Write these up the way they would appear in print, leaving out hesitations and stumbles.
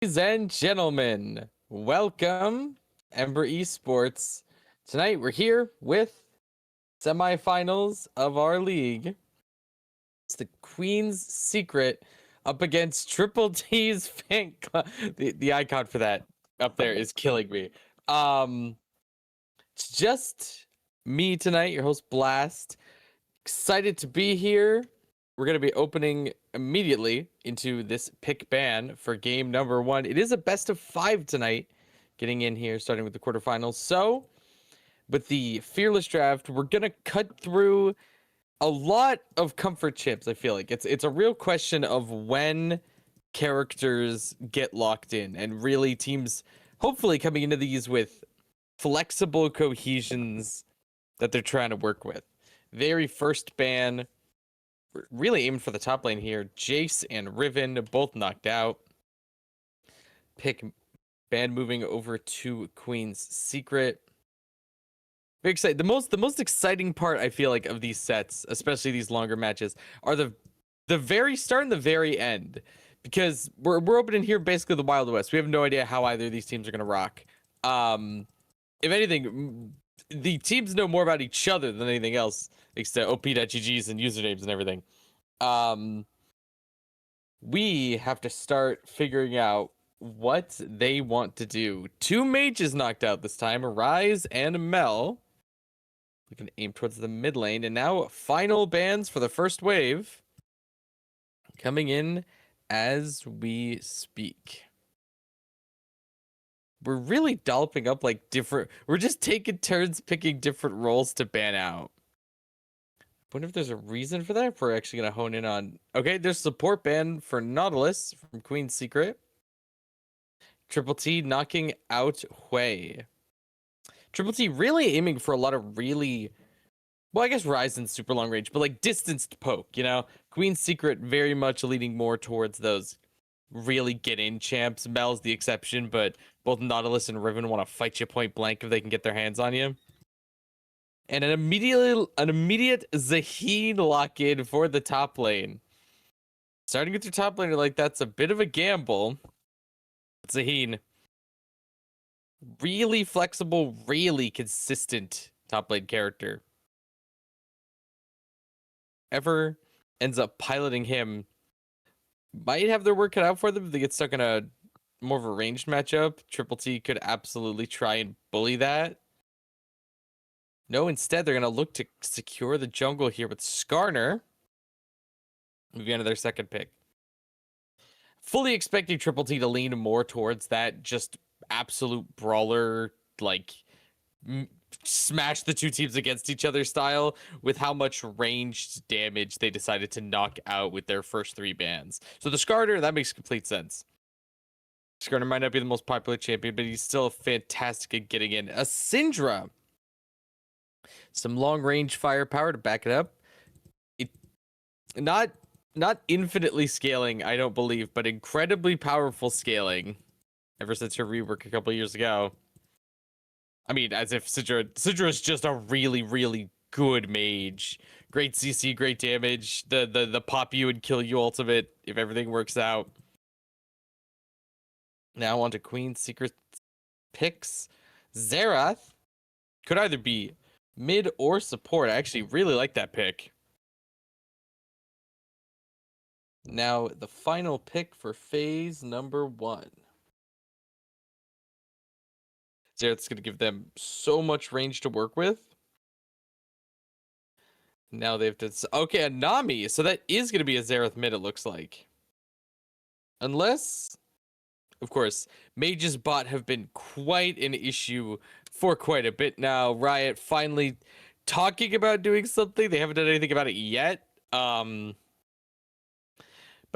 Ladies and gentlemen, welcome Ember Esports. Tonight we're here with semifinals of our league. It's the Queen's Secret up against Triple T's Fanclub. The icon for that up there is killing me. It's just me tonight, your host Blast. Excited to be here. We're going to be opening immediately into this pick ban for game number 1. It is a best of 5 tonight, getting in here, starting with the quarterfinals. So, with the Fearless Draft, we're going to cut through a lot of comfort chips, I feel like. It's a real question of when characters get locked in, and really teams hopefully coming into these with flexible cohesions that they're trying to work with. Very first ban, really aiming for the top lane here. Jace and Riven both knocked out. Pick ban moving over to Queen's Secret. Very excited. The most exciting part, I feel like, of these sets, especially these longer matches, are the very start and the very end. Because we're opening here basically the Wild West. We have no idea how either of these teams are gonna rock. If anything, the teams know more about each other than anything else, thanks to op.ggs and usernames and everything. We have to start figuring out what they want to do. 2 mages knocked out this time, Rise and Mel. We can aim towards the mid lane, and now final bans for the first wave coming in as we speak. We're really dolloping up like different. We're just taking turns picking different roles to ban out. I wonder if there's a reason for that. If we're actually gonna hone in on. Okay, there's support ban for Nautilus from Queen's Secret. Triple T knocking out Hui. Triple T really aiming for a lot of really, well, I guess Ryzen's super long range, but like distanced poke, you know? Queen's Secret very much leaning more towards those really get in champs. Mel's the exception, but both Nautilus and Riven want to fight you point blank if they can get their hands on you. And an immediate Zaheen lock-in for the top lane. Starting with your top laner, like, that's a bit of a gamble. Zaheen, really flexible, really consistent top lane character. Ever ends up piloting him, might have their work cut out for them if they get stuck in a more of a ranged matchup. Triple T could absolutely try and bully that. No, instead, they're going to look to secure the jungle here with Skarner. Moving on to their second pick. Fully expecting Triple T to lean more towards that just absolute brawler, like, smash the 2 teams against each other style, with how much ranged damage they decided to knock out with their first 3 bans. So the Skarner, that makes complete sense. Skarner might not be the most popular champion, but he's still fantastic at getting in. A Syndra. Some long-range firepower to back it up. Not infinitely scaling, I don't believe, but incredibly powerful scaling. Ever since her rework a couple years ago. I mean, as if Syndra is just a really, really good mage. Great CC, great damage. The pop you and kill you ultimate if everything works out. Now on to Queen's Secret picks. Xerath could either be mid or support. I actually really like that pick. Now, the final pick for phase number 1. Xerath's going to give them so much range to work with. Now they have to... Okay, a Nami. So that is going to be a Xerath mid, it looks like. Unless... Of course, Mage's bot have been quite an issue for quite a bit now. Riot finally talking about doing something. They haven't done anything about it yet. But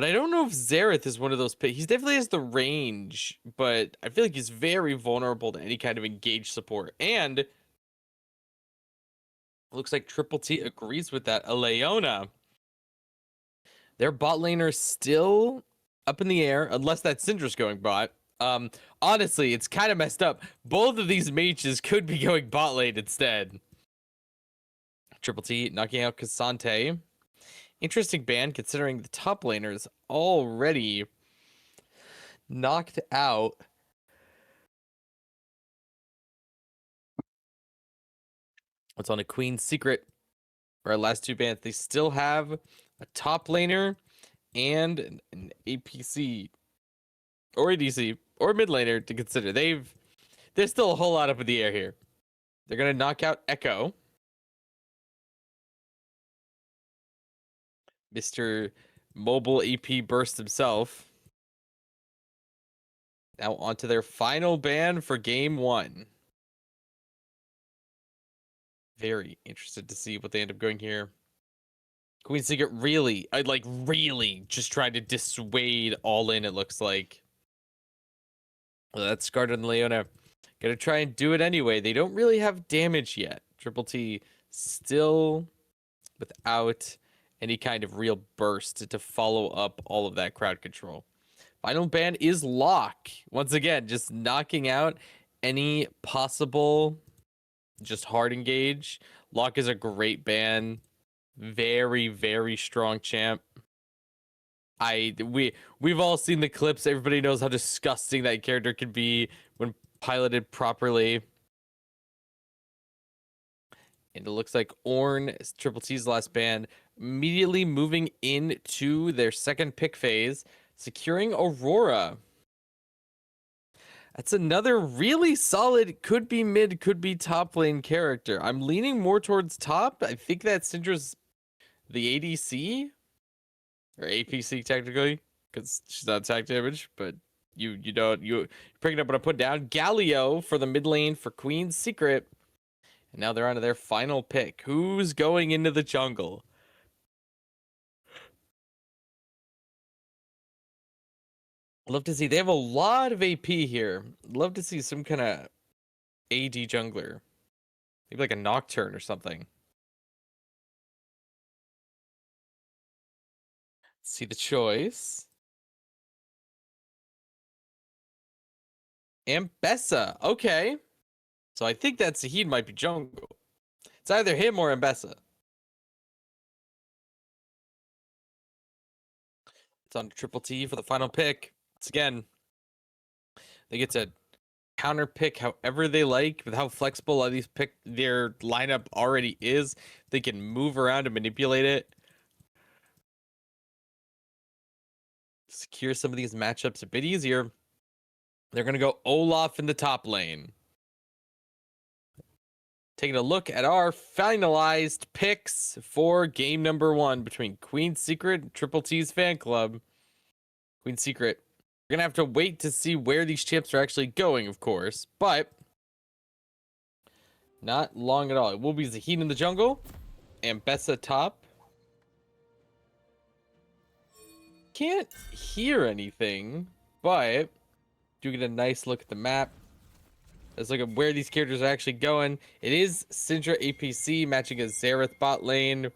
I don't know if Xerath is one of those picks. He definitely has the range, but I feel like he's very vulnerable to any kind of engaged support. And it looks like Triple T agrees with that. A Leona. Their bot laner still up in the air, unless that Syndra's going bot. Honestly, it's kind of messed up. Both of these mages could be going bot lane instead. Triple T knocking out Cassante. Interesting ban considering the top laner is already knocked out. What's on a Queen's Secret? For our last two bans, they still have a top laner and an APC or ADC or mid laner to consider. There's still a whole lot up in the air here. They're gonna knock out Echo, Mr. Mobile EP Burst himself. Now onto their final ban for game one. Very interested to see what they end up going here. Queen's Secret really just tried to dissuade all in, it looks like. Well, that's Scarlet and Leona. Gonna try and do it anyway. They don't really have damage yet. Triple T still without any kind of real burst to follow up all of that crowd control. Final ban is Lock. Once again, just knocking out any possible just hard engage. Lock is a great ban. Very, very strong champ. We've all seen the clips. Everybody knows how disgusting that character can be when piloted properly. And it looks like Ornn is Triple T's last ban, immediately moving into their second pick phase, securing Aurora. That's another really solid, could be mid, could be top lane character. I'm leaning more towards top. I think that Syndra's the ADC or APC technically, because she's not attack damage, but you're picking up what I put down. Galio for the mid lane for Queen's Secret. And now they're on to their final pick. Who's going into the jungle? Love to see. They have a lot of AP here. Love to see some kind of AD jungler. Maybe like a Nocturne or something. See the choice. Ambessa. Okay. So I think that Zahid might be jungle. It's either him or Ambessa. It's on Triple T for the final pick. Once again, they get to counter pick however they like with how flexible their lineup already is. They can move around and manipulate it. Secure some of these matchups a bit easier. They're going to go Olaf in the top lane. Taking a look at our finalized picks for game number one between Queen's Secret and Triple T's Fanclub. Queen's Secret. We're going to have to wait to see where these chips are actually going, of course, but not long at all. It will be Zahid in the jungle, Ambessa top. Can't hear anything, but do get a nice look at the map. Let's look at where these characters are actually going. It is Syndra APC matching a Xerath bot lane.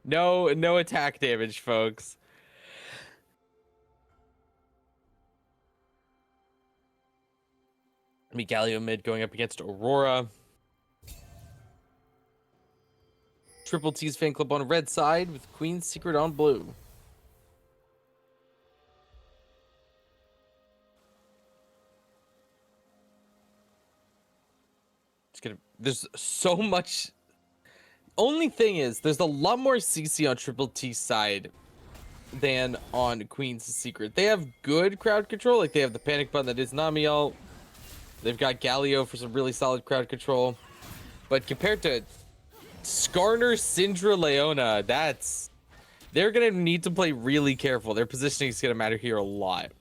No attack damage, folks. Galio mid going up against Aurora. Triple T's Fanclub on red side with Queen's Secret on blue. There's so much. Only thing is, there's a lot more CC on Triple T's side than on Queen's Secret. They have good crowd control, like they have the panic button that is Nami ult. They've got Galio for some really solid crowd control. But compared to Skarner, Syndra, Leona, they're gonna need to play really careful. Their positioning is gonna matter here a lot.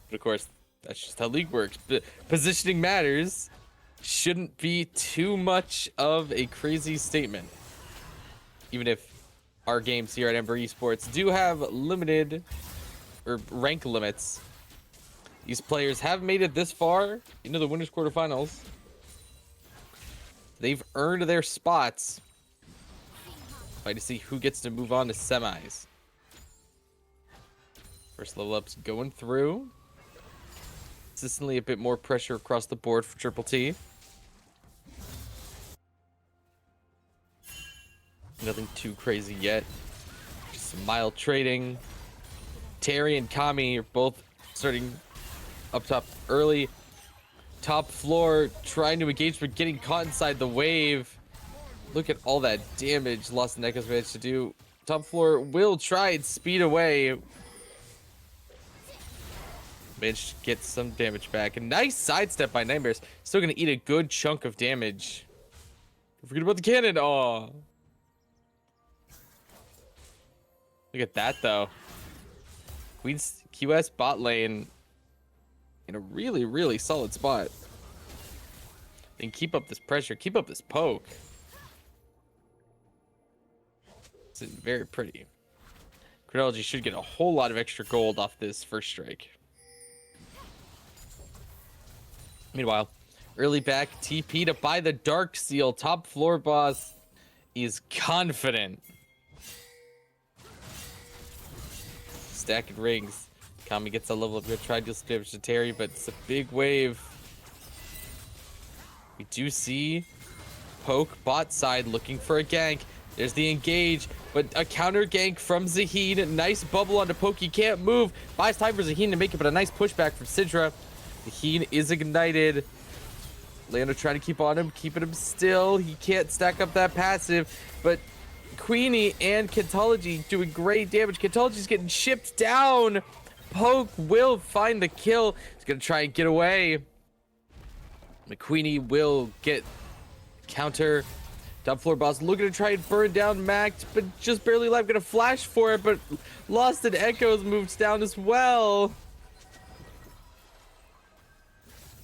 But of course, that's just how League works. But positioning matters shouldn't be too much of a crazy statement. Even if our games here at Ember Esports do have limited or rank limits, these players have made it this far into the winners quarterfinals. They've earned their spots. Fight to see who gets to move on to semis. First level up's going through. Consistently a bit more pressure across the board for Triple T. Nothing too crazy yet. Just Some mild trading. Terry and Kami are both starting up top early. Top floor trying to engage, but getting caught inside the wave. Look at all that damage Lost in Echoes managed to do. Top floor will try and speed away. Managed to get some damage back. A nice sidestep by Nightmares. Still gonna eat a good chunk of damage. Don't forget about the cannon. Oh. Look at that though. Queen's QS bot lane in a really, really solid spot. And keep up this pressure. Keep up this poke. It's very pretty. Chronology should get a whole lot of extra gold off this first strike. Meanwhile, early back TP to buy the Dark Seal. Top floor boss is confident. Stacking rings. Kami gets a level up here. Tried to split to Terry, but it's a big wave. We do see Poke bot side looking for a gank. There's the engage, but a counter gank from Zaheen. Nice bubble onto Poke. He can't move. Buys time for Zaheen to make it, but a nice pushback from Sidra. Zaheen is ignited. Leona trying to keep on him, keeping him still. He can't stack up that passive, but Queenie and Kentology doing great damage. Kentology's getting shipped down. Poke will find the kill. He's gonna try and get away. McQueenie will get counter. Top floor boss looking to try and burn down Max, but just barely alive. Gonna flash for it, but Lost in Echoes moves down as well.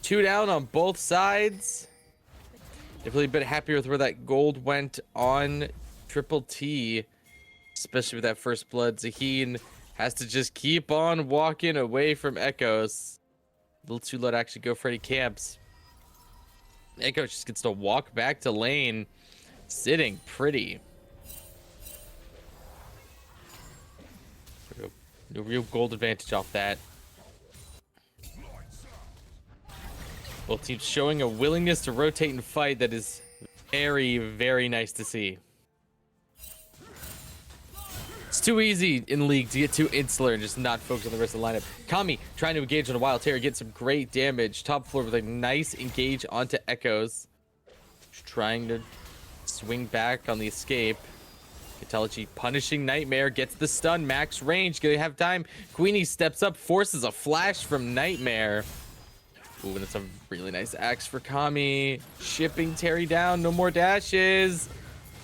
2 down on both sides. Definitely a bit happier with where that gold went on Triple T, especially with that first blood. Zaheen has to just keep on walking away from Echoes. A little too low to actually go for any camps. Echoes just gets to walk back to lane, sitting pretty. No real gold advantage off that. Both teams showing a willingness to rotate and fight that is very, very nice to see. It's too easy in League to get too insular and just not focus on the rest of the lineup. Kami trying to engage on a Wild Terror, get some great damage. Top floor with a nice engage onto Echoes. Just trying to swing back on the escape. Kentology punishing Nightmare, gets the stun, max range, gonna have time. Queenie steps up, forces a flash from Nightmare. Ooh, and it's a really nice axe for Kami. Shipping Terry down, no more dashes.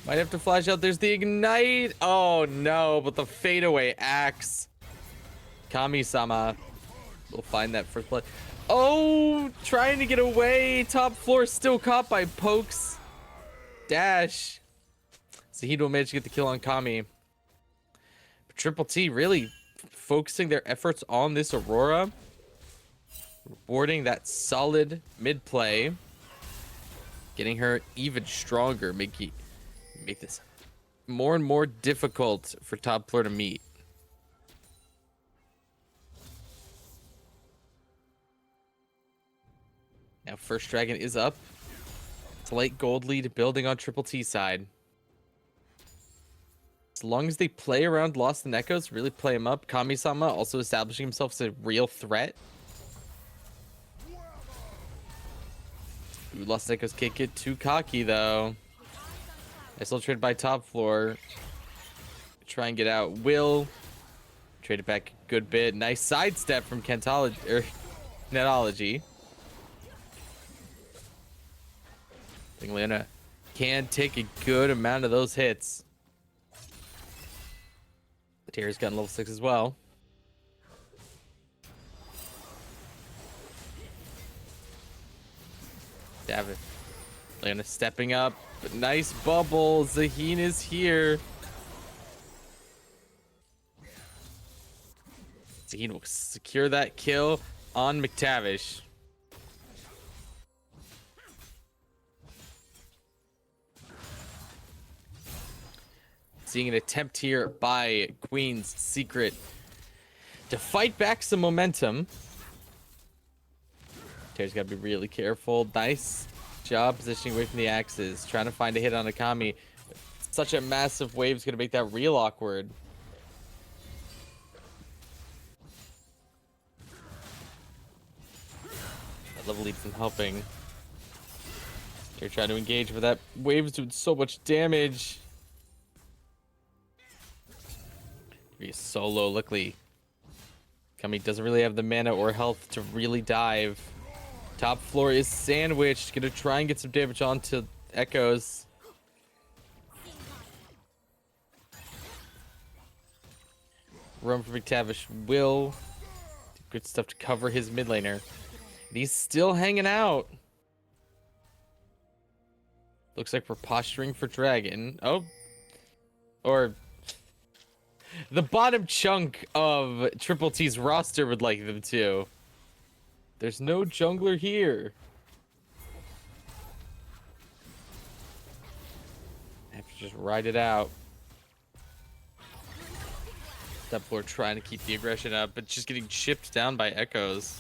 Might have to flash out. There's the ignite. Oh no, but the fadeaway axe. Kami-sama will find that first blood. Oh, trying to get away. Top floor still caught by Poke's dash. Zaheen will manage to get the kill on Kami. But Triple T really focusing their efforts on this Aurora. Rewarding that solid mid play. Getting her even stronger. Make this more and more difficult for top floor to meet. Now first dragon is up. Slight gold lead building on Triple T side. As long as they play around Lost in Echoes, really play him up. Kami-sama also establishing himself as a real threat. Ooh, Lost in Echoes can't get too cocky though. Nice little trade by top floor. Try and get out. Will trade it back a good bit. Nice sidestep from Kentology or Netology. I think Leona can take a good amount of those hits. Terry's gotten level 6 as well. David. Leona stepping up. But nice bubble. Zaheen is here. Zaheen will secure that kill on McTavish. Seeing an attempt here by Queen's Secret to fight back some momentum. Terry's got to be really careful. Nice job positioning away from the axes. Trying to find a hit on Akami. Such a massive wave is going to make that real awkward. Level lead isn't helping. They're trying to engage, but that wave's doing so much damage. Be solo. Luckily, Kami doesn't really have the mana or health to really dive. Top floor is sandwiched. Gonna try and get some damage onto Echoes. Run for McTavish will do good stuff to cover his mid laner. And he's still hanging out. Looks like we're posturing for Dragon. Oh. Or the bottom chunk of Triple T's roster would like them to. There's no jungler here. I have to just ride it out. Top floor trying to keep the aggression up, but just getting chipped down by Echoes.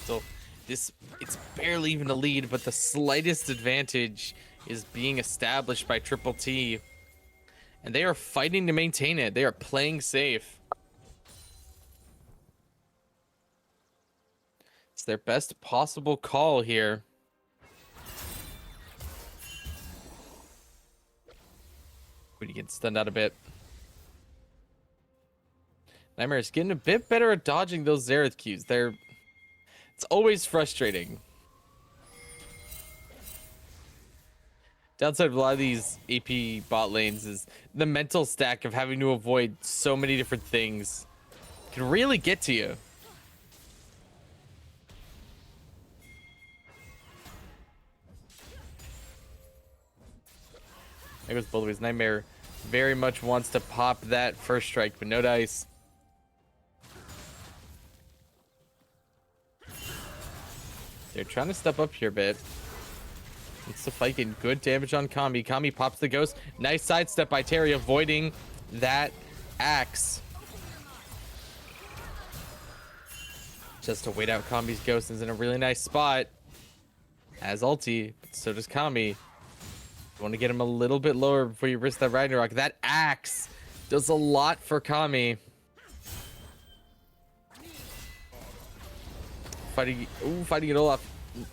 So it's barely even a lead, but the slightest advantage is being established by Triple T. And they are fighting to maintain it. They are playing safe. It's their best possible call here. When you get stunned out a bit. Nightmare is getting a bit better at dodging those Xerath Qs. It's always frustrating. Downside of a lot of these AP bot lanes is the mental stack of having to avoid so many different things. Can really get to you. There goes both ways. Nightmare very much wants to pop that first strike, but no dice. They're trying to step up here a bit. It's the fight getting good damage on Kami. Kami pops the ghost. Nice sidestep by Terry, avoiding that axe. Just to wait out Kami's ghost is in a really nice spot. As ulti, but so does Kami. You want to get him a little bit lower before you risk that Ragnarok. That axe does a lot for Kami. Fighting it all off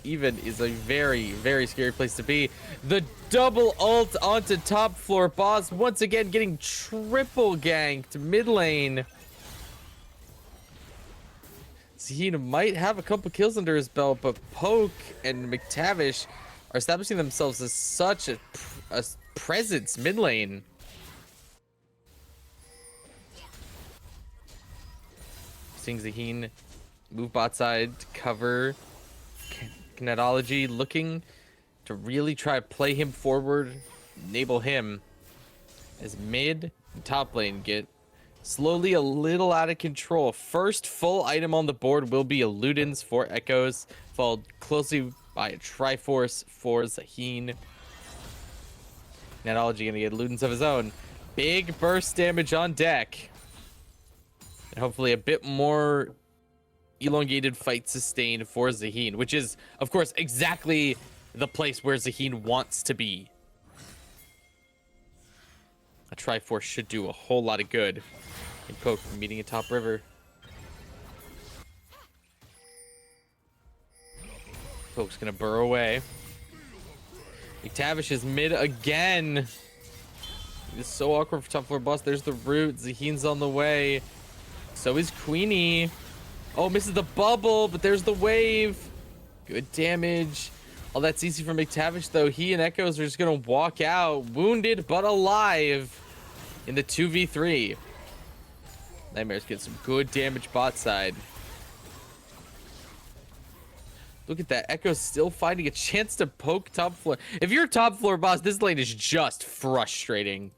even is a very, very scary place to be. The double ult onto top floor. Boss once again getting triple ganked mid lane. Zahina might have a couple kills under his belt, but Poke and McTavish are establishing themselves as such a presence mid lane. Seeing Zahine move bot side to cover Kinetology, looking to really try to play him forward, enable him as mid and top lane get slowly a little out of control. First full item on the board will be a Ludens for Echoes, followed closely by a Triforce for Zahine. Kinetology gonna get Ludens of his own. Big burst damage on deck. And hopefully a bit more elongated fight sustained for Zahine, which is, of course, exactly the place where Zahine wants to be. A Triforce should do a whole lot of good. And Poke meeting a top river. Poke's gonna burrow away. McTavish is mid again. It's so awkward for top floor boss. There's the root. Zahine's on the way. So is Queenie. Oh, misses the bubble, but there's the wave. Good damage. All that's easy for McTavish, though. He and Echoes are just going to walk out, wounded but alive in the 2v3. Nightmares get some good damage bot side. Look at that. Echo's still finding a chance to poke top floor. If you're top floor boss, this lane is just frustrating.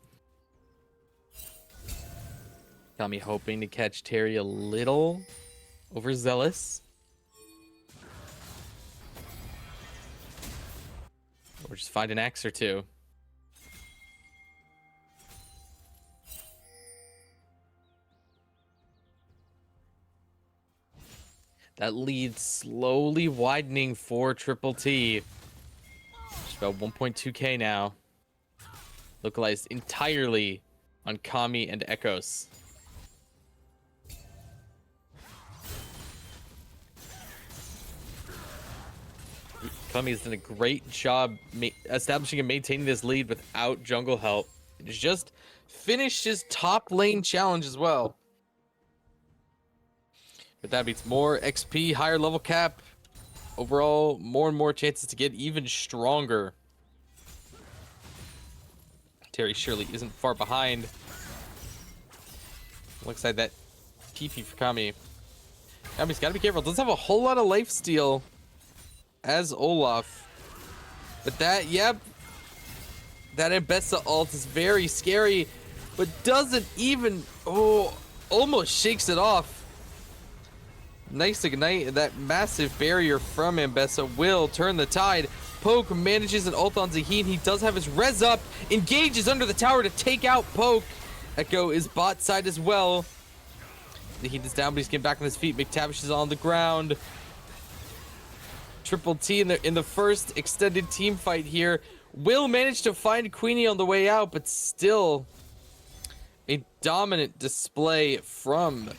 Got me hoping to catch Terry a little overzealous. Or just find an axe or two. That lead slowly widening for Triple T. Just about 1.2k now. localized entirely on Kami and Echoes. Kami's done a great job establishing and maintaining this lead without jungle help. He's just finished his top lane challenge as well. But that means more XP, higher level cap. Overall, more and more chances to get even stronger. Terry surely isn't far behind. Looks like that TP for Kami. Kami's got to be careful. Doesn't have a whole lot of lifesteal as Olaf. But that, yep. That Ambessa ult is very scary, but doesn't even, almost shakes it off. Nice ignite, and that massive barrier from Ambessa will turn the tide. Poke manages an ult on Zaheen. He does have his res up, engages under the tower to take out Poke. Echo is bot side as well. Zaheen is down, but he's getting back on his feet. McTavish is on the ground. Triple T in the first extended team fight here. Will manage to find Queenie on the way out, but still a dominant display from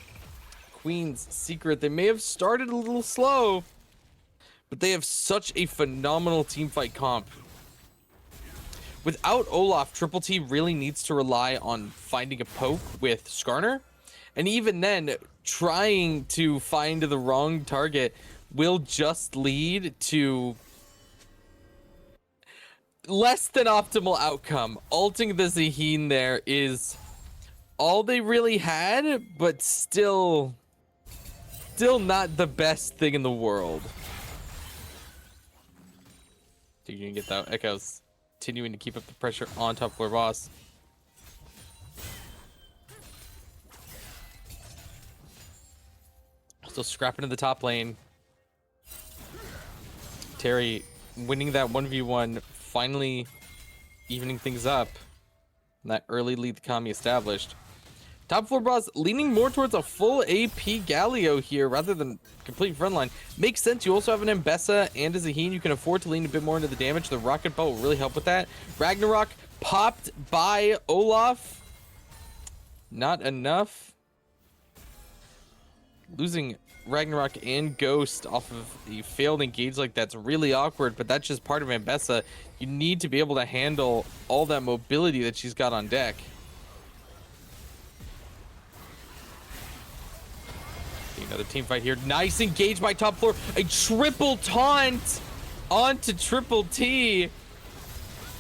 Queen's Secret. They may have started a little slow, but they have such a phenomenal team fight comp. Without Olaf, Triple T really needs to rely on finding a poke with Skarner, and even then, trying to find the wrong target will just lead to less than optimal outcome. Ulting the Zaheen there is all they really had, but still not the best thing in the world. So you can get that. Echoes continuing to keep up the pressure on top floor boss. Still scrapping in the top lane. Terry winning that 1v1, finally evening things up. And that early lead Kami established. Top floor boss leaning more towards a full AP Galio here rather than complete frontline. Makes sense. You also have an Ambessa and a Zaheen. You can afford to lean a bit more into the damage. The rocket bow will really help with that. Ragnarok popped by Olaf. Not enough. Losing Ragnarok and Ghost off of the failed engage like that's really awkward, but that's just part of Ambessa. You need to be able to handle all that mobility that she's got on deck. Another team fight here. Nice engage by top floor. A triple taunt onto Triple T.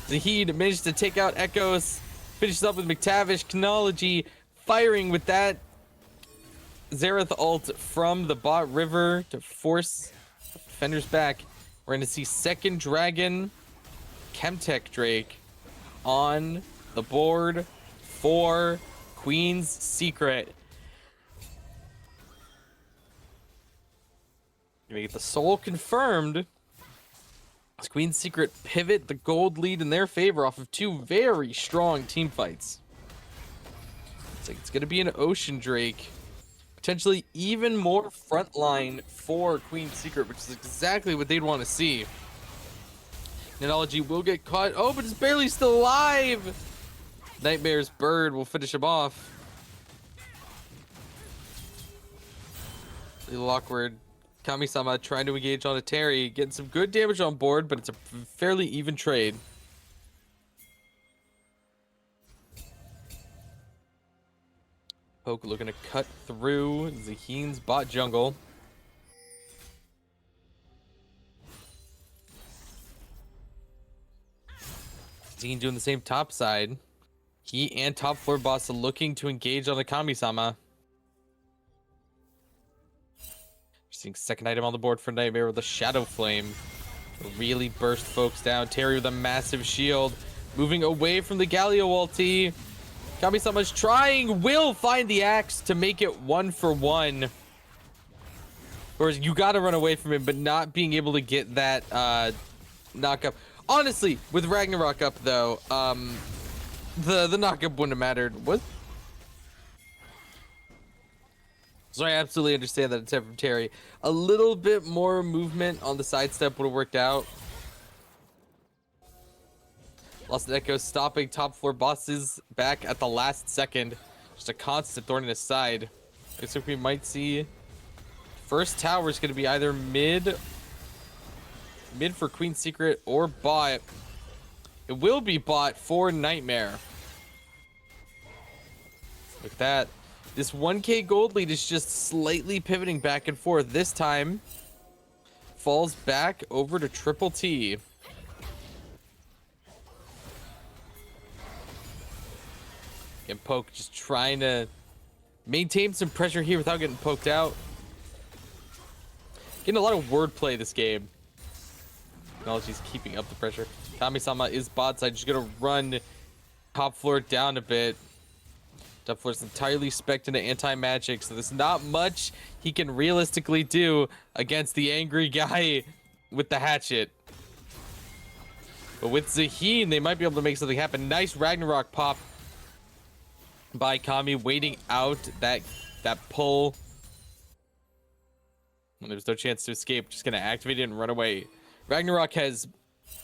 Zaheen managed to take out Echoes. Finishes up with McTavish. Chronology firing with that Xerath ult from the bot river to force the defenders back. We're going to see second dragon, Chemtech Drake, on the board for Queen's Secret. Gonna get the soul confirmed. As Queen's Secret pivot the gold lead in their favor off of two very strong team fights. It's like it's gonna be an Ocean Drake. Potentially even more frontline for Queen's Secret, which is exactly what they'd want to see. Chronology will get caught. Oh, but it's barely still alive. Nightmare's bird will finish him off. A little awkward. Kami-sama trying to engage on a Terry, getting some good damage on board, but it's a fairly even trade. Poke looking to cut through Zaheen's bot jungle. Zaheen doing the same top side. He and top floor boss are looking to engage on the Kami-sama. Seeing second item on the board for Nightmare with a Shadow Flame. Really burst folks down. Terry with a massive shield. Moving away from the Galio ulti. Kami-sama's trying. Will find the axe to make it 1-for-1. Whereas you gotta run away from him, but not being able to get that knock-up. Honestly, with Ragnarok up though, the knock-up wouldn't have mattered. What? So I absolutely understand that attempt from Terry. A little bit more movement on the sidestep would have worked out. Lost Echo stopping top floor bosses back at the last second. Just a constant thorn in his side. Looks like we might see first tower is going to be either mid for Queen Secret or bot. It will be bot for Nightmare. Look at that. This 1k gold lead is just slightly pivoting back and forth. This time falls back over to Triple T. And Poke just trying to maintain some pressure here without getting poked out. Getting a lot of wordplay this game. Technology's keeping up the pressure. Kami-sama is bot side, just gonna run top floor down a bit. Top floor is entirely spec'd into anti-magic, so there's not much he can realistically do against the angry guy with the hatchet. But with Zaheen, they might be able to make something happen. Nice Ragnarok pop by Kami, waiting out that pull. Well, there's no chance to escape. Just gonna activate it and run away. Ragnarok has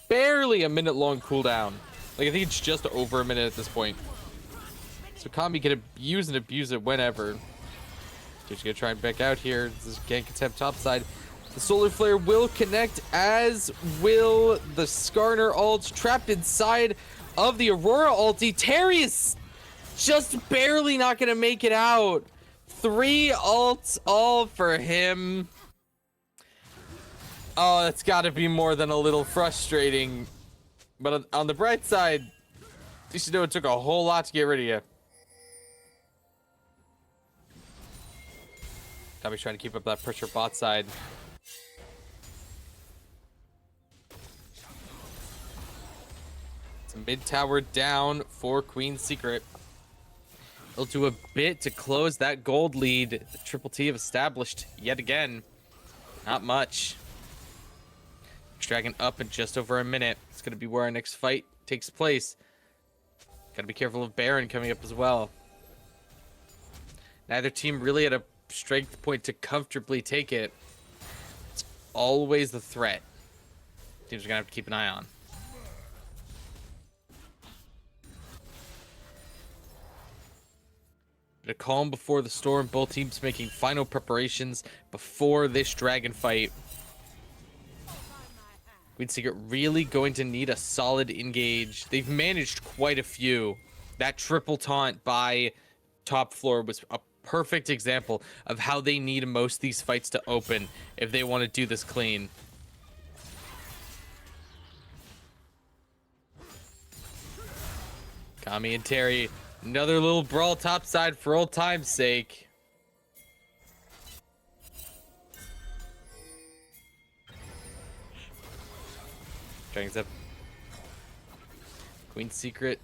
barely a minute long cooldown. Like, I think it's just over a minute at this point. So Kami can use and abuse it whenever. Just gonna try and back out here. This is gank attempt topside. The solar flare will connect, as will the Skarner ult, trapped inside of the Aurora ulti. Terry is just barely not gonna make it out. 3 ults all for him. Oh, that's got to be more than a little frustrating. But on the bright side, you should know it took a whole lot to get rid of you. Kami's trying to keep up that pressure bot side. It's a mid tower down for Queen Secret. They'll do a bit to close that gold lead. The Triple T have established yet again. Not much. Dragon up in just over a minute. It's going to be where our next fight takes place. Got to be careful of Baron coming up as well. Neither team really at a strength point to comfortably take it. It's always the threat teams are going to have to keep an eye on. A calm before the storm. Both teams making final preparations before this dragon fight. Queen Secret really going to need a solid engage. They've managed quite a few. That triple taunt by top floor was a perfect example of how they need most of these fights to open if they want to do this clean. Kami and Terry, another little brawl topside for old time's sake. Dragons up. Queen Secret,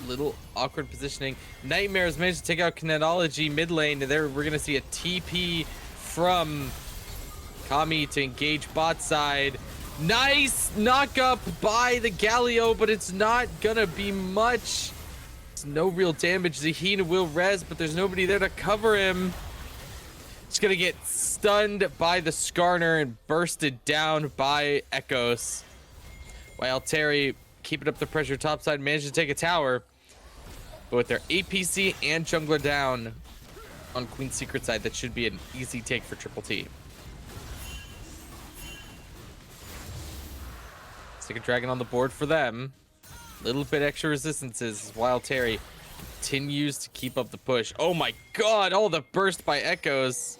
little awkward positioning. Nightmares managed to take out Kineticology mid lane. There, we're gonna see a TP from Kami to engage bot side. Nice knock up by the Galio, but it's not gonna be much. It's no real damage. Zaheen will res, but there's nobody there to cover him. It's gonna get stunned by the Skarner and bursted down by Echoes. While Terry, keeping up the pressure topside, managed to take a tower. But with their APC and jungler down on Queen Secret side, that should be an easy take for Triple T. Stick a dragon on the board for them. Little bit extra resistances while Terry continues to keep up the push. Oh my god, oh, the burst by Echoes.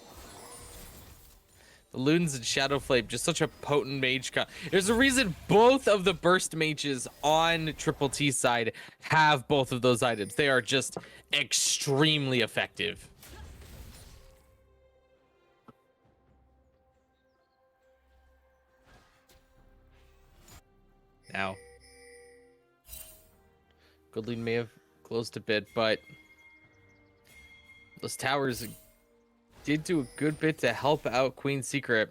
The Lunes and Shadowflame, just such a potent mage. There's a reason both of the burst mages on Triple T side have both of those items. They are just extremely effective. Now, Goodlead may have closed a bit, but those towers did do a good bit to help out Queen Secret.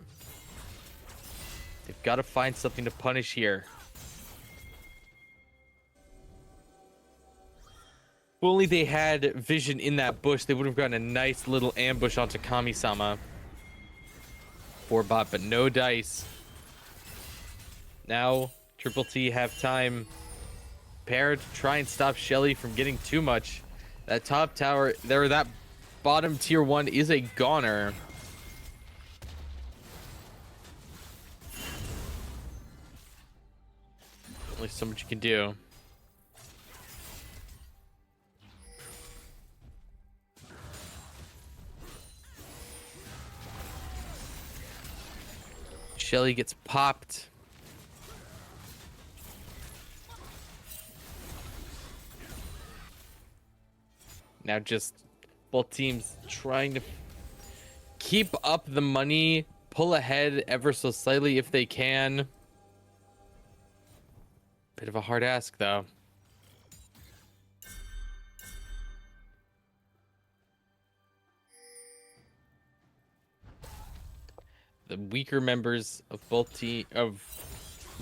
They've got to find something to punish here. If only they had vision in that bush, they would have gotten a nice little ambush onto Kami-sama for bot, but no dice. Now Triple T have time prepare to try and stop Shelly from getting too much. That top tower, that bottom tier 1 is a goner. Only so much you can do. Shelly gets popped. Now just both teams trying to keep up the money, pull ahead ever so slightly if they can. Bit of a hard ask though. The weaker members of both of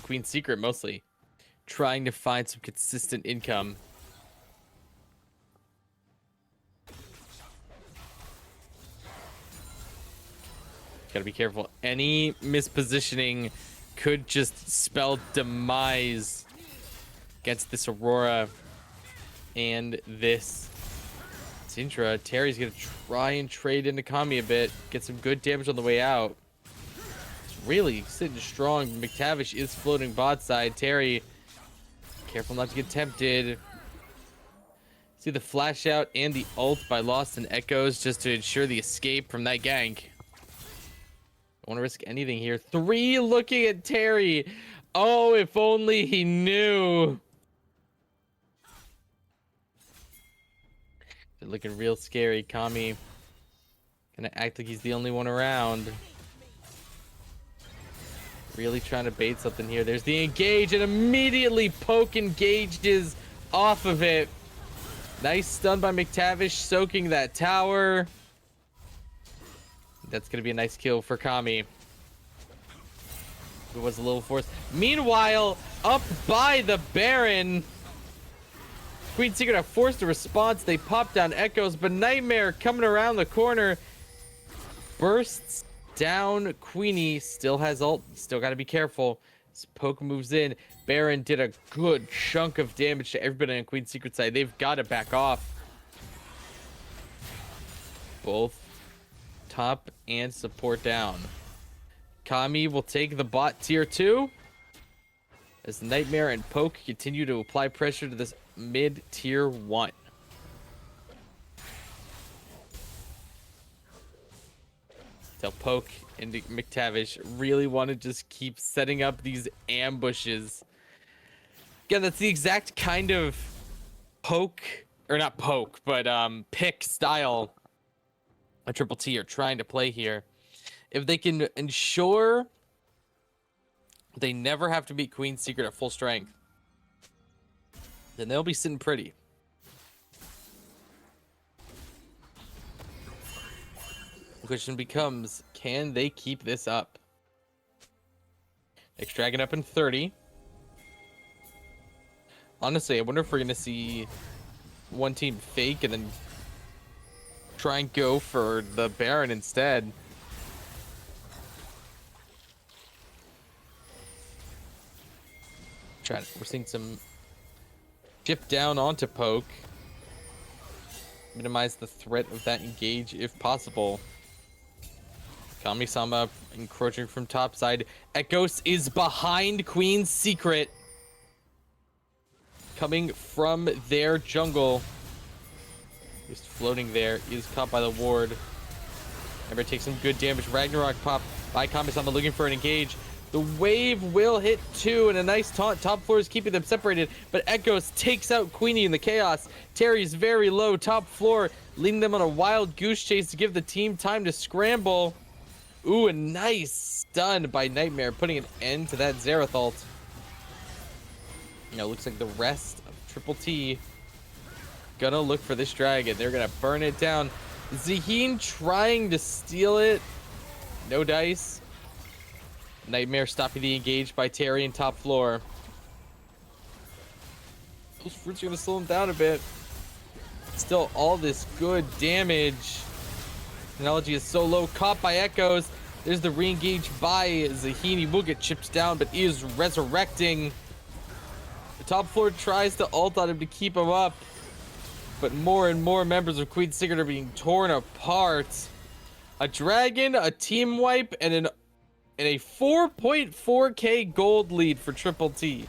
Queen's Secret mostly trying to find some consistent income. Gotta be careful. Any mispositioning could just spell demise against this Aurora and this Syndra. Terry's gonna try and trade into Kami a bit, get some good damage on the way out. Really sitting strong. McTavish is floating bot side. Terry, careful not to get tempted. See the flash out and the ult by Lost and Echoes just to ensure the escape from that gank. Don't want to risk anything here. 3 looking at Terry. Oh, if only he knew. They're looking real scary. Kami gonna act like he's the only one around. Really trying to bait something here. There's the engage, and immediately Poke engages off of it. Nice stun by McTavish, soaking that tower. That's going to be a nice kill for Kami. It was a little forced. Meanwhile, up by the Baron. Queen Secret have forced a response. They pop down Echoes, but Nightmare coming around the corner. Bursts down. Queenie still has ult. Still got to be careful. As Poke moves in. Baron did a good chunk of damage to everybody on Queen Secret side. They've got to back off. Both top and support down. Kami will take the bot tier 2 as Nightmare and Poke continue to apply pressure to this mid tier 1. So Poke and McTavish really want to just keep setting up these ambushes. Again, that's the exact kind of poke, or not poke, but pick style a Triple T are trying to play here. If they can ensure they never have to beat Queen's Secret at full strength, then they'll be sitting pretty. The question becomes, can they keep this up? Next Dragon up in 30. Honestly, I wonder if we're going to see one team fake and then try and go for the Baron instead. We're seeing some chip down onto Poke. Minimize the threat of that engage if possible. Kami-sama encroaching from top side. Echoes is behind Queen's Secret. Coming from their jungle. Just floating there. Is caught by the ward. Ember takes some good damage. Ragnarok pop by Kami-sama looking for an engage. The wave will hit 2 and a nice taunt. Top floor is keeping them separated, but Echoes takes out Queenie in the chaos. Terry's very low top floor, leading them on a wild goose chase to give the team time to scramble. Ooh, a nice stun by Nightmare, putting an end to that Xerath ult. You know, looks like the rest of Triple T gonna look for this dragon. They're gonna burn it down. Zaheen trying to steal it. No dice. Nightmare stopping the engage by Terry in top floor. Those fruits are gonna slow him down a bit. Still all this good damage. Technology is so low, caught by Echoes. There's the re-engage by Zaheen. He will get chipped down, but is resurrecting. Top floor tries to ult on him to keep him up, but more and more members of Queen's Secret are being torn apart. A dragon, a team wipe, and a 4.4k gold lead for Triple T.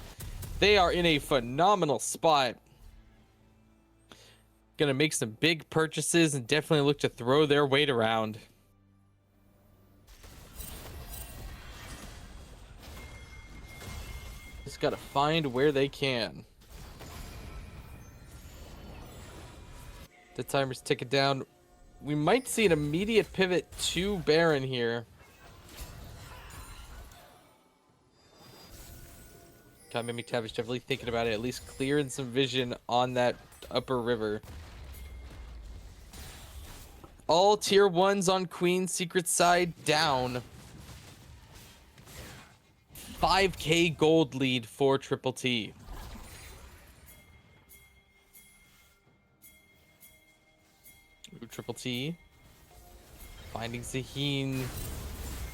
They are in a phenomenal spot. Gonna make some big purchases and definitely look to throw their weight around. Just gotta find where they can. The timer's ticking down. We might see an immediate pivot to Baron here. Kami McTavish definitely thinking about it, at least clearing some vision on that upper river. All tier 1s on Queen's Secret side down. 5k gold lead for Triple T. Ooh, Triple T finding Zaheen.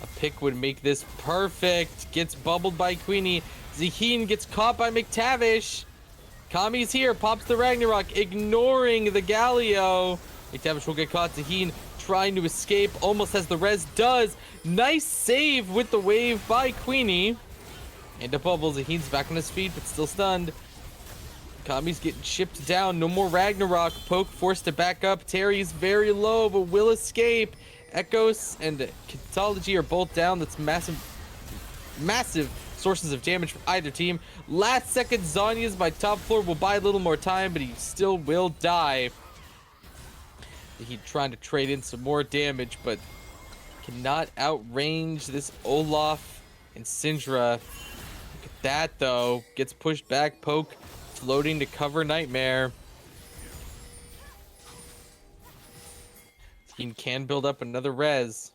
A pick would make this perfect. Gets bubbled by Queenie. Zaheen gets caught by McTavish. Kami's here, pops the Ragnarok, ignoring the Galio. McTavish will get caught. Zaheen trying to escape, almost has the res, does. Nice save with the wave by Queenie. And a bubble. Zaheen's back on his feet, but still stunned. Kami's getting chipped down. No more Ragnarok. Poke forced to back up. Terry's very low, but will escape. Echoes and Kentology are both down. That's massive sources of damage for either team. Last second Zhonya's by top floor will buy a little more time, but he still will die. He's trying to trade in some more damage, but cannot outrange this Olaf and Syndra. Look at that, though. Gets pushed back. Poke floating to cover Nightmare. He can build up another res.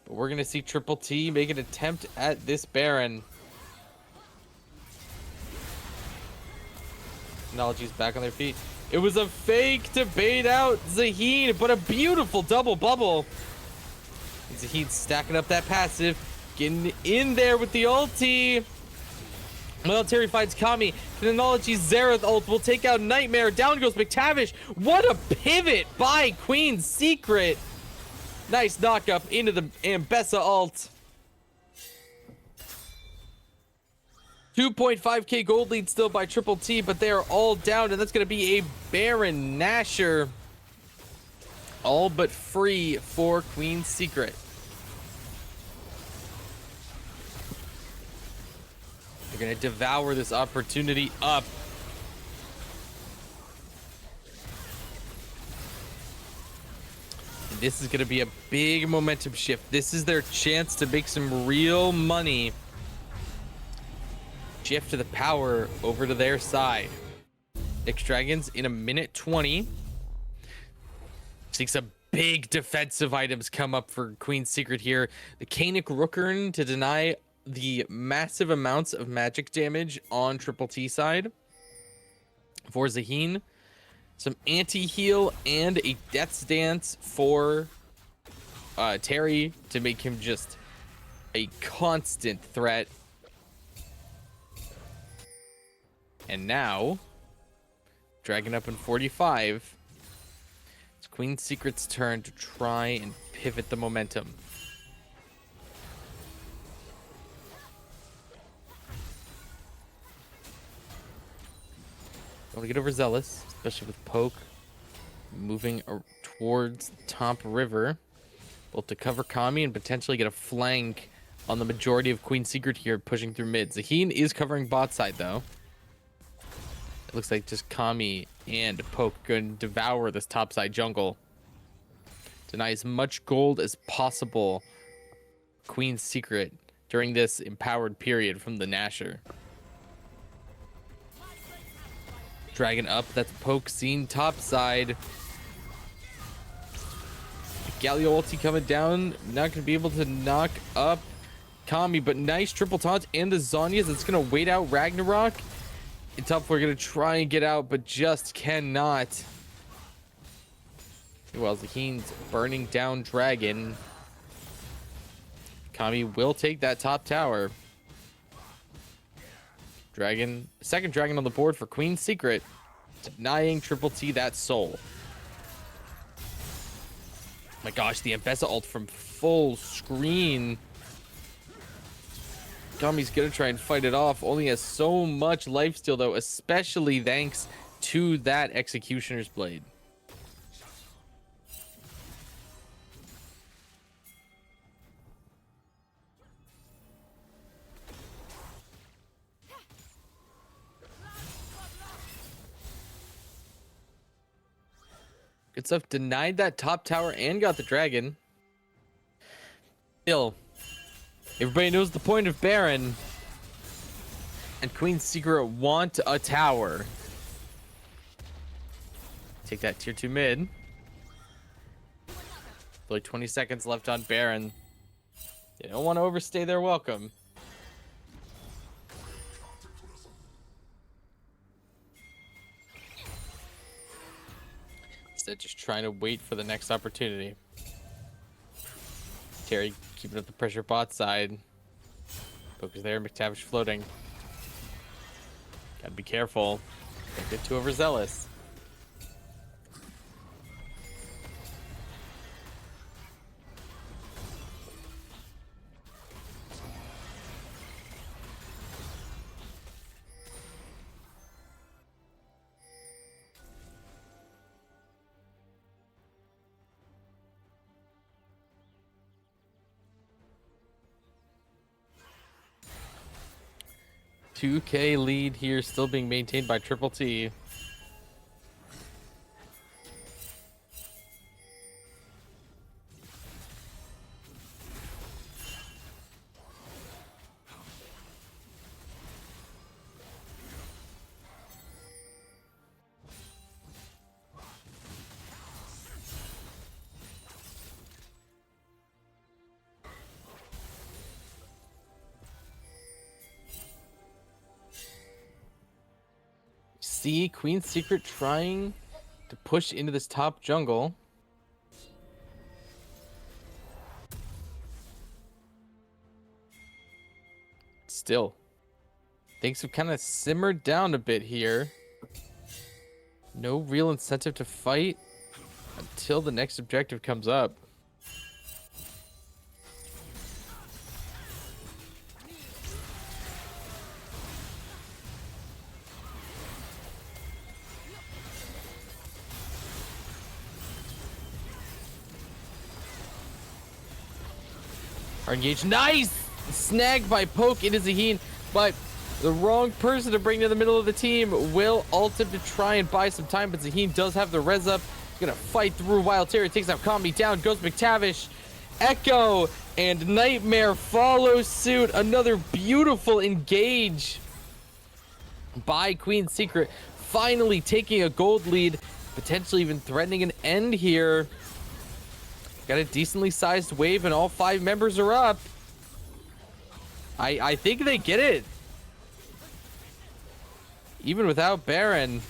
But we're going to see Triple T make an attempt at this Baron. Technology's back on their feet. It was a fake to bait out Zaheen, but a beautiful double bubble. And Zaheen stacking up that passive. Getting in there with the ulti. Well, Terry finds Kami. Technology's Xerath ult will take out Nightmare. Down goes McTavish. What a pivot by Queen's Secret. Nice knock up into the Ambessa ult. 2.5k gold lead still by Triple T, but they are all down, and that's going to be a Baron Nashor. All but free for Queen's Secret. They're going to devour this opportunity up. And this is going to be a big momentum shift. This is their chance to make some real money. Shift to the power over to their side. Next Dragons in a minute 20. See some big defensive items come up for Queen's Secret here. The Kanik Rookern to deny the massive amounts of magic damage on Triple T side. For Zaheen, some anti-heal and a Death's Dance for Terry to make him just a constant threat. And now, Dragon up in 45. It's Queen's Secret's turn to try and pivot the momentum. Don't get overzealous, especially with Poke moving towards top river, both to cover Kami and potentially get a flank on the majority of Queen's Secret here, pushing through mid. Zaheen is covering bot side though. It looks like just Kami and Poke going to devour this topside jungle. Deny as much gold as possible Queen's Secret during this empowered period from the Nashor. Dragon up, that's Poke seen topside. Galio ulti coming down, not going to be able to knock up Kami, but nice triple taunt and the Zhonya's that's going to wait out Ragnarok. And top four going to try and get out, but just cannot. Well, Zaheen's burning down Dragon. Kami will take that top tower. Dragon, second dragon on the board for Queen's Secret, denying Triple T that soul. My gosh, the Ambessa ult from full screen. Kami's gonna try and fight it off. Only has so much lifesteal though, especially thanks to that Executioner's Blade. Good stuff. Denied that top tower and got the dragon. Still, everybody knows the point of Baron. And Queen's Secret want a tower. Take that tier 2 mid. Only 20 seconds left on Baron. They don't want to overstay their welcome. Instead, just trying to wait for the next opportunity. Terry keeping up the pressure bot side. Focus there, McTavish floating. Gotta be careful. Don't get too overzealous. $2K lead here, still being maintained by Triple T. See Queen's Secret trying to push into this top jungle. Still, things have kind of simmered down a bit here. No real incentive to fight until the next objective comes up. Are engaged. Nice! Snagged by Poke into Zaheen, but the wrong person to bring to the middle of the team. Will ult him to try and buy some time, but Zaheen does have the res up. He's gonna fight through while Terry takes out Kami down. Goes McTavish. Echo and Nightmare follow suit. Another beautiful engage by Queen's Secret. Finally taking a gold lead, potentially even threatening an end here. Got a decently sized wave and all 5 members are up. I think they get it. Even without Baron.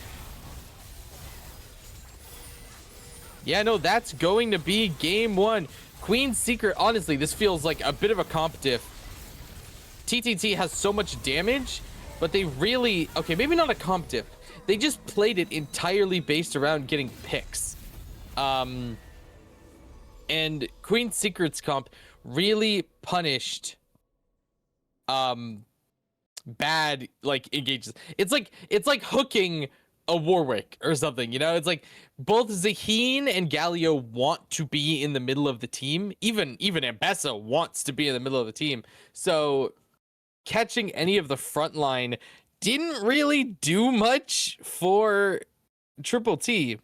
Yeah, no, that's going to be game 1. Queen's Secret, honestly, this feels like a bit of a comp diff. TTT has so much damage, but they really, okay, maybe not a comp diff. They just played it entirely based around getting picks. And Queen's Secret's comp really punished bad like engages. It's like hooking a Warwick or something, you know? It's like both Zaheen and Galio want to be in the middle of the team. Even Ambessa wants to be in the middle of the team. So catching any of the front line didn't really do much for Triple T.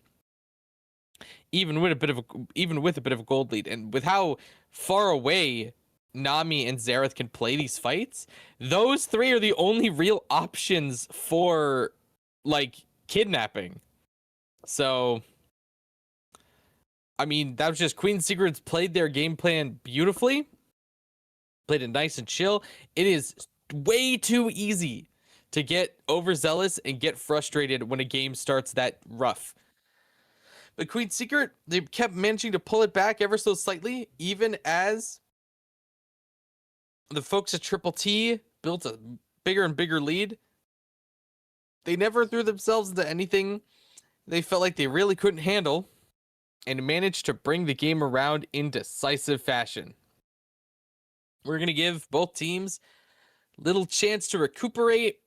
Even with a bit of a gold lead, and with how far away Nami and Xerath can play these fights, those 3 are the only real options for like kidnapping. So I mean, that was just Queen's Secrets played their game plan beautifully, played it nice and chill. It is way too easy to get overzealous and get frustrated when a game starts that rough. But Queen's Secret, they kept managing to pull it back ever so slightly, even as the folks at Triple T built a bigger and bigger lead. They never threw themselves into anything they felt like they really couldn't handle, and managed to bring the game around in decisive fashion. We're going to give both teams little chance to recuperate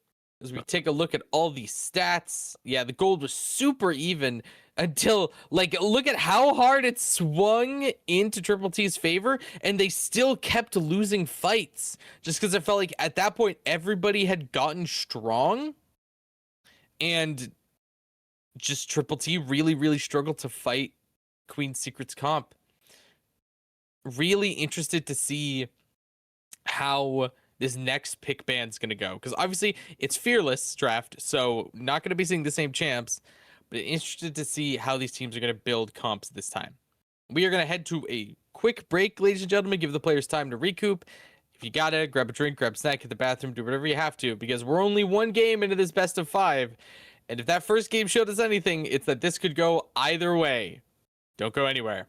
as we take a look at all these stats. Yeah, the gold was super even until, like, look at how hard it swung into Triple T's favor, and they still kept losing fights just because it felt like at that point everybody had gotten strong, and just Triple T really, really struggled to fight Queen's Secrets comp. Really interested to see how this next pick band's going to go, because obviously it's Fearless draft, so not going to be seeing the same champs, but interested to see how these teams are going to build comps this time. We are going to head to a quick break, ladies and gentlemen, give the players time to recoup. If you gotta, grab a drink, grab a snack, hit the bathroom, do whatever you have to, because we're only one game into this best of 5, and if that first game showed us anything, it's that this could go either way. Don't go anywhere.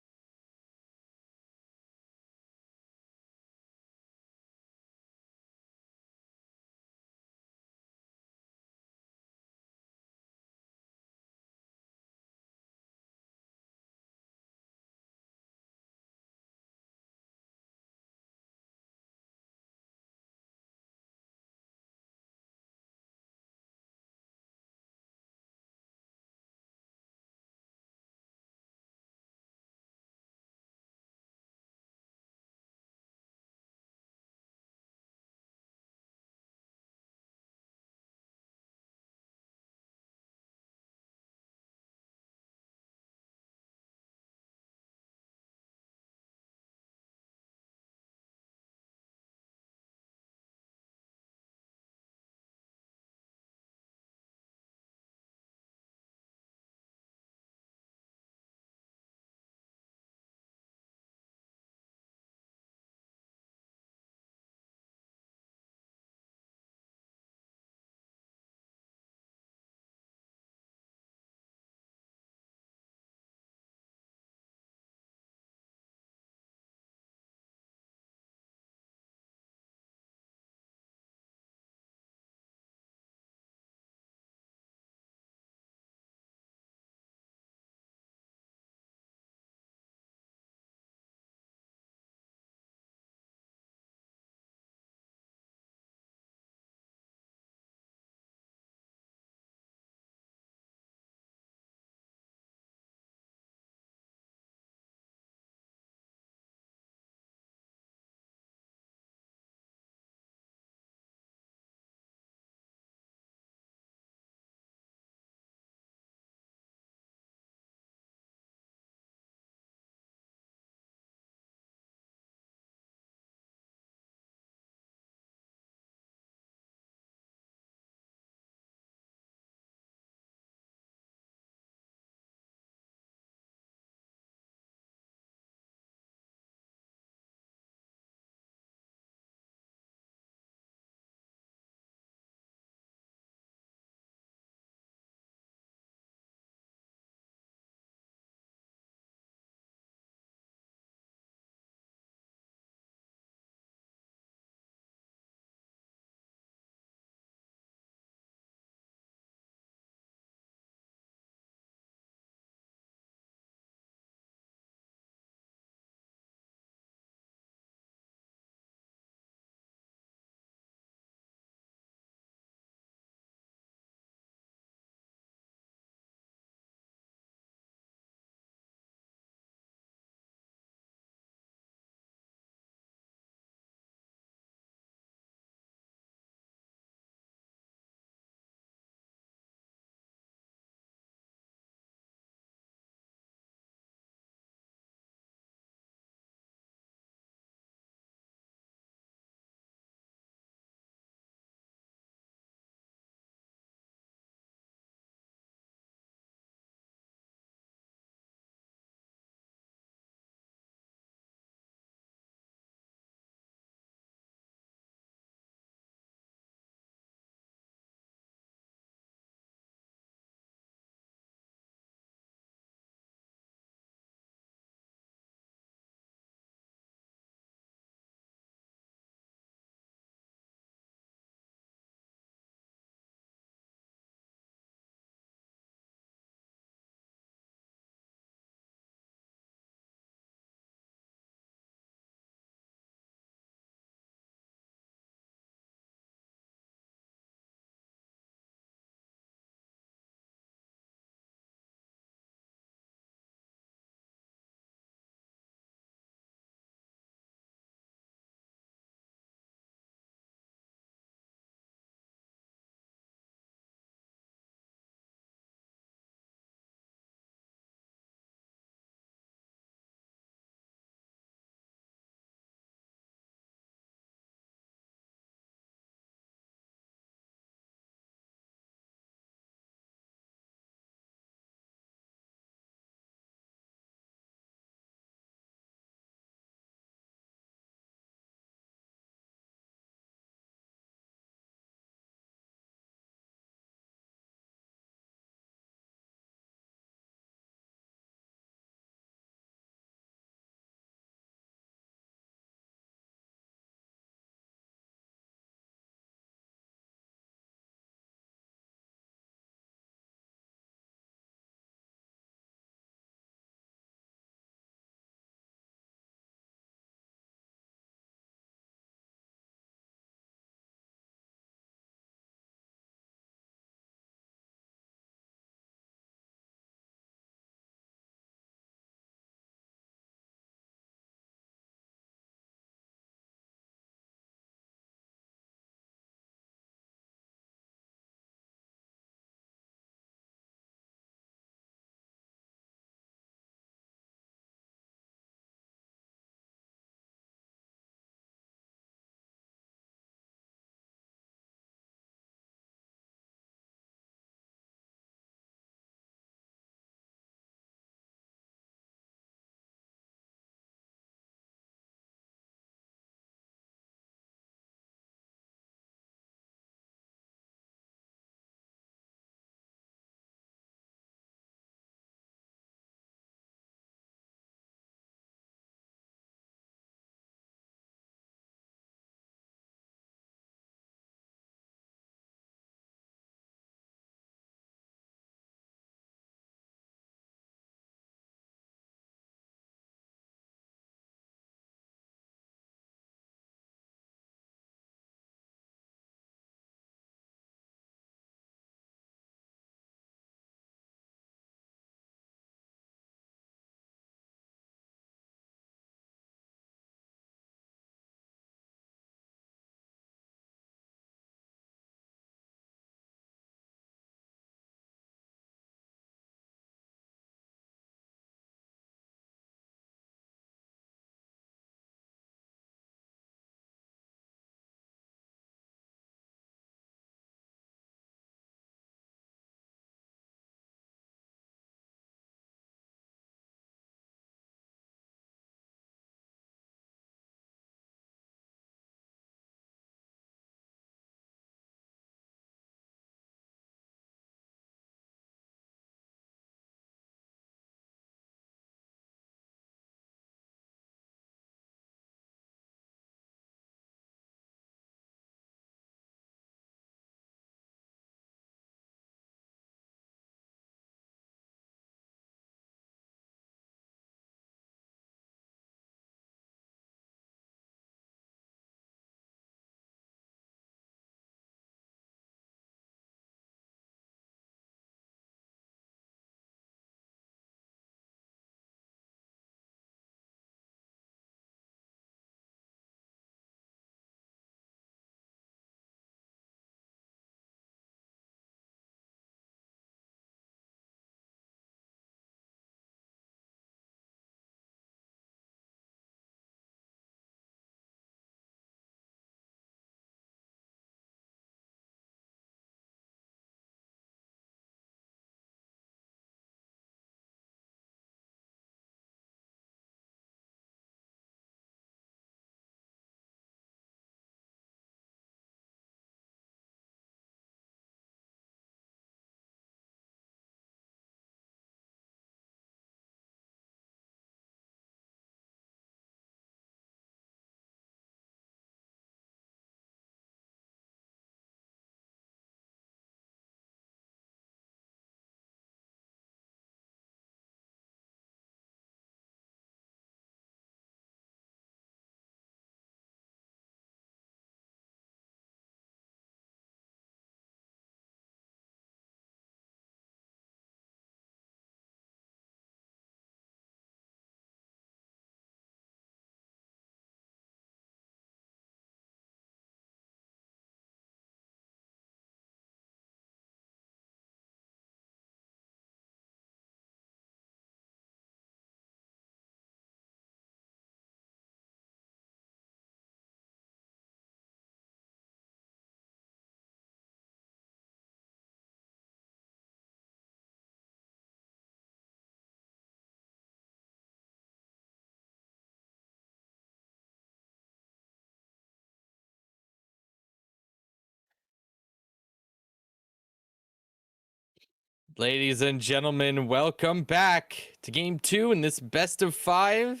Ladies and gentlemen, welcome back to game 2 in this best of 5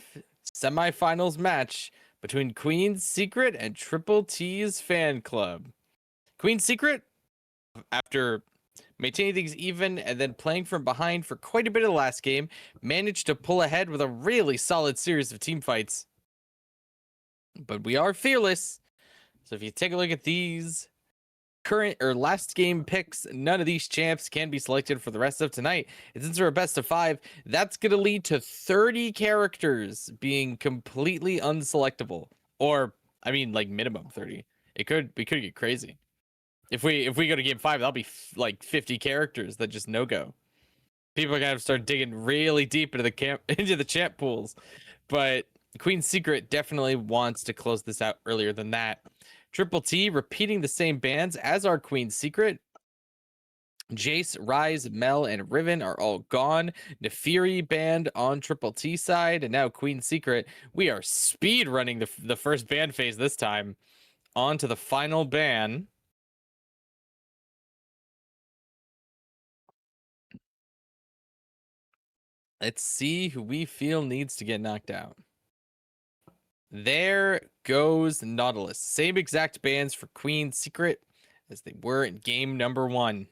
semifinals match between Queen's Secret and Triple T's Fan Club. Queen's Secret, after maintaining things even and then playing from behind for quite a bit of the last game, managed to pull ahead with a really solid series of team fights. But we are fearless, so if you take a look at these current or last game picks, none of these champs can be selected for the rest of tonight. And since we're a best of 5, that's going to lead to 30 characters being completely unselectable, or I mean, like minimum 30. We could get crazy. If we go to game 5, that'll be like 50 characters that just no go. People are gonna have to start digging really deep into the champ pools, but Queen's Secret definitely wants to close this out earlier than that. Triple T repeating the same bands as our Queen's Secret. Jace, Rise, Mel, and Riven are all gone. Nefiri banned on Triple T side, and now Queen's Secret. We are speed running the first ban phase this time. On to the final ban. Let's see who we feel needs to get knocked out. There goes Nautilus. Same exact bans for Queen's Secret as they were in game number 1.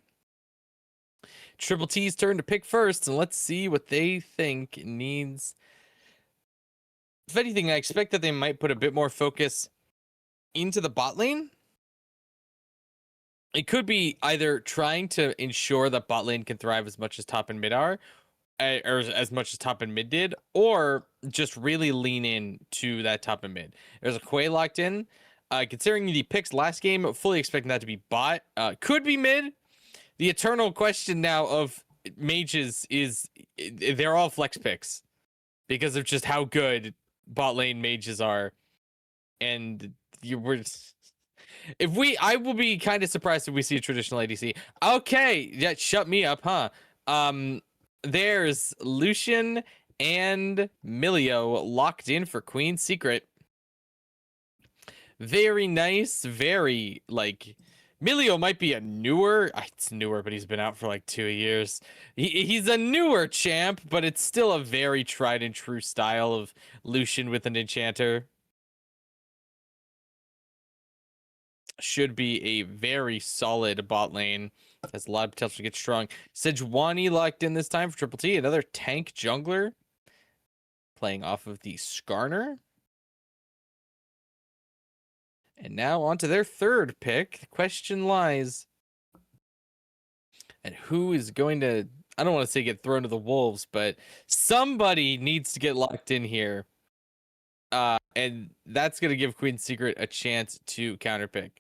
Triple T's turn to pick first, and let's see what they think needs. If anything, I expect that they might put a bit more focus into the bot lane. It could be either trying to ensure that bot lane can thrive as much as top and mid are, or as much as top and mid did, or just really lean in to that top and mid. There's a Quay locked in. Considering the picks last game, fully expecting that to be bot. Could be mid. The eternal question now of mages is they're all flex picks because of just how good bot lane mages are. And I will be kind of surprised if we see a traditional ADC. Okay, yeah, shut me up, huh? There's Lucian and Milio locked in for Queen's Secret. Very nice, very, like, Milio might be a newer, it's newer, but he's been out for like 2 years. He's a newer champ, but it's still a very tried and true style of Lucian with an enchanter. Should be a very solid bot lane. Has a lot of potential to get strong. Sejuani locked in this time for Triple T. Another tank jungler. Playing off of the Skarner. And now on to their third pick. The question lies. And who is going to, I don't want to say get thrown to the wolves, but somebody needs to get locked in here. And that's going to give Queen's Secret a chance to counterpick.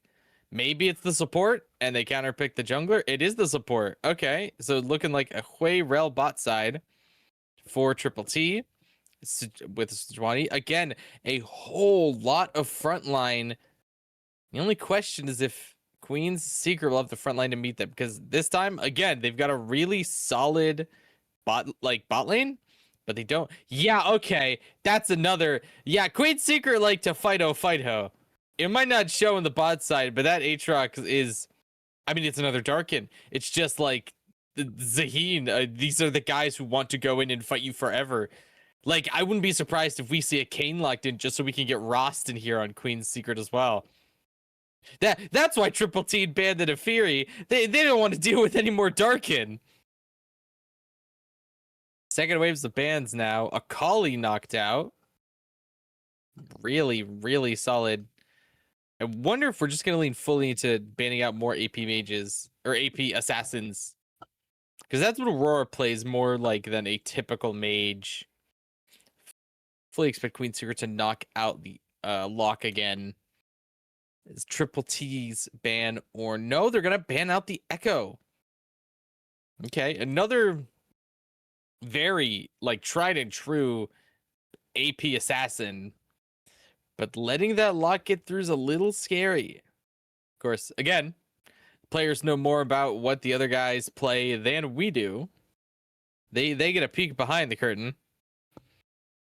Maybe it's the support and they counterpick the jungler. It is the support. Okay, so looking like a Hui Rel bot side for Triple T with Sejuani. Again, a whole lot of frontline. The only question is if Queen's Secret will have the front line to meet them, because this time, again, they've got a really solid bot lane, but they don't. Yeah, okay, that's another. Yeah, Queen's Secret like to fight ho. It might not show in the bot side, but that Aatrox is, I mean, it's another Darkin. It's just like the Zaheen. These are the guys who want to go in and fight you forever. Like, I wouldn't be surprised if we see a Kayn locked in just so we can get Rost in here on Queen's Secret as well. That's why Triple T banned the Nefiri. They don't want to deal with any more Darkin. Second wave's the bans now. Akali knocked out. Really, really solid. I wonder if we're just going to lean fully into banning out more AP mages or AP assassins. Because that's what Aurora plays more like than a typical mage. Fully expect Queen's Secret to knock out the lock again. Is Triple T's ban or no? They're going to ban out the Echo. Okay, another very like tried and true AP assassin. But letting that lock get through is a little scary. Of course, again, players know more about what the other guys play than we do. They get a peek behind the curtain.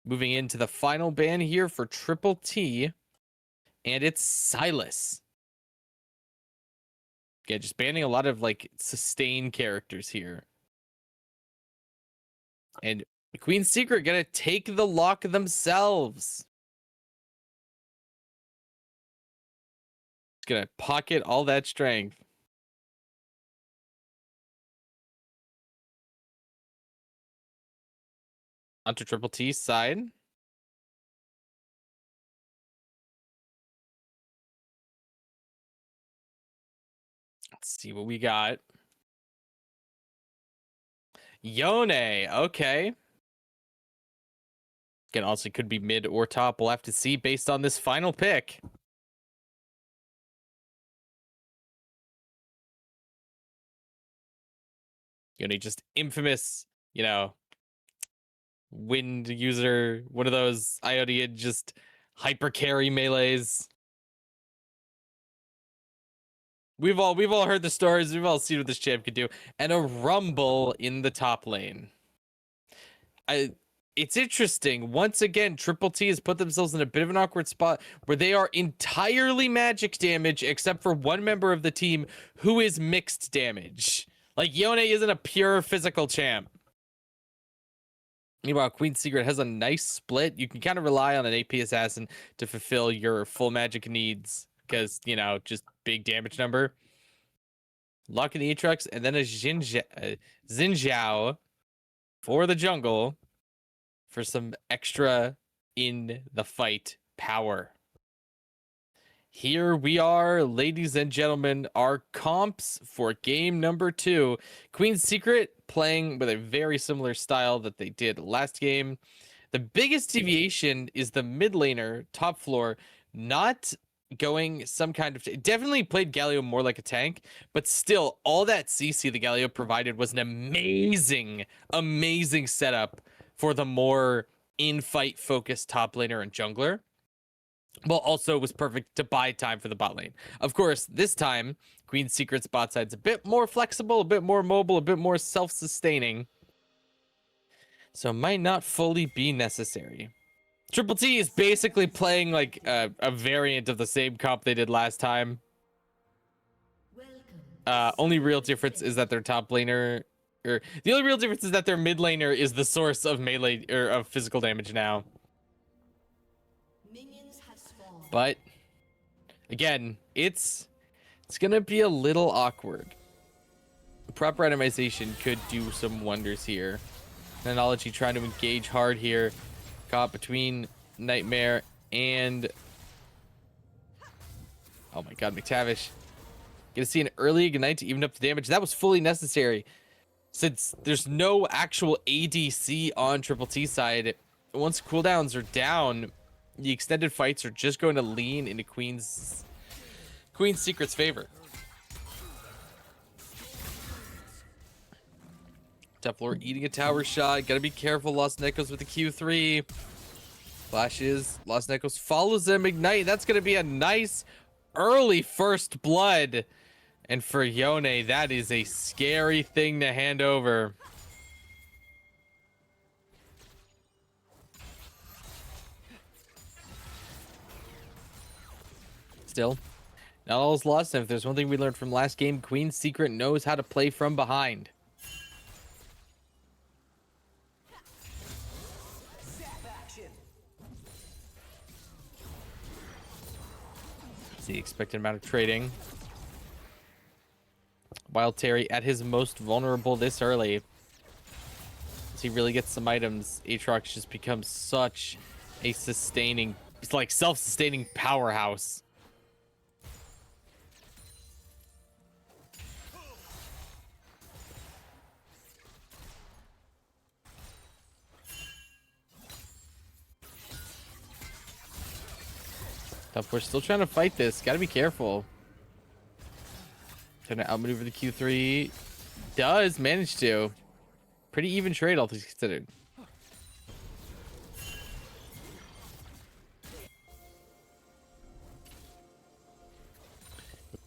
Moving into the final ban here for Triple T. And it's Silas. Yeah, just banning a lot of like sustained characters here. And Queen's Secret gonna take the lock themselves. Gonna pocket all that strength. Onto Triple T's side. Let's see what we got. Yone, okay. Again, also could be mid or top. We'll have to see based on this final pick. Yone, just infamous, you know, wind user, one of those Ionia just hyper carry melees. We've all heard the stories. We've all seen what this champ could do, and a rumble in the top lane. It's interesting. Once again, Triple T has put themselves in a bit of an awkward spot where they are entirely magic damage, except for one member of the team who is mixed damage. Like Yone isn't a pure physical champ. Meanwhile, Queen's Secret has a nice split. You can kind of rely on an AP assassin to fulfill your full magic needs because, you know, just big damage number. Lock in the Aatrox, and then a Xinjiao for the jungle for some extra in the fight power. Here we are, ladies and gentlemen, our comps for game number 2. Queen's Secret playing with a very similar style that they did last game. The biggest deviation is the mid laner, top floor, not going some kind of... Definitely played Galio more like a tank, but still, all that CC the Galio provided was an amazing, amazing setup for the more in-fight focused top laner and jungler. Well, also was perfect to buy time for the bot lane. Of course, this time, Queen's Secret's bot side's a bit more flexible, a bit more mobile, a bit more self-sustaining. So might not fully be necessary. Triple T is basically playing like a variant of the same comp they did last time. Only real difference is that their top laner... Or the only real difference is that their mid laner is the source of melee or of physical damage now. But again, it's gonna be a little awkward. Proper randomization could do some wonders here. Technology trying to engage hard here. Caught between Nightmare and... Oh my god, McTavish. Gonna see an early ignite to even up the damage. That was fully necessary. Since there's no actual ADC on Triple T side, once cooldowns are down, the extended fights are just going to lean into Queen's Secret's favor. Top floor eating a tower shot. Gotta be careful. Lost Echoes with the Q3. Flashes. Lost Echoes follows them. Ignite. That's gonna be a nice early first blood. And for Yone, that is a scary thing to hand over. Still, not all is lost. And if there's one thing we learned from last game, Queen's Secret knows how to play from behind. It's the expected amount of trading. Wild Terry at his most vulnerable this early. As he really gets some items, Aatrox just becomes such a sustaining, it's like self-sustaining powerhouse. Tough, we're still trying to fight this. Gotta be careful. Trying to outmaneuver the Q3. Does manage to. Pretty even trade, all things considered.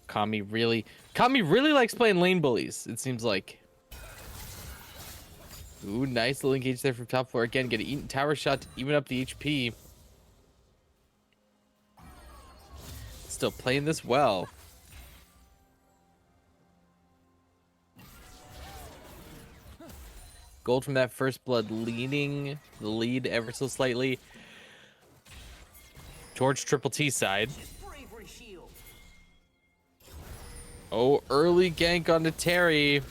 Kami really likes playing lane bullies, it seems like. Ooh, nice little engage there from top floor. Again, get an eaten tower shot to even up the HP. Still playing this well. Gold from that first blood leaning the lead ever so slightly towards Triple T side. Oh, early gank onto Terry.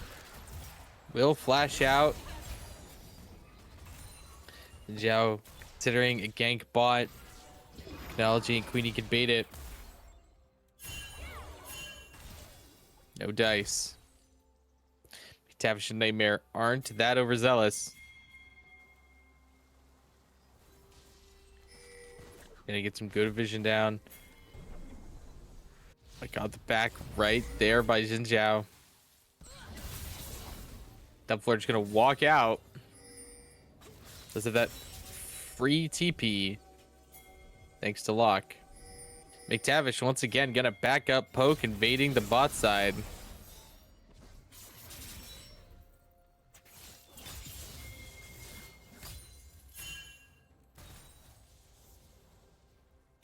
Will flash out. Zhao considering a gank bot. Technology and Queenie can bait it. No dice. Tavish and Nightmare aren't that overzealous. Gonna get some good vision down. I got the back right there by Xin Zhao. Dumbfleur just gonna walk out. Does it that free TP? Thanks to Locke. McTavish once again gonna back up poke, invading the bot side.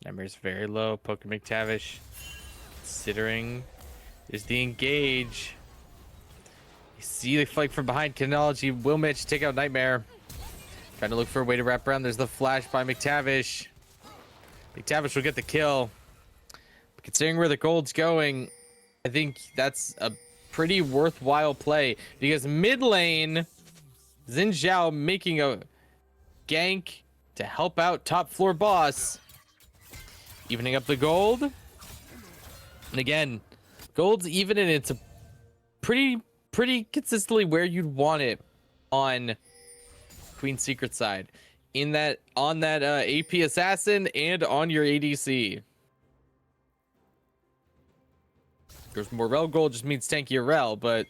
Ember's very low. Poke McTavish considering is the engage. You see the flank from behind. Chronology will Mitch take out Nightmare. Trying to look for a way to wrap around. There's the flash by McTavish. McTavish will get the kill. But considering where the gold's going, I think that's a pretty worthwhile play. Because mid lane, Xin Zhao making a gank to help out top floor boss. Evening up the gold. And again, gold's even and it's a pretty consistently where you'd want it on Queen's Secret side. In that, on that AP assassin and on your ADC. There's more rel gold just means tankier rel, but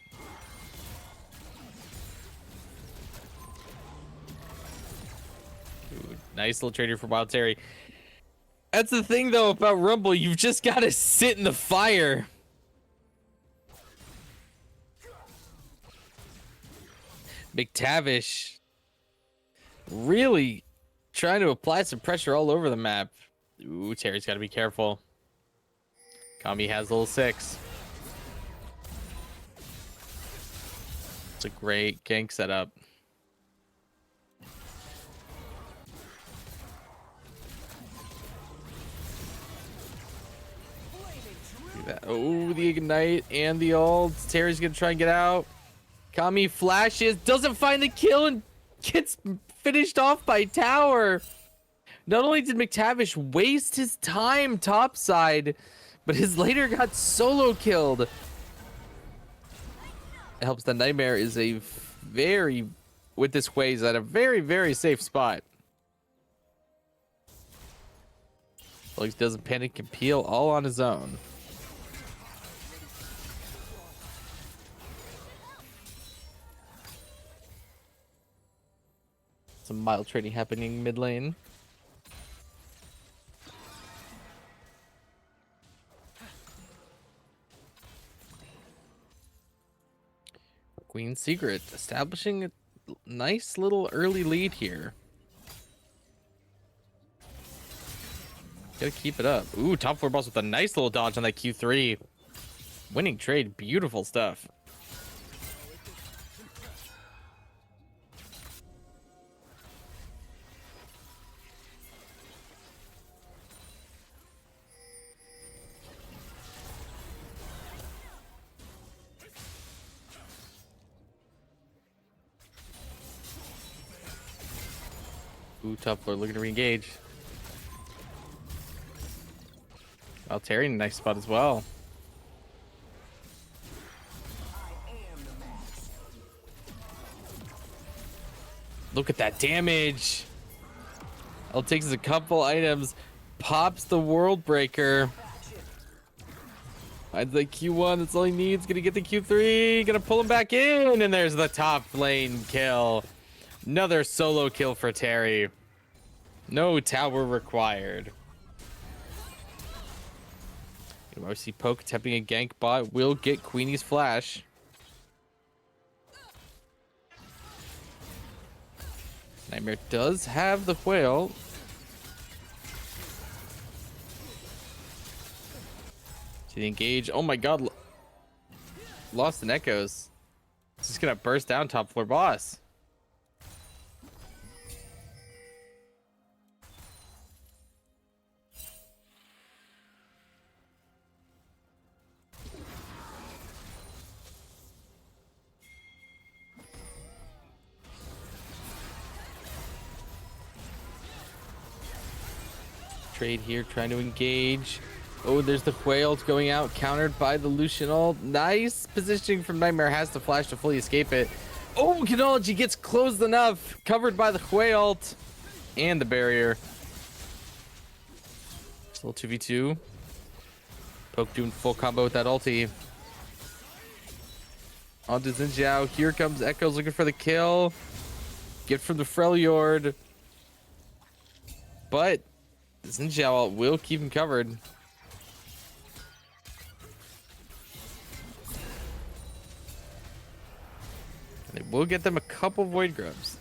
ooh, nice little trader for Wild Terry. That's the thing though about Rumble, you've just got to sit in the fire. McTavish really trying to apply some pressure all over the map. Ooh, Terry's got to be careful. Kami has level 6. It's a great gank setup. Oh, the ignite and the ult. Terry's gonna try and get out. Kami flashes, doesn't find the kill, and gets finished off by tower. Not only did McTavish waste his time topside, but his later got solo killed. It helps that Nightmare is a very, with this Waze, at a very safe spot. Felix doesn't panic and peel all on his own. Some mild trading happening mid lane. Queen's Secret establishing a nice little early lead here. Gotta keep it up. Ooh, top floor boss with a nice little dodge on that Q3. Winning trade, beautiful stuff. Ooh, top floor looking to re-engage. Well, Terry in a nice spot as well. Look at that damage. All it takes is a couple items. Pops the World Breaker. Finds the Q1. That's all he needs. Gonna get the Q3. Gonna pull him back in. And there's the top lane kill. Another solo kill for Terry. No tower required. I see Poke attempting a gank bot. Will get Queenie's flash. Nightmare does have the whale. To the engage. Oh my god. Lost in echoes. It's just gonna burst down top floor boss. trade here, trying to engage. Oh, there's the whale going out, countered by the Lucian ult. Nice positioning from Nightmare, has to flash to fully escape it. Oh, Chronology gets closed enough, covered by the whale ult and the barrier. Still 2v2. Poke doing full combo with that ulti. Onto Xin Zhao. Here comes Echoes looking for the kill. Gift from the Freljord. But Xin Zhao will keep him covered. And it will get them a couple Void Grubs.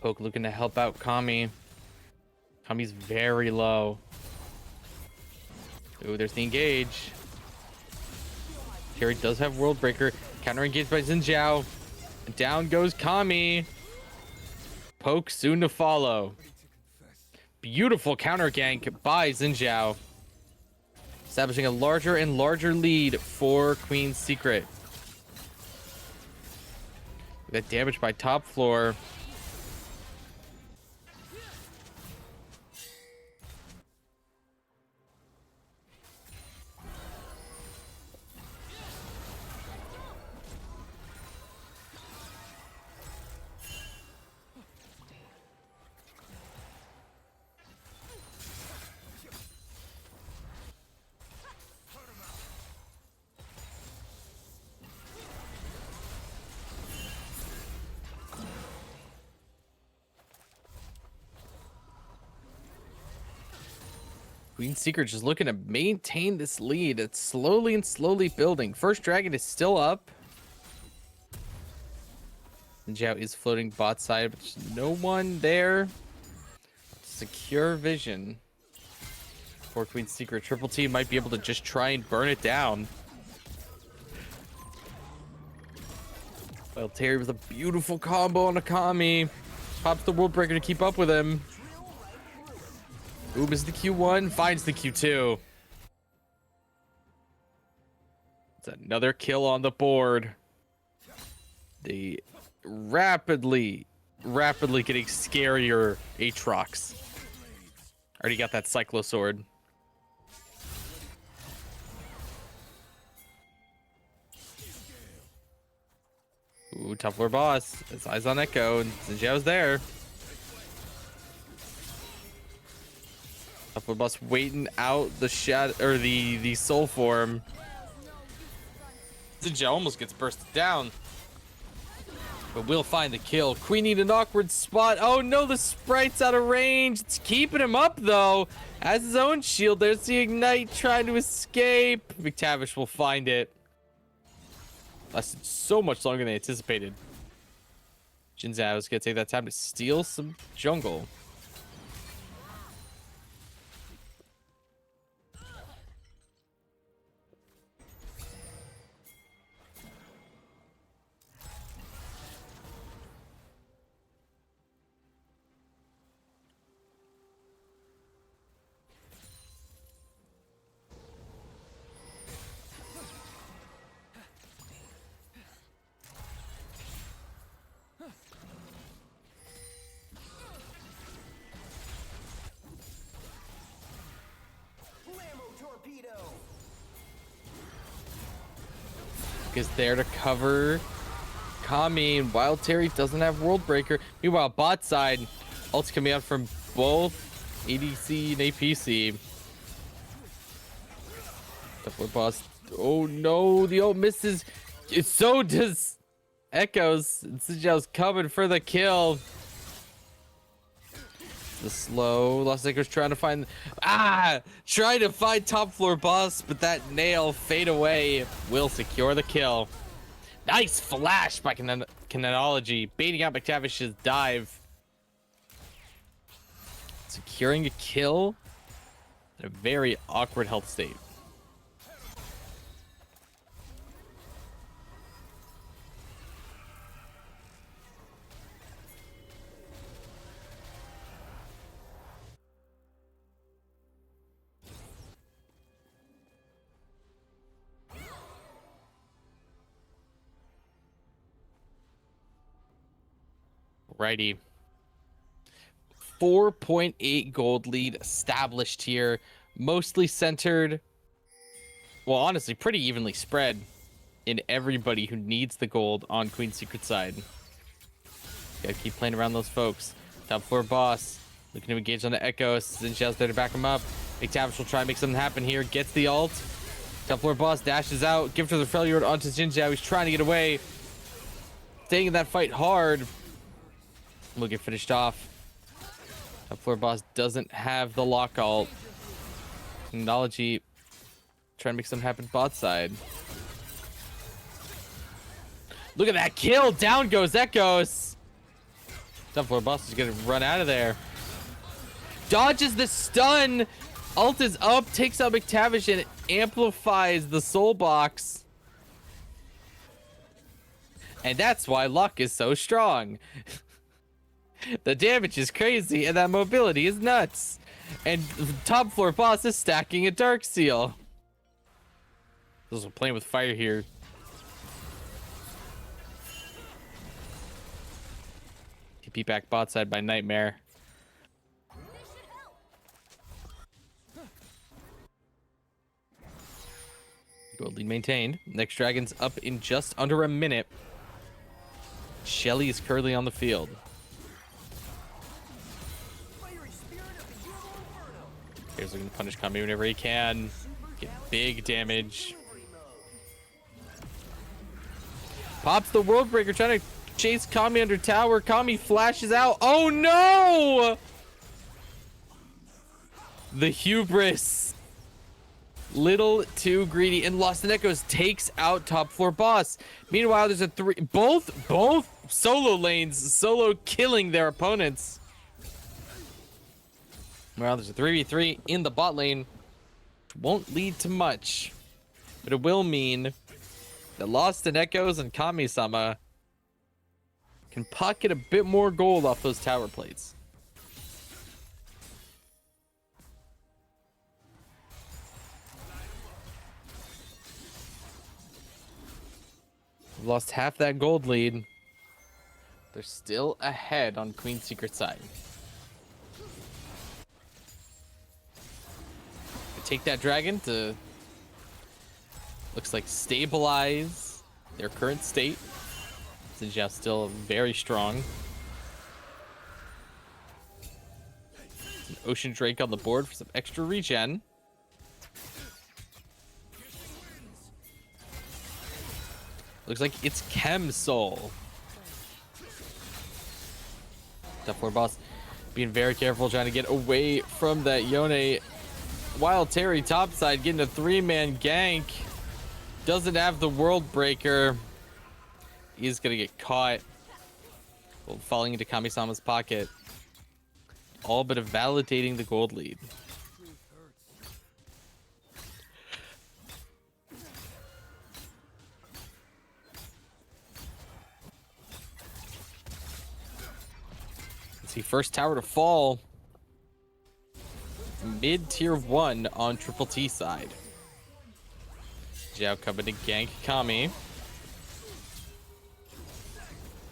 Poke looking to help out Kami. Kami's very low. Ooh, there's the engage. Terry does have World Breaker. Counter engaged by Xin Zhao. Down goes Kami. Poke soon to follow. Beautiful counter gank by Xin Zhao. Establishing a larger and larger lead for Queen's Secret. That damage by top floor. Queen's Secret just looking to maintain this lead. It's slowly and slowly building. First dragon is still up. Zhao is floating bot side, but there's no one there. Secure vision for Queen's Secret. Triple T might be able to just try and burn it down. Well, Terry with a beautiful combo on Akami. Pops the World Breaker to keep up with him. Ooh, misses the Q1, finds the Q2. It's another kill on the board. The rapidly getting scarier Aatrox. Already got that Cyclo Sword. Ooh, top floor boss. His eyes on Echo, and Xin Zhao's there. Top floor boss waiting out the shadow or the soul form. Xin Zhao almost gets bursted down, but we'll find the kill. Queen need an awkward spot. Oh no, the sprite's out of range. It's keeping him up though. Has his own shield. There's the ignite trying to escape. McTavish will find it. Lasted so much longer than anticipated. Xin Zhao is gonna take that time to steal some jungle. Is there to cover Kami, and Wild Terry doesn't have World Breaker. Meanwhile, bot side, ults coming out from both ADC and APC. The foot boss. Oh no, the ult misses. So does Echoes. Xin Zhao's coming for the kill. The slow Lost Echoes trying to find top floor boss, but that nail fade away will secure the kill. Nice flash by Chronology, baiting out McTavish's dive. Securing a kill in a very awkward health state. Alrighty. 4.8 gold lead established here. Mostly centered, well, honestly, pretty evenly spread in everybody who needs the gold on Queen's Secret side. Gotta keep playing around those folks. Top floor boss looking to engage on the Echo. Xin Xiao's there to back him up. McTavish will try and make something happen here. Gets the ult. Top floor boss dashes out. Gift of the failure onto Xin Xiao. He's trying to get away. Staying in that fight hard. Will get finished off. Top floor boss doesn't have the lock ult. Technology trying to make something happen bot side. Look at that kill. Down goes Echoes. Top floor boss is gonna run out of there. Dodges the stun. Ult is up. Takes out McTavish and amplifies the soul box. And that's why luck is so strong. The damage is crazy and that mobility is nuts. And top floor boss is stacking a Dark Seal. Those are playing with fire here. TP back bot side by Nightmare. Gold lead maintained. Next Dragon's up in just under a minute. Shelly is currently on the field. Here's looking to punish Kami whenever he can. Get big damage. Pops the World Breaker, trying to chase Kami under tower. Kami flashes out. Oh no! The hubris. Little too greedy, and Lost in Echoes takes out top floor boss. Meanwhile, there's a both solo lanes solo killing their opponents. Well, there's a 3v3 in the bot lane, which won't lead to much, but it will mean that Lost in Echoes and Kami-sama can pocket a bit more gold off those tower plates. Lost half that gold lead. They're still ahead on Queen's Secret side. They take that dragon to, looks like, stabilize their current state. Xin Xiao's still very strong. An Ocean Drake on the board for some extra regen. Looks like it's Chem Soul. Top floor boss being very careful, trying to get away from that Yone. Wild Terry topside getting a 3-man gank. Doesn't have the World Breaker. He's gonna get caught. Well, falling into Kami-sama's pocket. All but validating the gold lead. First tower to fall. Mid tier 1 on Triple T side. Zhao coming to gank Kami.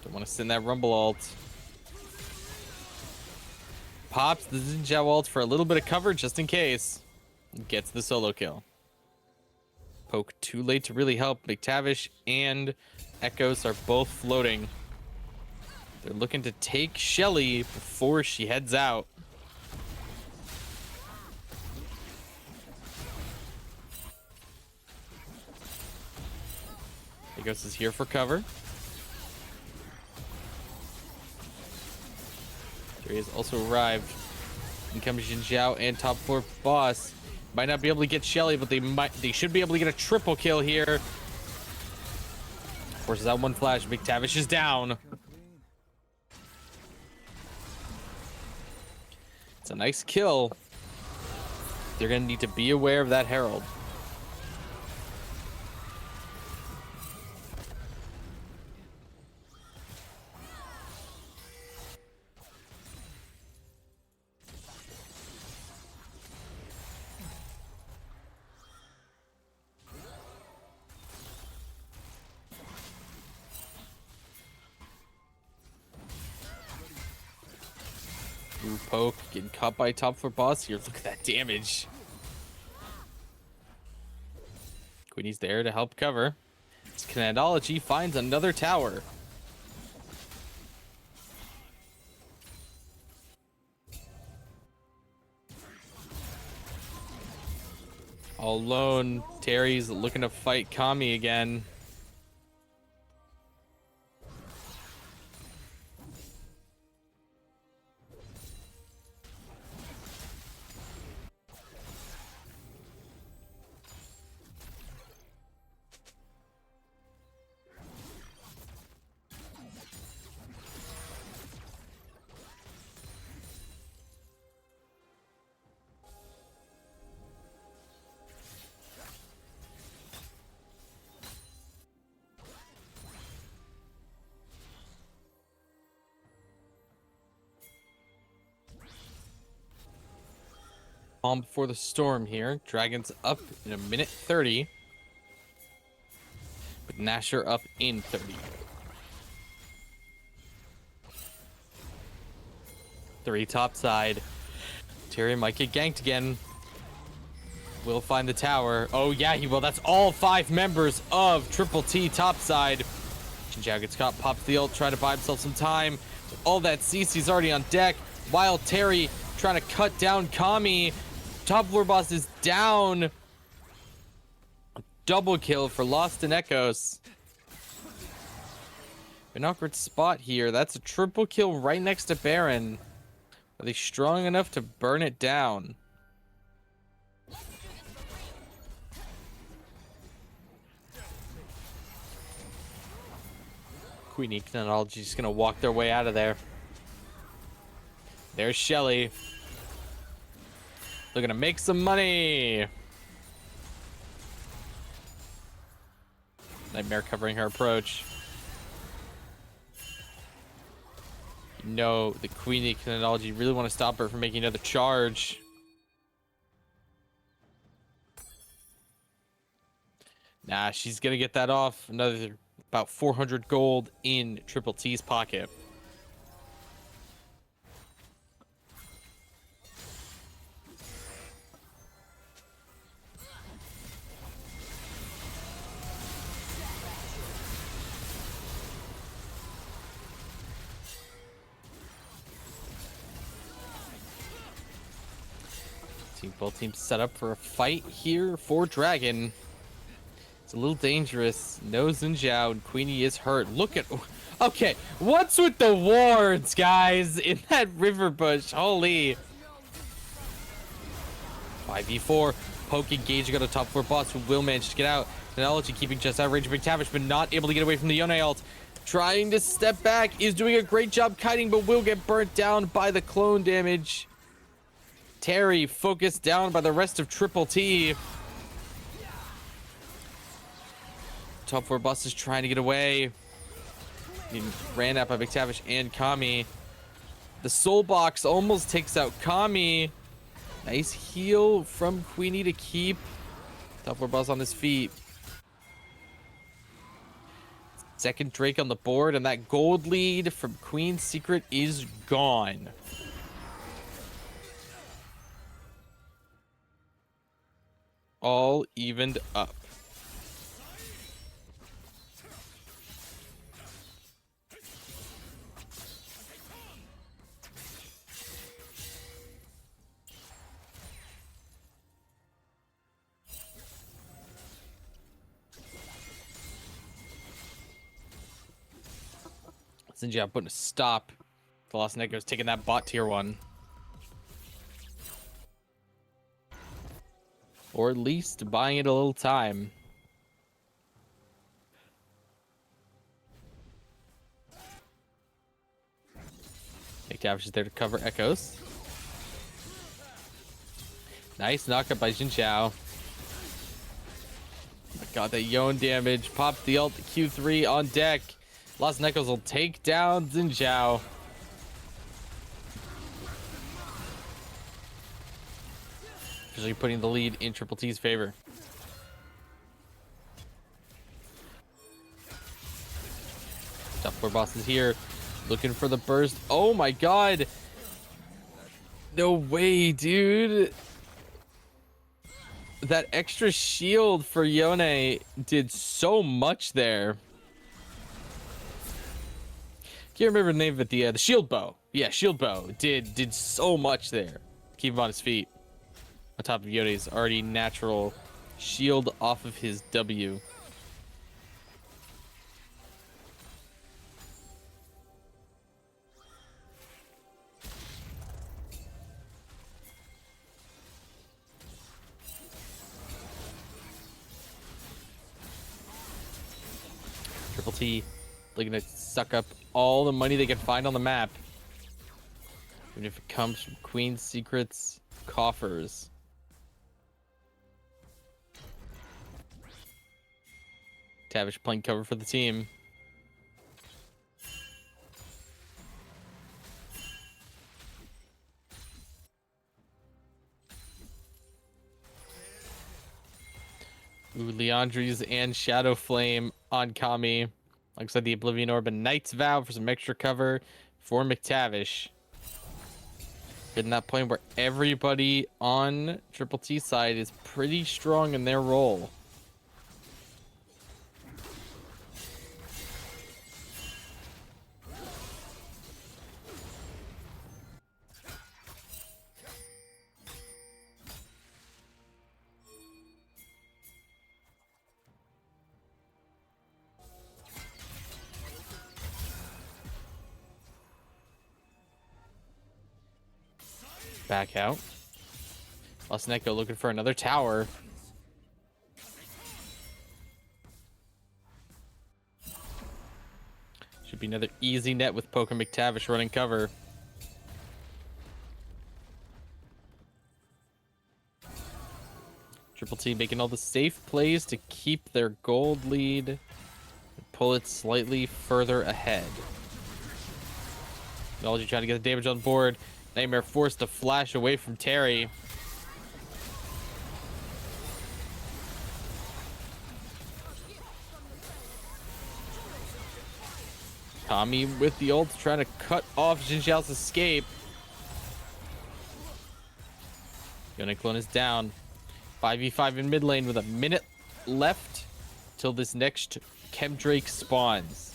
Don't want to send that Rumble ult. Pops the Xin Zhao ult for a little bit of cover just in case. Gets the solo kill. Poke too late to really help. McTavish and Echoes are both floating. They're looking to take Shelly before she heads out. Egos is here for cover. There he has also arrived. In comes Xin Zhao and top floor boss. Might not be able to get Shelly, but they should be able to get a triple kill here. Forces out one flash. McTavish is down. It's a nice kill. They're going to need to be aware of that Herald. Ooh, poke, getting caught by top floor boss here. Look at that damage. Queenie's there to help cover. Canadology finds another tower. All alone, Terry's looking to fight Kami again. Calm before the storm here. Dragon's up in a minute 30. With Nasher up in 30. 3 top side. Terry might get ganked again. Will find the tower. Oh yeah, he will. That's all 5 members of Triple T top side. Jinjiao gets caught, pops the ult, trying to buy himself some time. All that CC's already on deck. While Terry trying to cut down Kami. Top floor boss is down. Double kill for Lost in Echoes. An awkward spot here. That's a triple kill right next to Baron. Are they strong enough to burn it down? Queenie Technology just gonna walk their way out of there. There's Shelly. They're gonna make some money. Nightmare covering her approach. No, the Queenie Technology really want to stop her from making another charge. Nah, she's gonna get that off. Another about 400 gold in Triple T's pocket. Both teams set up for a fight here for Dragon. It's a little dangerous. No Xinjiao and Queenie is hurt. Look at... Okay, what's with the wards, guys? In that river bush. Holy. 5v4. Poke engaging on a top floor boss who will manage to get out. Technology keeping just out of range of McTavish, but not able to get away from the Yone ult. Trying to step back. Is doing a great job kiting, but will get burnt down by the clone damage. Terry focused down by the rest of Triple T. Top 4 boss is trying to get away. He ran out by McTavish and Kami. The soul box almost takes out Kami. Nice heal from Queenie to keep Top 4 boss on his feet. Second Drake on the board, and that gold lead from Queen's Secret is gone. All evened up. Xinjiao putting a stop. The Lost Echoes taking that bot tier 1. Or at least buying it a little time. McTavish is there to cover Echoes. Nice knockup by Xinjiao. Oh my god, that Yone damage. Pop the ult, Q3 on deck. Lost Echoes will take down Xinjiao. Officially putting the lead in Triple T's favor. Top 4 bosses here. Looking for the burst. Oh my god. No way, dude. That extra shield for Yone did so much there. Can't remember the name of it. The shield bow. Yeah, shield bow did so much there. Keep him on his feet. On top of Yone's already natural shield off of his W. Triple T looking to suck up all the money they can find on the map. Even if it comes from Queen's Secret's coffers. Tavish playing cover for the team. Ooh, Leandri's and Shadow Flame on Kami. Alongside the Oblivion Orb and Knight's Vow for some extra cover for McTavish. In that point where everybody on Triple T side is pretty strong in their role. Back out. Lusneko looking for another tower. Should be another easy net with Poker McTavish running cover. Triple T making all the safe plays to keep their gold lead and pull it slightly further ahead. Technology trying to get the damage on board. Nightmare forced to flash away from Terry. Kami with the ult trying to cut off Jin Xiao's escape. Yone Clone is down. 5v5 in mid lane with a minute left till this next Chemdrake spawns.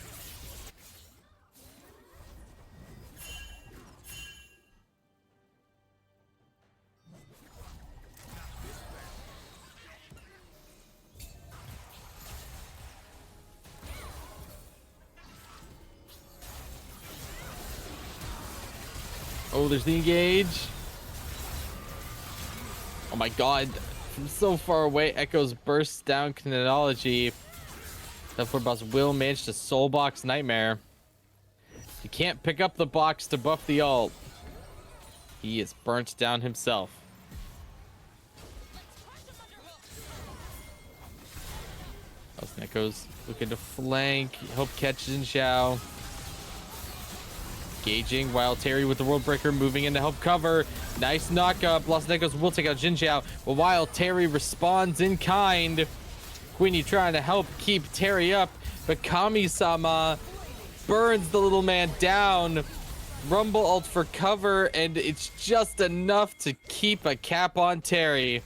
Oh, there's the engage. Oh my god. From so far away, Echoes bursts down chronology. Therefore, boss will manage to soul box Nightmare. He can't pick up the box to buff the ult. He is burnt down himself. Echoes looking to flank. Hope catches in Xiao. Engaging while Terry with the World Breaker moving in to help cover. Nice knock up. Los Negos will take out Jin Xiao. But while Terry responds in kind, Queenie trying to help keep Terry up. But Kami-sama burns the little man down. Rumble ult for cover, and it's just enough to keep a cap on Terry.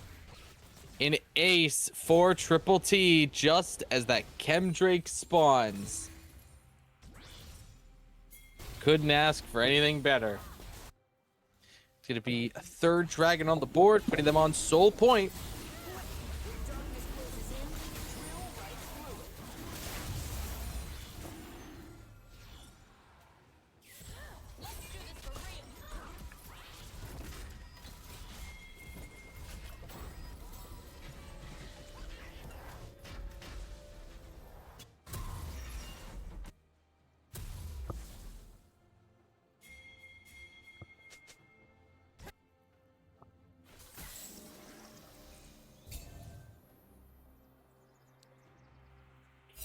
An ace for Triple T just as that Chemdrake spawns. Couldn't ask for anything better. It's going to be a third dragon on the board, putting them on soul point.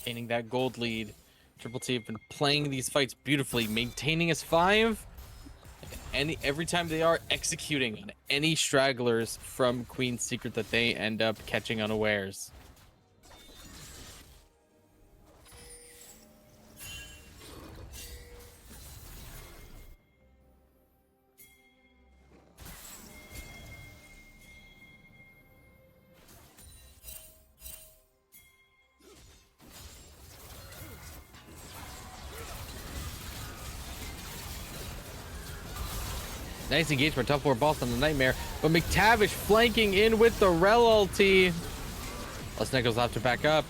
Maintaining that gold lead. Triple T have been playing these fights beautifully, maintaining his 5. Every time they are executing on any stragglers from Queen's Secret that they end up catching unawares. Nice engagement, top 4 boss on the Nightmare, but McTavish flanking in with the Rel ulti. Lesneko's have to back up.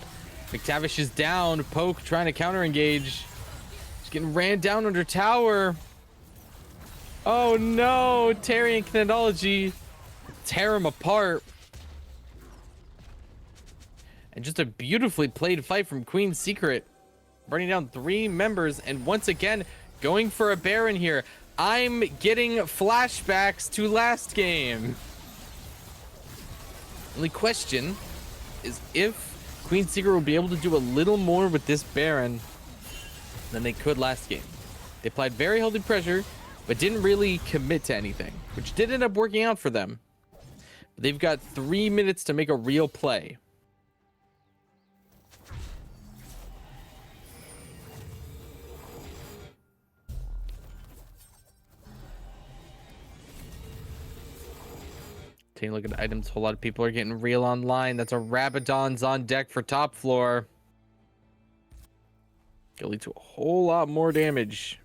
McTavish is down. Poke trying to counter engage. He's getting ran down under tower. Oh no, Terry and Kineticology tear him apart. And just a beautifully played fight from Queen's Secret, burning down 3 members, and once again going for a Baron here. I'm getting flashbacks to last game. Only question is if Queen's Secret will be able to do a little more with this Baron than they could last game. They applied very healthy pressure, but didn't really commit to anything, which did end up working out for them. But they've got 3 minutes to make a real play. Taking a look at items, a whole lot of people are getting real online. That's a Rabadon's on deck for top floor. Gonna lead to a whole lot more damage.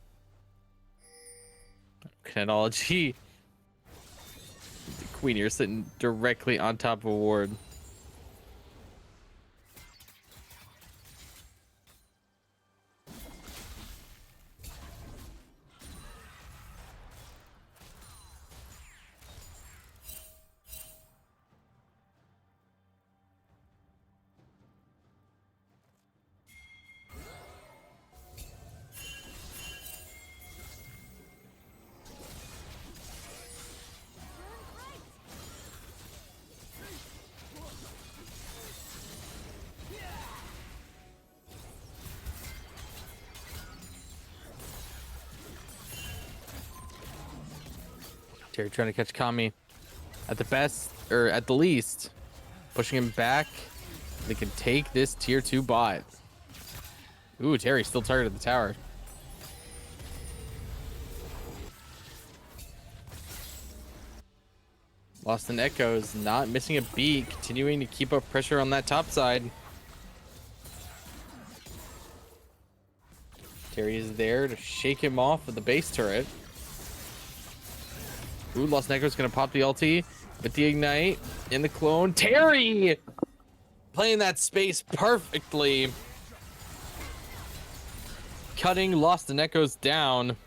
Kineticology. The Queen here sitting directly on top of a ward. Terry trying to catch Kami at the best, or at the least, pushing him back. They can take this tier 2 bot. Ooh, Terry still targeted the tower. Lost in Echoes, not missing a beat, continuing to keep up pressure on that top side. Terry is there to shake him off with the base turret. Ooh, Lost Echo's gonna pop the ulti with the ignite in the clone. Terry playing that space perfectly, cutting Lost in Echoes down.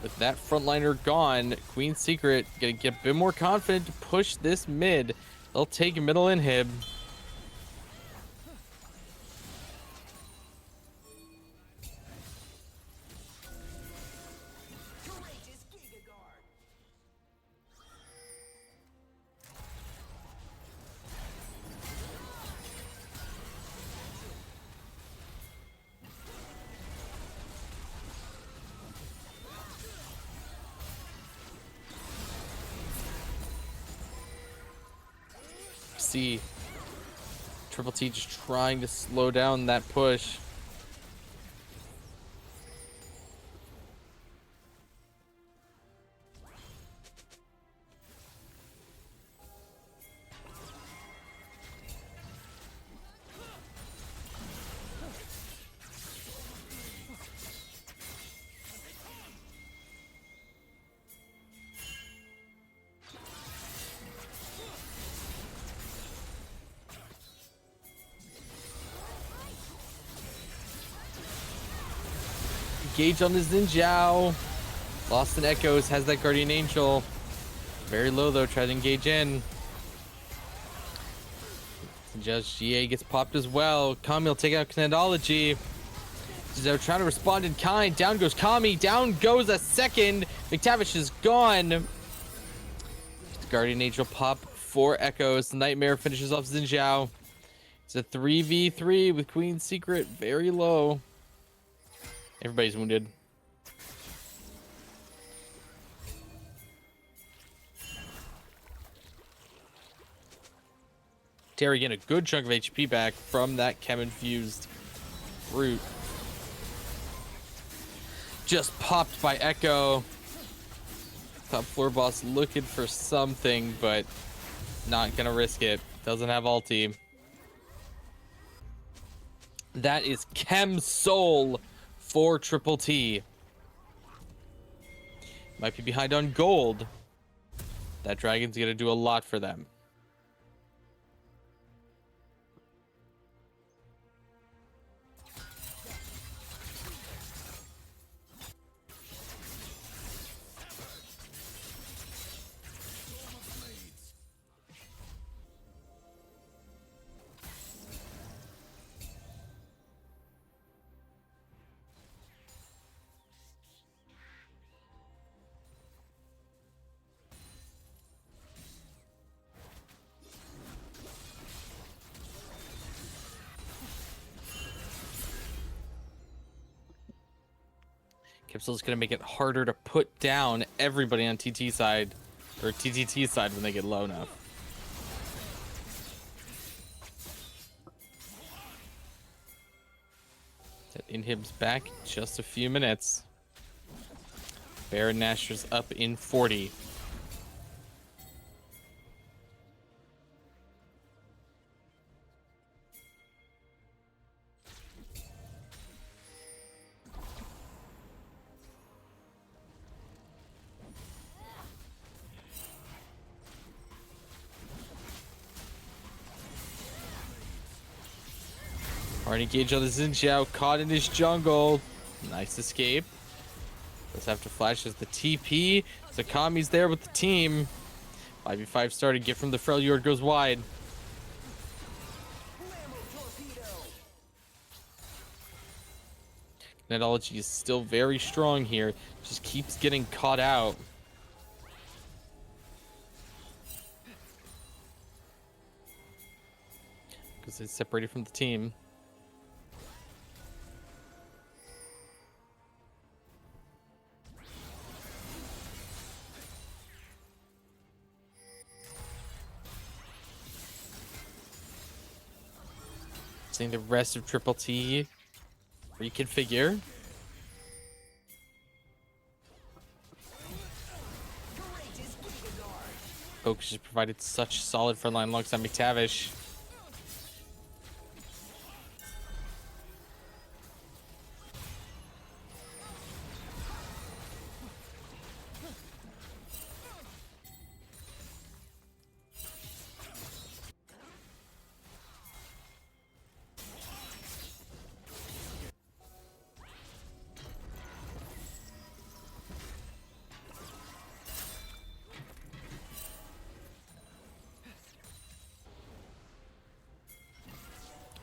With that frontliner gone, Queen's Secret gonna get a bit more confident to push this mid. They'll take middle inhib. See Triple T just trying to slow down that push. Engage on the Xinjiao. Lost in Echoes has that Guardian Angel. Very low though, try to engage in. Xinjiao's GA gets popped as well. Kami will take out Kineticology. They're trying to respond in kind. Down goes Kami. Down goes a second. McTavish is gone. The Guardian Angel pop for Echoes. The Nightmare finishes off Xinjiao. It's a 3v3 with Queen's Secret very low. Everybody's wounded. Terry getting a good chunk of HP back from that chem-infused root. Just popped by Echo. Top floor boss looking for something, but not gonna risk it. Doesn't have ulti. That is Chem Soul for Triple T. Might be behind on gold. That dragon's gonna do a lot for them. Kipsel's gonna make it harder to put down everybody on TT side, or TTT side when they get low enough. That inhib's back in just a few minutes. Baron Nashor's up in 40. Hard engage on the Xin Zhao, caught in his jungle. Nice escape. Does have to flash as the TP. Sakami's there with the team. 5v5 started, get from the Freljord goes wide. Netology is still very strong here. Just keeps getting caught out. Because it's separated from the team. Seeing the rest of Triple T reconfigure. Focus has provided such solid frontline alongside McTavish.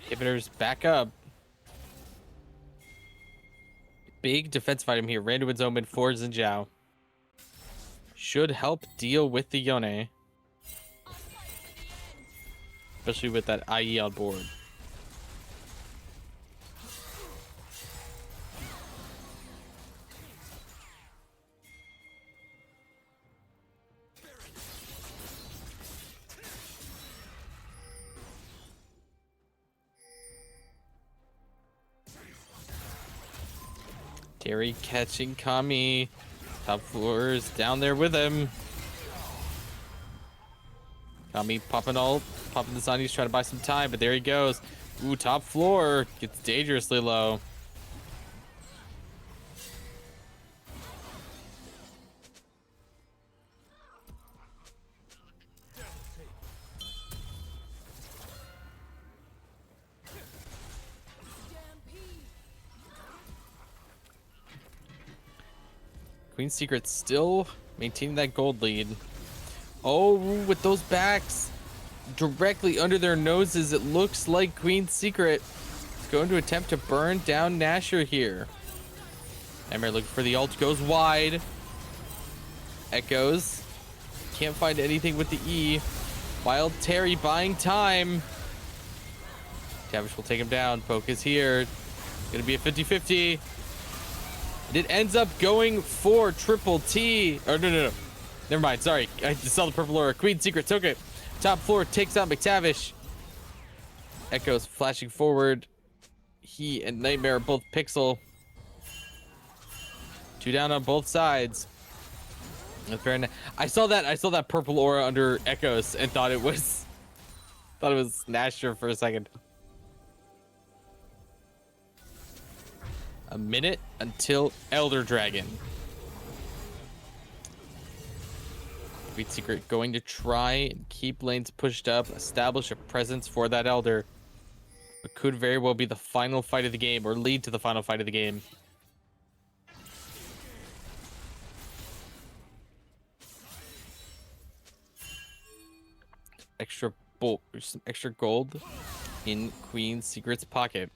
Inhibitors back up. Big defensive item here. Randuin's Omen for Xin Zhao. Should help deal with the Yone. Especially with that IE on board. Terry catching Kami. Top floor is down there with him. Kami popping ult. Popping the Zanies, trying to buy some time, but there he goes. Ooh, top floor. Gets dangerously low. Queen's Secret still maintaining that gold lead. Oh, with those backs directly under their noses, it looks like Queen's Secret is going to attempt to burn down Nashor here. Ember looking for the ult, goes wide. Echoes. Can't find anything with the E. Wild Terry buying time. Tavish will take him down. Poke is here. Gonna be a 50-50. It ends up going for Triple T. Oh, no. Never mind. Sorry. I just saw the purple aura. Queen Secret took it. Top floor takes out McTavish. Echoes flashing forward. He and Nightmare are both pixel. 2 down on both sides. That's very nice. I saw that purple aura under Echoes and thought it was Nashor for a second. A minute until Elder Dragon. Sweet Secret going to try and keep lanes pushed up, establish a presence for that Elder. It could very well be the final fight of the game, or lead to the final fight of the game. Some extra gold in Queen Secret's pocket.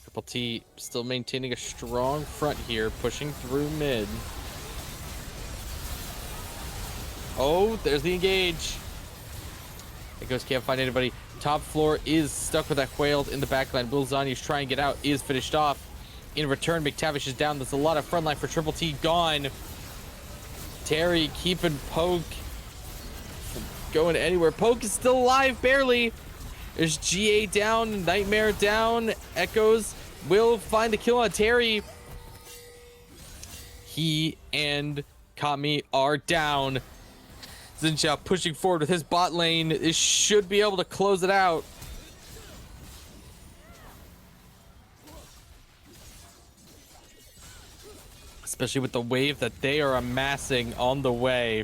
Triple T still maintaining a strong front here, pushing through mid. Oh, there's the engage. Echoes can't find anybody. Top floor is stuck with that whale in the backline. Will Zanya's trying to get out, is finished off. In return, McTavish is down. There's a lot of frontline for Triple T gone. Terry keeping Poke from going anywhere. Poke is still alive, barely. There's GA down, Nightmare down. Echoes will find the kill on Terry. He and Kami are down. Zinxia pushing forward with his bot lane. This should be able to close it out. Especially with the wave that they are amassing on the way.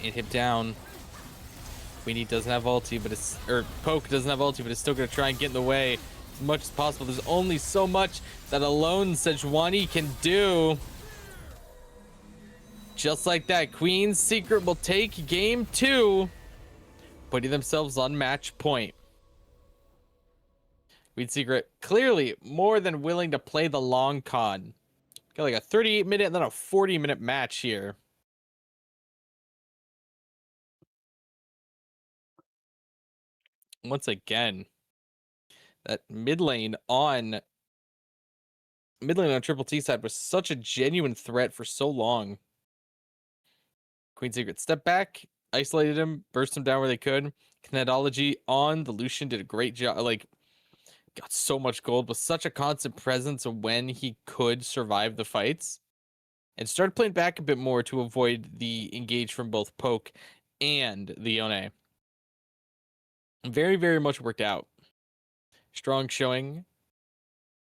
And hit down. Queenie doesn't have ulti, but Poke doesn't have ulti, but it's still gonna try and get in the way as much as possible. There's only so much that alone Sejuani can do. Just like that, Queen's Secret will take game 2, putting themselves on match point. Queen's Secret clearly more than willing to play the long con. Got like a 38-minute and then a 40-minute match here. Once again, that mid lane on Triple T side was such a genuine threat for so long. Queen Secret stepped back, isolated him, burst him down where they could. Kinetology on the Lucian did a great job. Like, got so much gold with such a constant presence when he could survive the fights. And started playing back a bit more to avoid the engage from both Poke and the Yone. Very, very much worked out. Strong showing.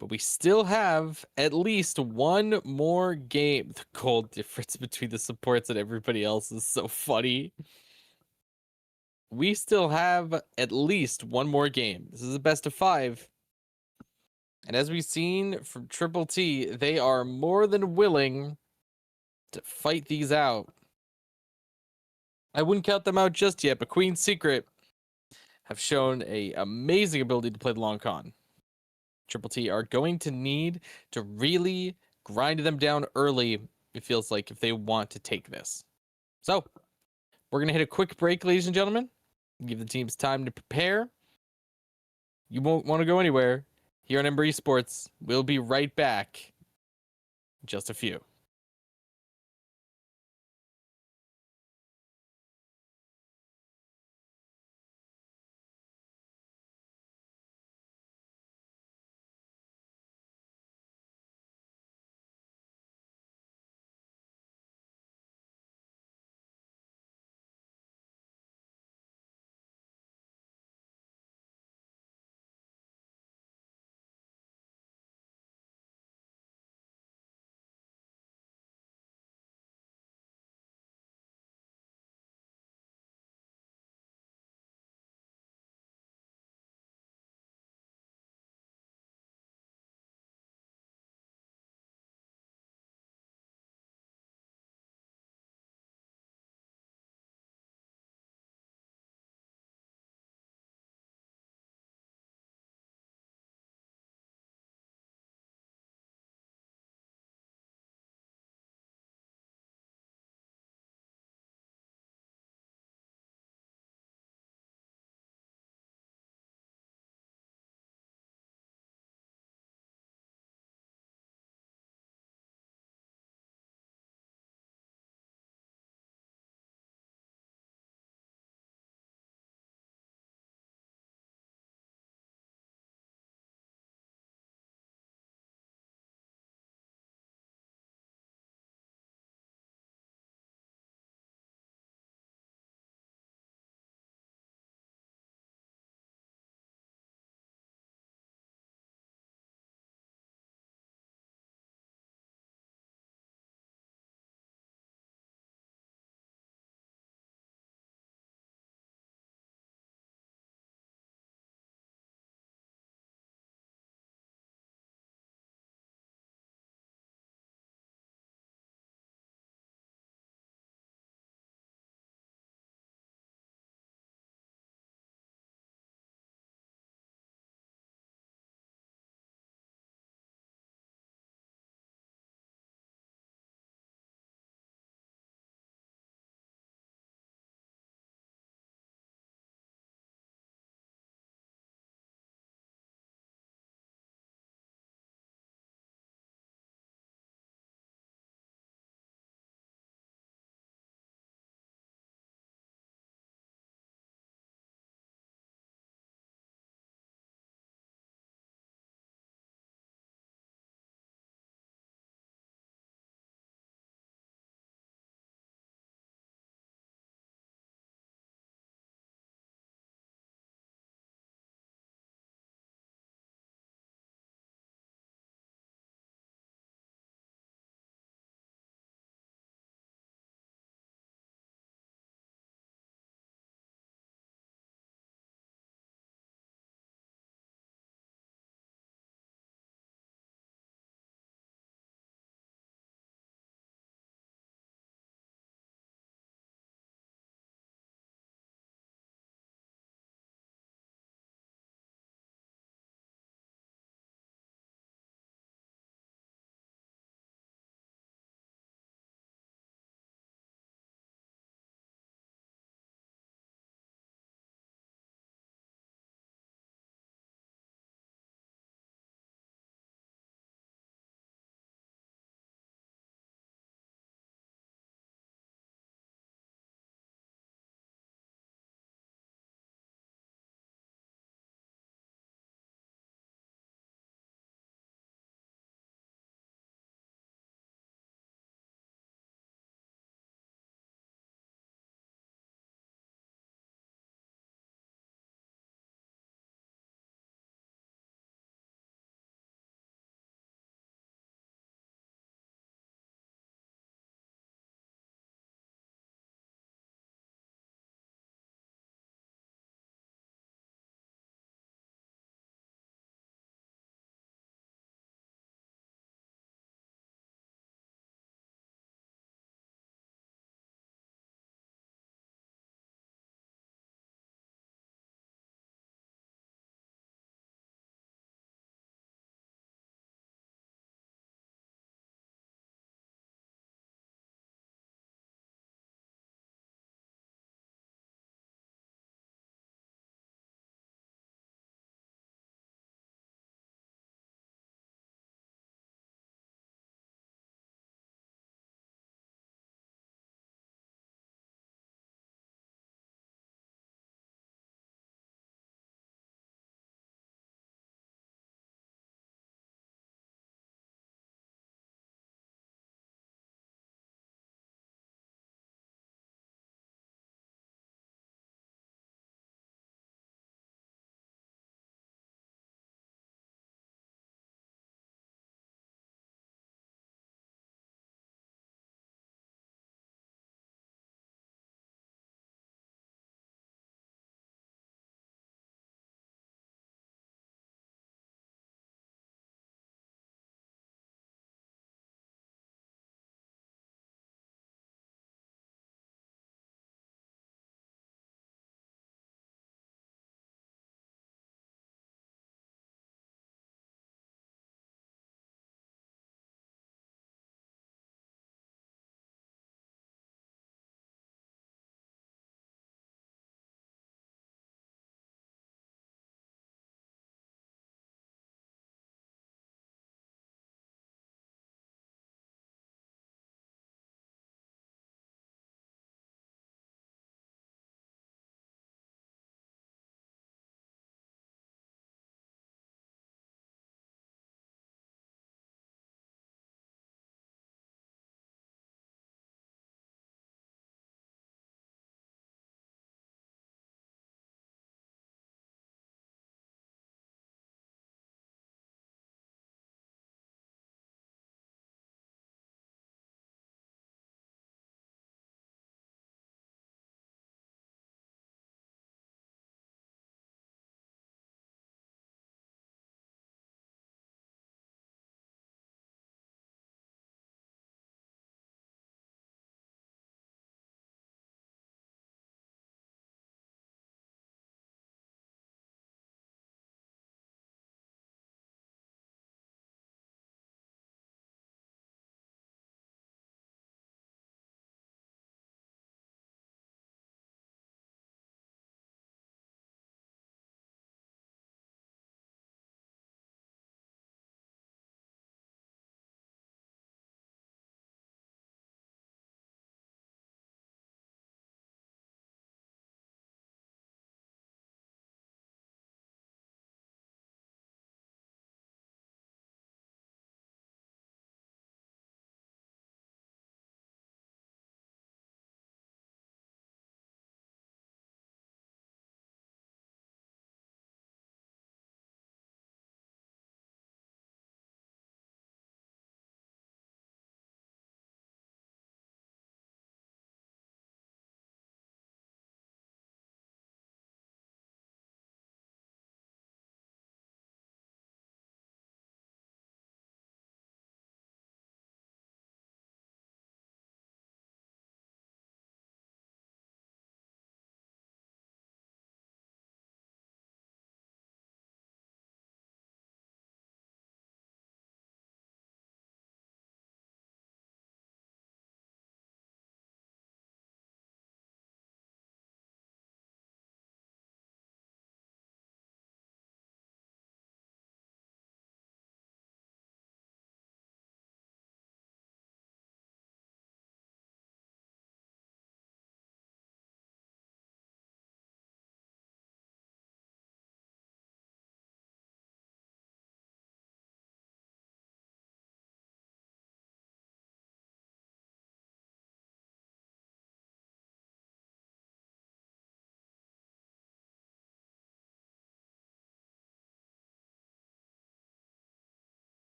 But we still have at least one more game. The gold difference between the supports and everybody else is so funny. We still have at least one more game. This is a best of 5. And as we've seen from Triple T, they are more than willing to fight these out. I wouldn't count them out just yet, but Queen's Secret have shown an amazing ability to play the long con. Triple T are going to need to really grind them down early, it feels like, if they want to take this. So, we're going to hit a quick break, ladies and gentlemen. Give the teams time to prepare. You won't want to go anywhere. Here on Ember Esports, we'll be right back in just a few.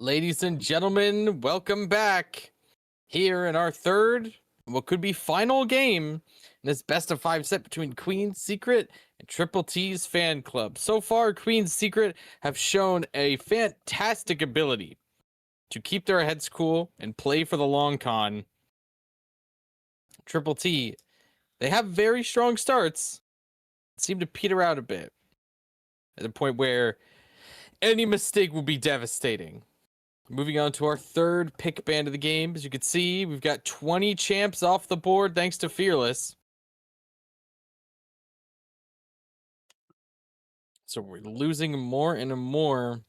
Ladies and gentlemen, welcome back here in our third, what could be final game in this best of 5 set between Queen's Secret and Triple T's Fan Club. So far, Queen's Secret have shown a fantastic ability to keep their heads cool and play for the long con. Triple T, they have very strong starts, seem to peter out a bit at the point where any mistake will be devastating. Moving on to our third pick band of the game. As you can see, we've got 20 champs off the board thanks to Fearless. So we're losing more and more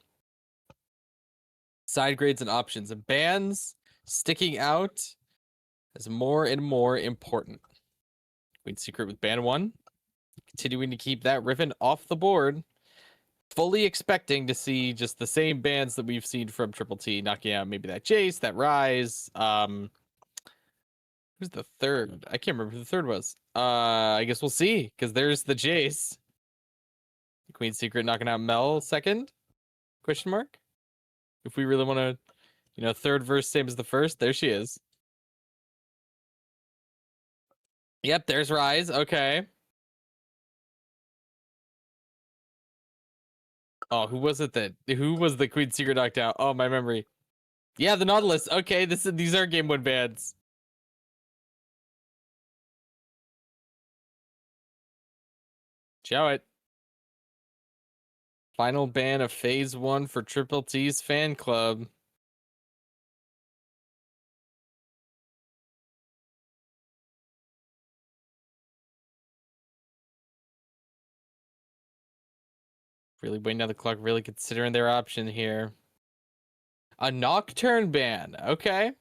side grades and options. And bands sticking out is more and more important. Queen Secret with band 1. Continuing to keep that Riven off the board. Fully expecting to see just the same bands that we've seen from Triple T, knocking out maybe that Jace, that Rise. Who's the third? I can't remember who the third was. I guess we'll see, because there's the Jace. Queen Secret knocking out Mel second? Question mark? If we really want to, third verse same as the first, there she is. Yep, there's Rise. Okay. Oh, who was the Queen Secret knocked out? Oh, my memory. Yeah, the Nautilus. Okay, these are game 1 bands. Show it. Final ban of phase 1 for Triple T's Fan Club. Really waiting down the clock, really considering their option here. A Nocturne ban. Okay.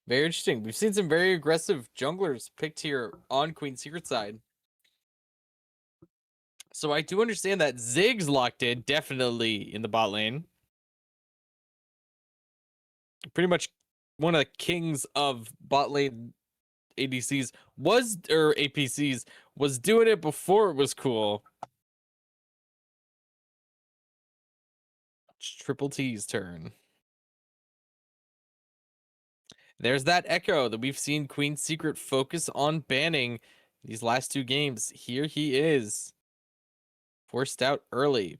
Very interesting. We've seen some very aggressive junglers picked here on Queen Secret side. So I do understand that Ziggs locked in, definitely in the bot lane. Pretty much one of the kings of bot lane ADCs or APCs was doing it before it was cool. It's Triple T's turn. There's that Echo that we've seen Queen Secret focus on banning these last 2 games. Here he is. Forced out early.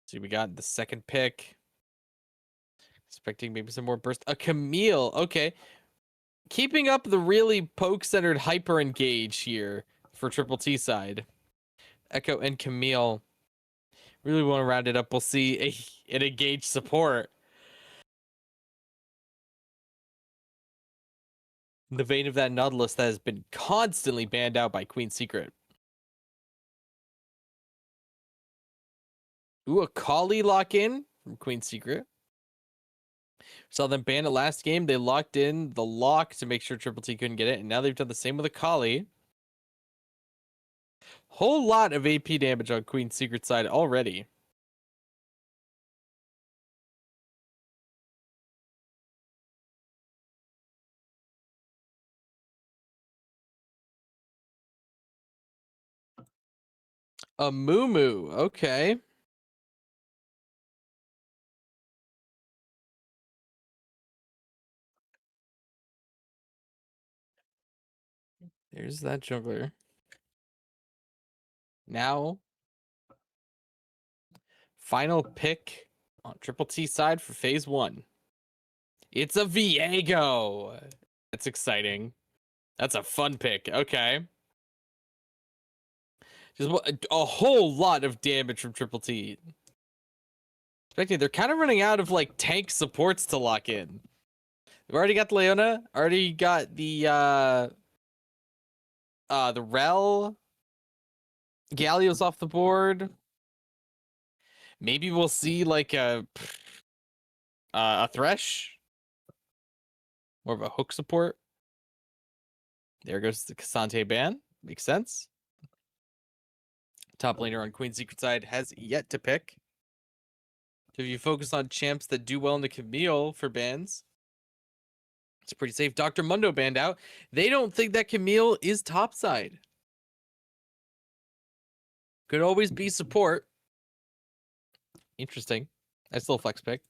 So we got the second pick. Expecting maybe some more burst. A Camille. Okay. Keeping up the really poke-centered hyper engage here for Triple T side. Echo and Camille. Really want to round it up. We'll see an engage support. In the vein of that Nautilus that has been constantly banned out by Queen Secret. Ooh, a Kali lock-in from Queen Secret. Saw them ban it last game. They locked in the lock to make sure Triple T couldn't get it, and now they've done the same with a Kali. Whole lot of AP damage on Queen Secret side already. A Moo. Okay. There's that jungler. Now, final pick on Triple T side for phase 1. It's a Viego. That's exciting. That's a fun pick. Okay. Just a whole lot of damage from Triple T. Expecting they're kind of running out of like tank supports to lock in. We've already got the Leona. Already got the Rel. Galio's off the board. Maybe we'll see like a Thresh. More of a hook support. There goes the Cassante ban. Makes sense. Top laner on Queen Secret side has yet to pick. If you focus on champs that do well in the Camille for bans, it's pretty safe. Dr. Mundo banned out. They don't think that Camille is topside. Could always be support. Interesting. Nice little flex pick.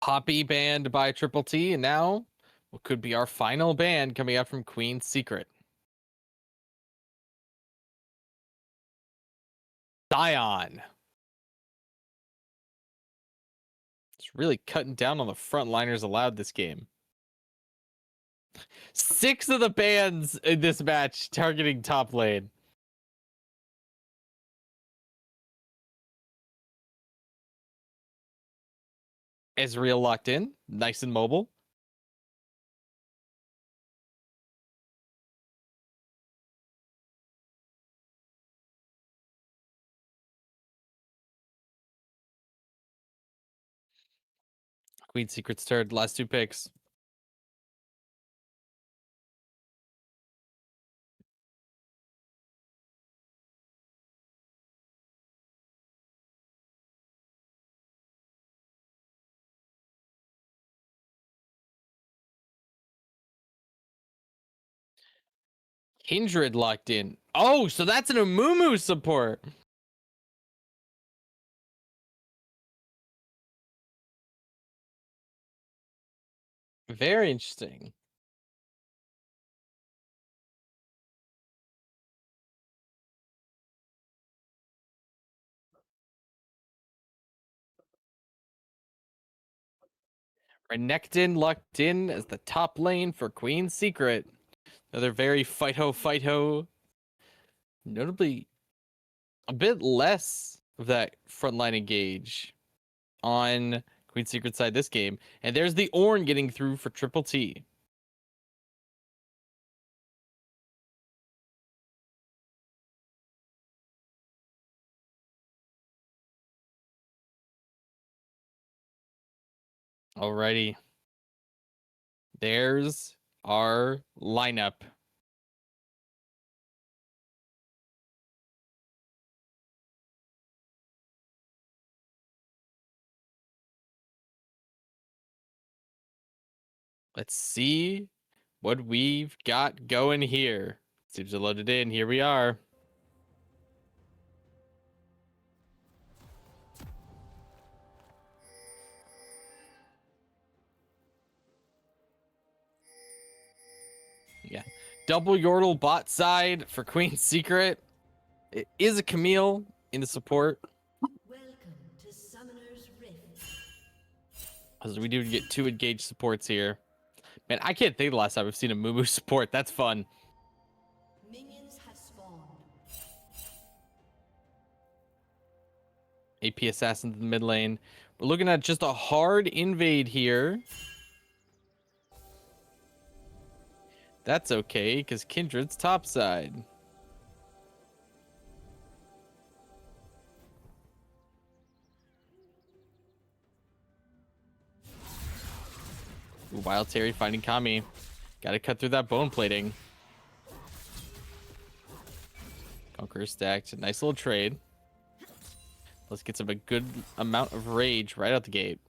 Poppy banned by Triple T, and now what could be our final ban coming out from Queen's Secret. Sion. It's really cutting down on the frontliners allowed this game. 6 of the bans in this match targeting top lane. Ezreal locked in, nice and mobile. Queen Secret's turd, last 2 picks. Kindred locked in. Oh, so that's an Amumu support. Very interesting. Renekton locked in as the top lane for Queen's Secret. Another very fight-ho. Notably, a bit less of that frontline engage on Queen's Secret side this game. And there's the Ornn getting through for Triple T. Alrighty. There's our lineup. Let's see what we've got going here. Seems to loaded in. Here we are. Yeah. Double Yordle bot side for Queen's Secret. It is a Camille in the support. Welcome to Summoner's Rift. As we do get 2 engaged supports here. Man, I can't think the last time I've seen a Mumu support. That's fun. Minions have spawned. AP Assassin to the mid lane. We're looking at just a hard invade here. That's okay, because Kindred's topside. Ooh, Wild Terry finding Kami. Gotta cut through that bone plating. Conqueror stacked. Nice little trade. Let's get some a good amount of rage right out the gate.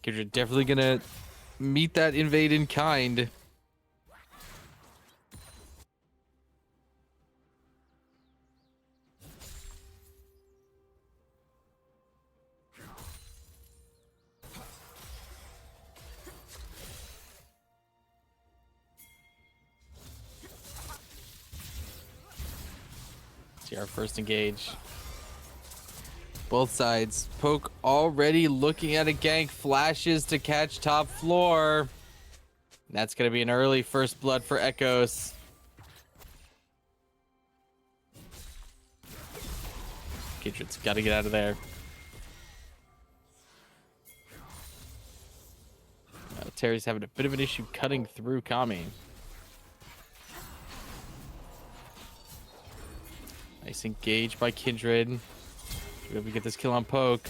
Kindred definitely gonna meet that invade in kind. See our first engage. Both sides. Poke already looking at a gank. Flashes to catch top floor. That's going to be an early first blood for Echoes. Kindred's got to get out of there. Terry's having a bit of an issue cutting through Kami. Nice engage by Kindred. Should we be able to get this kill on Poke?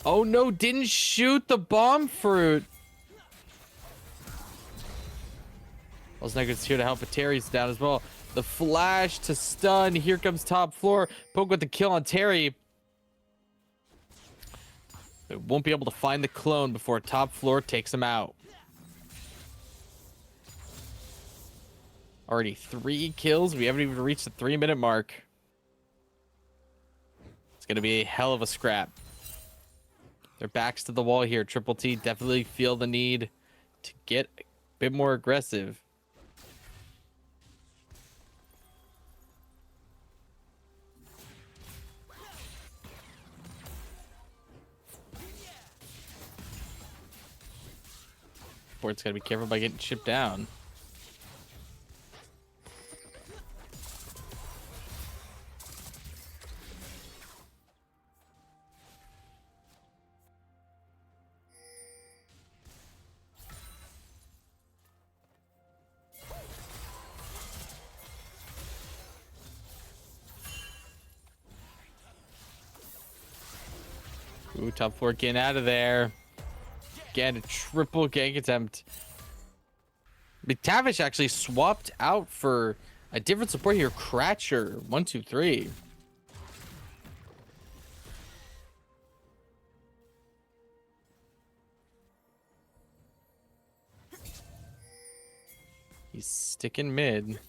Oh no, didn't shoot the bomb fruit. Osnager's here to help, but Terry's down as well. The flash to stun. Here comes top floor. Poke with the kill on Terry. But won't be able to find the clone before top floor takes him out. Already 3 kills. We haven't even reached the 3-minute mark. It's going to be a hell of a scrap. Their backs to the wall here. Triple T definitely feel the need to get a bit more aggressive. Sport's got to be careful by getting chipped down. Ooh, top floor getting out of there. Again, a triple gank attempt. McTavish actually swapped out for a different support here. Cratcher, 1, 2, 3. He's sticking mid.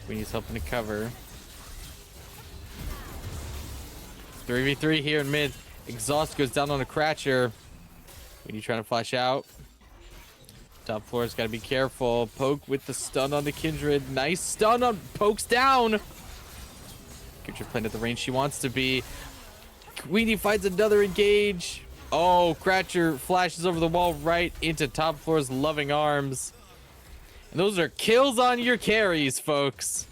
Queenie's helping to cover. 3v3 here in mid. Exhaust goes down on a Cratcher. Queenie trying to flash out. Top floor's got to be careful. Poke with the stun on the Kindred. Nice stun on Poke's down. Kindred playing at the range she wants to be. Queenie finds another engage. Oh, Cratcher flashes over the wall right into top floor's loving arms. And those are kills on your carries, folks.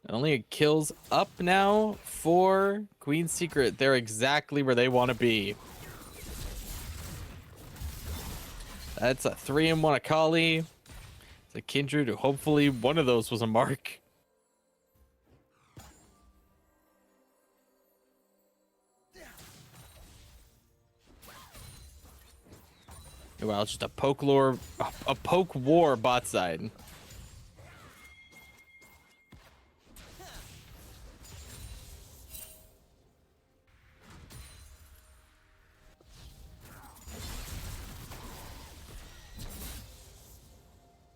Not only kills up now for Queen's Secret. They're exactly where they want to be. That's a 3-in-1 Akali. It's a Kindred who hopefully one of those was a mark. Wow, it's just a poke war bot side.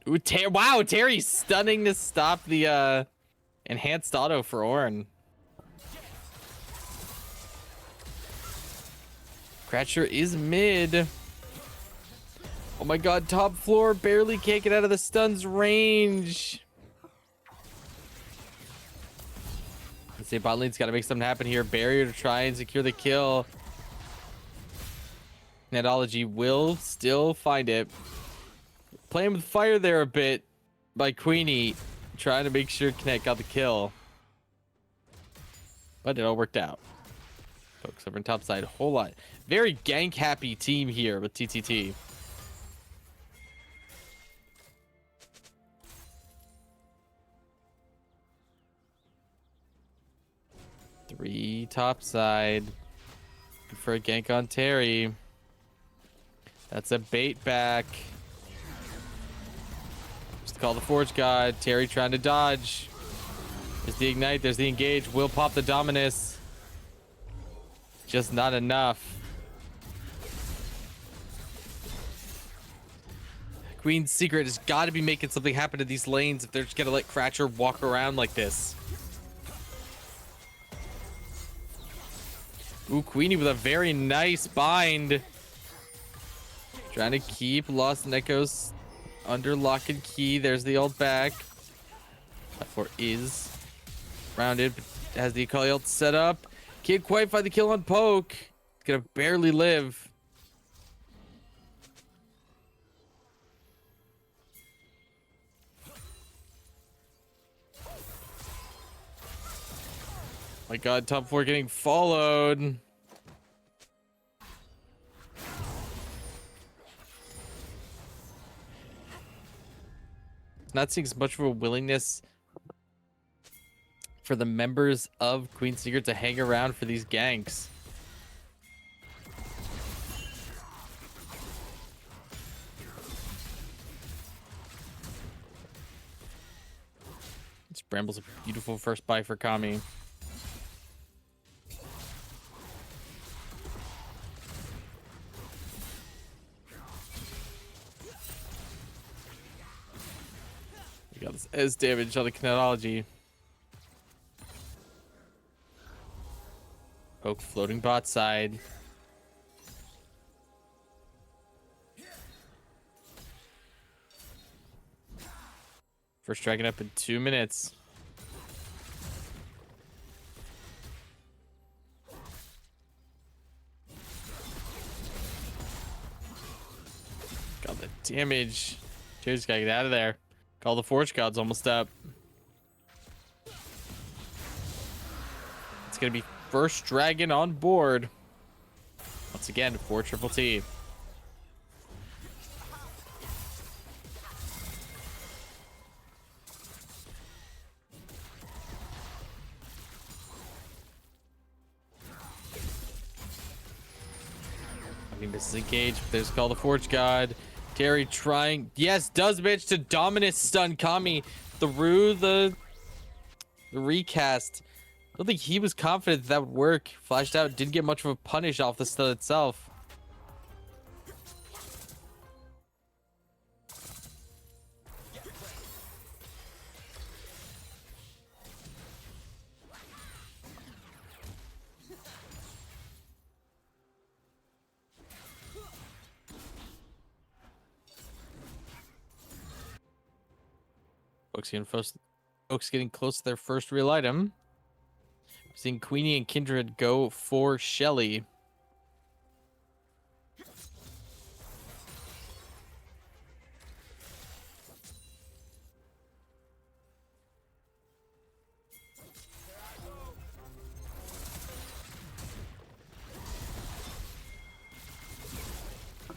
Ooh, wow, Terry's stunning to stop the enhanced auto for Ornn. Cratcher is mid. Oh my god, top floor barely can't get out of the stun's range. Let's see, bot lane's got to make something happen here. Barrier to try and secure the kill. Netology will still find it. Playing with fire there a bit by Queenie. Trying to make sure Connect got the kill. But it all worked out. Folks over on top side, whole lot. Very gank happy team here with TTT. Three top side. Good for a gank on Terry. That's a bait back. Just call the Forge God. Terry trying to dodge. There's the ignite. There's the engage. Will pop the Dominus. Just not enough. Queen's Secret has got to be making something happen to these lanes if they're just gonna let Cratcher walk around like this. Ooh, Queenie with a very nice bind. Trying to keep Lost and Echoes under lock and key. There's the ult back. That is rounded, but has the Akali ult set up. Can't quite find the kill on Poke. Gonna barely live. My god, top 4 getting followed. Not seeing as much of a willingness for the members of Queen Secret to hang around for these ganks. This Bramble's a beautiful first buy for Kami. We got this S damage on the Kineticology. Poke floating bot side. First dragon up in 2 minutes. Got the damage. Cheers, gotta get out of there. Call the Forge God's almost up. It's gonna be first dragon on board. Once again, 4 triple T. I mean, this is engaged, but there's Call the Forge God. Terry trying, yes, does manage to Dominus stun Kami through the recast. I don't think he was confident that would work. Flashed out, didn't get much of a punish off the stun itself. Folks getting close to their first real item. Seeing Queenie and Kindred go for Shelly.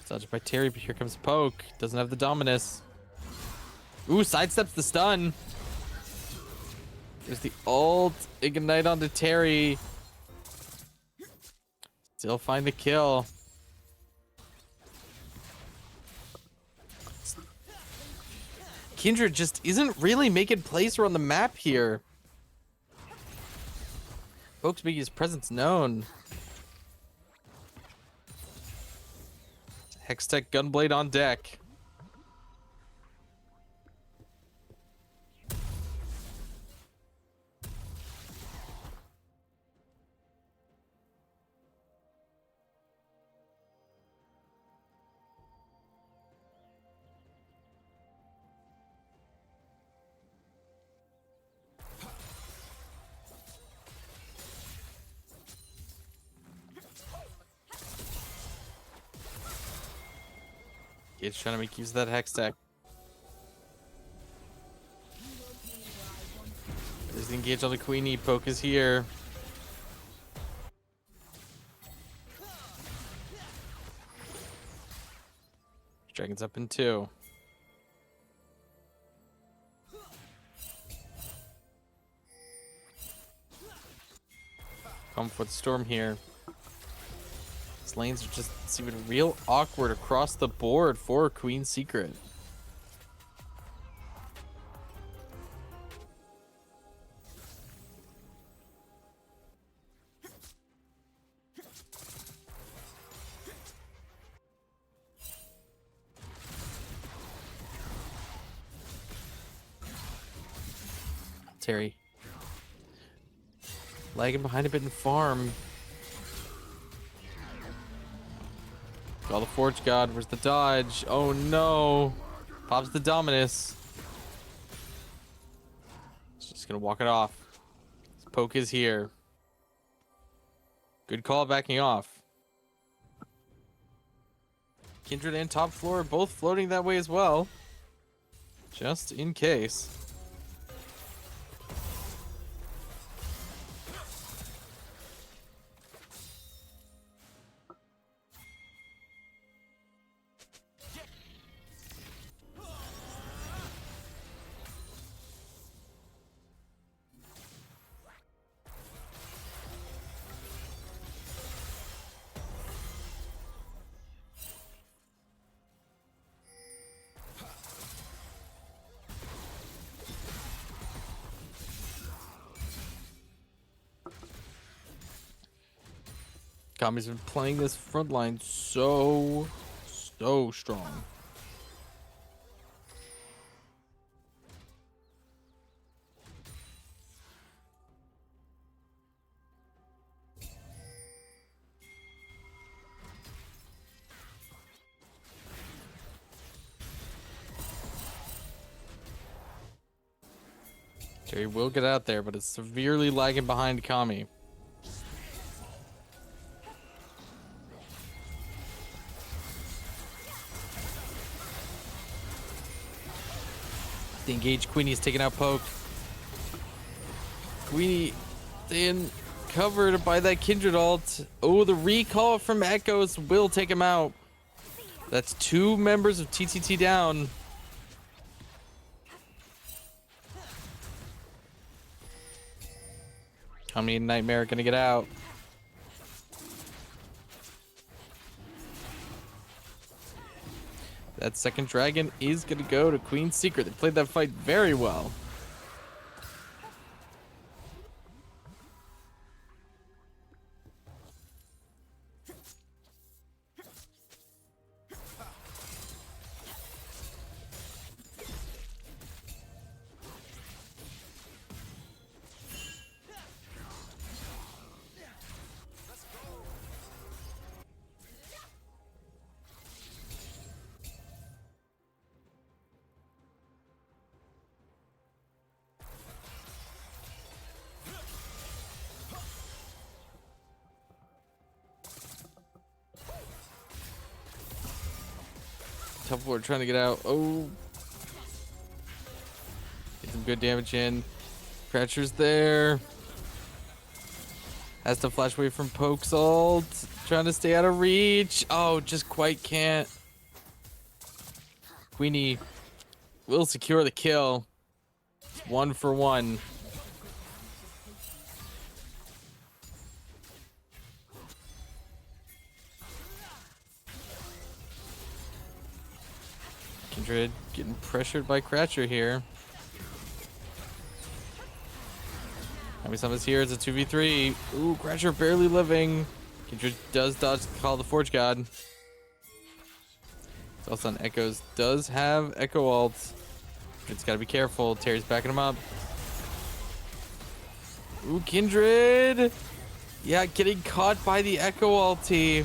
Dodged by Terry, but here comes Poke. Doesn't have the Dominus. Ooh, sidesteps the stun. There's the ult. Ignite onto Terry. Still find the kill. Kindred just isn't really making plays around the map here. Folks making his presence known. Hextech Gunblade on deck. It's trying to make use of that hex tech. There's the engage on the Queenie. Poke is here. Dragon's up in 2. Come for the storm here. These lanes are just seeming real awkward across the board for Queen Secret. Terry lagging behind a bit in farm. Call the Forge God. Where's the dodge? Oh no. Pops the Dominus. Just gonna walk it off. His Poke is here. Good call backing off. Kindred and top floor both floating that way as well. Just in case. Kami's been playing this front line so strong. Terry will get out there, but it's severely lagging behind Kami. The engaged Queenie's taking out Poke. Queenie staying covered by that Kindred ult. Oh, the recall from Echoes will take him out. That's 2 members of TTT down. Kami and Nightmare are gonna get out. That second dragon is gonna go to Queen's Secret. They played that fight very well. Top 4 trying to get out. Oh. Get some good damage in. Cratcher's there. Has to flash away from Poke's ult. Trying to stay out of reach. Oh, just quite can't. Queenie will secure the kill. It's 1 for 1. Kindred getting pressured by Cratcher here. Kami-sama's here. It's a 2v3. Ooh, Cratcher barely living. Kindred does dodge the call of the Forge God. It's also on Echoes. Does have Echo ult. Kindred's got to be careful. Terry's backing him up. Ooh, Kindred. Yeah, getting caught by the Echo ulti.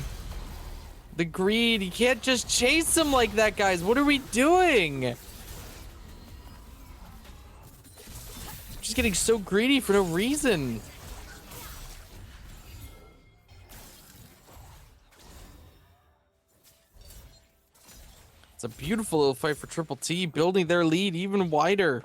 The greed. You can't just chase him like that, guys. What are we doing? Just getting so greedy for no reason. It's a beautiful little fight for Triple T, building their lead even wider.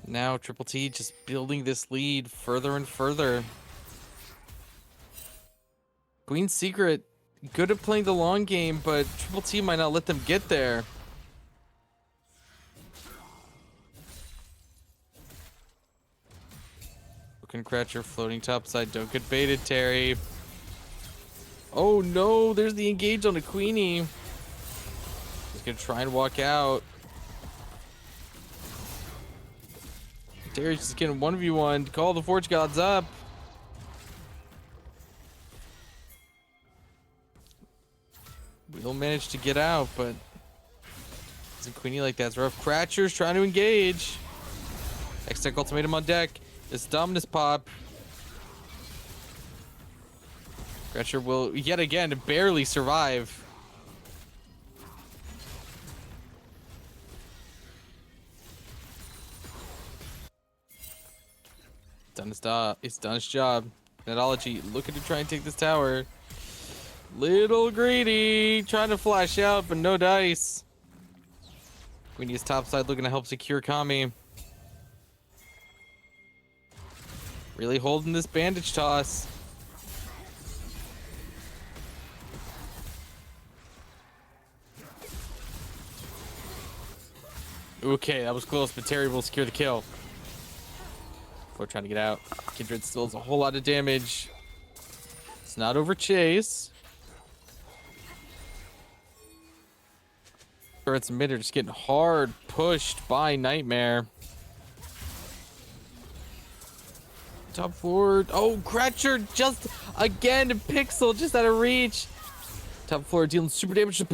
Now Triple T just building this lead further and further. Queen's Secret, good at playing the long game, but Triple T might not let them get there. Broken Cratcher floating topside. Don't get baited, Terry. Oh no, there's the engage on the Queenie. He's gonna try and walk out. Terry's just getting 1v1. Call the Forge Gods up. We'll manage to get out, but isn't Queenie like that? It's rough. Cratcher's trying to engage. X-Tech Ultimatum on deck. It's Dominus Pop. Cratcher will yet again barely survive. It's done its job. Netology looking to try and take this tower. Little greedy, trying to flash out, but no dice. Queenie's topside looking to help secure Kami. Really holding this bandage toss. Okay, that was close, but Terry will secure the kill. We're trying to get out. Kindred still has a whole lot of damage. It's not over Chase. Turrets mid are just getting hard pushed by Nightmare. Top floor. Oh, Cratcher just again. Pixel just out of reach. Top floor dealing super damage to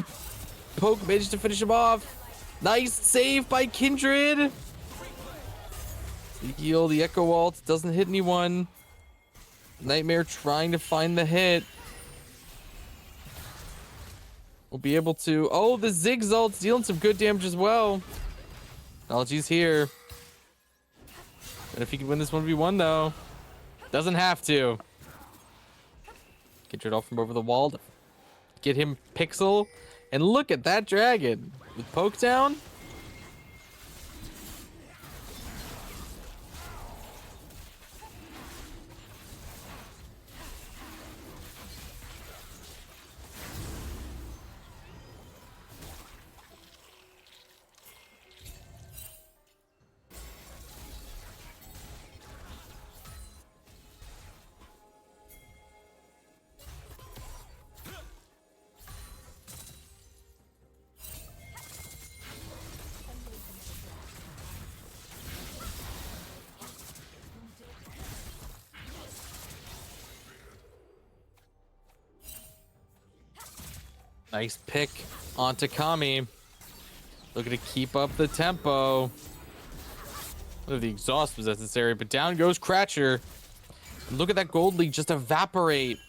Poke. Managed to finish him off. Nice save by Kindred. Heal the Echo Walt. Doesn't hit anyone. Nightmare trying to find the hit. We'll be able to. Oh, the Zigzalt's dealing some good damage as well. Technology's here. And if he can win this 1v1 though. Doesn't have to. Kindred off from over the wall to get him Pixel. And look at that dragon. With Poke down. Nice pick onto Kami. Looking to keep up the tempo. Whether the exhaust was necessary, but down goes Cratcher. And look at that gold lead just evaporate.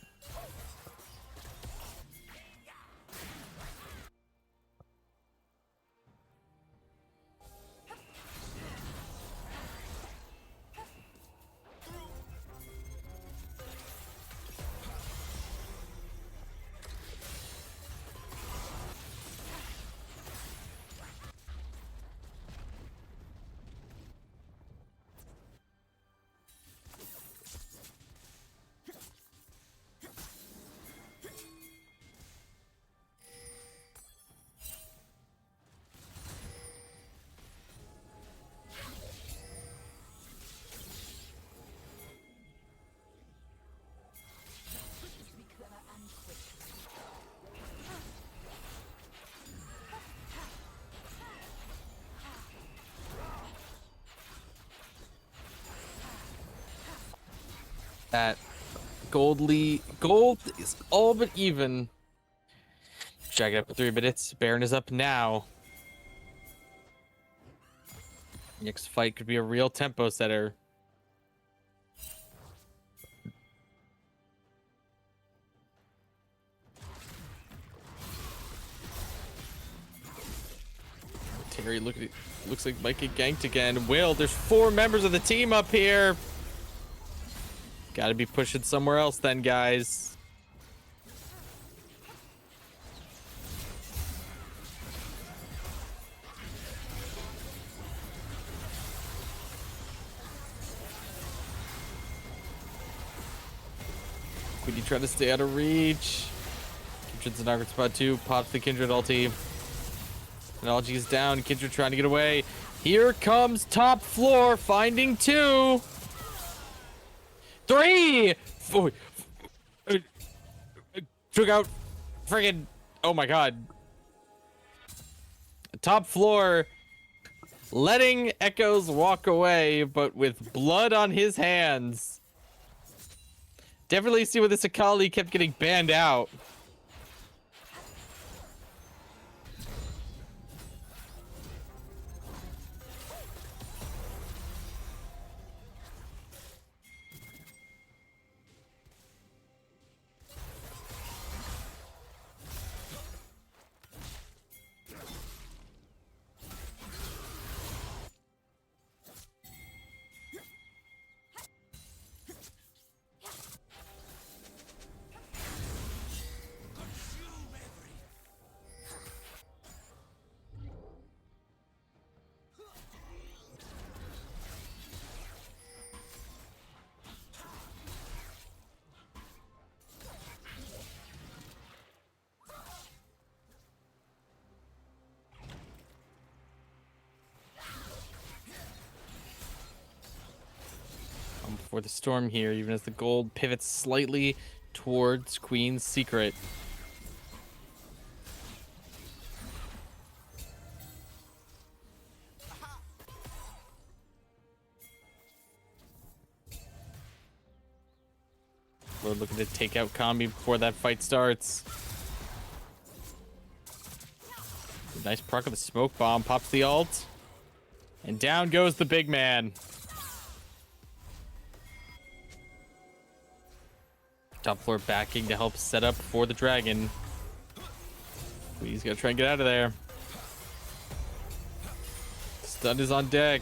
That gold is all but even. Drag it up for 3 minutes. Baron is up now. Next fight could be a real tempo setter. Terry, look at it. Looks like Mike get ganked again. Will, there's 4 members of the team up here. Gotta be pushing somewhere else then, guys. Quiddy trying to stay out of reach. Kindred's in awkward spot too. Pops the Kindred ulti. Technology is down. Kindred trying to get away. Here comes top floor, finding 2. 3, 4. Took out friggin'. Oh my god. Top floor letting Echoes walk away, but with blood on his hands. Definitely see where this Akali kept getting banned out. for the storm here, even as the gold pivots slightly towards Queen's Secret. We're looking to take out Kami before that fight starts. Nice proc of the smoke bomb. Pops the ult. And down goes the big man. Top floor backing to help set up for the dragon. He's gonna try and get out of there. Stun is on deck.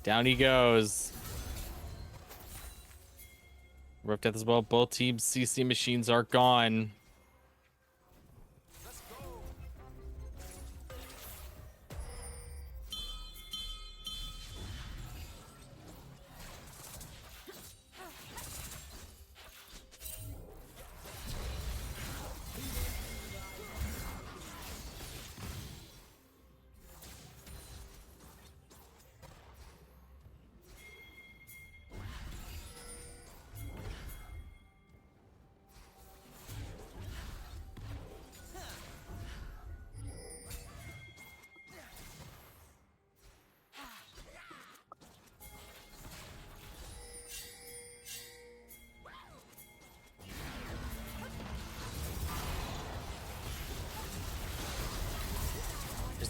Down he goes. Rough death as well. Both teams' CC machines are gone.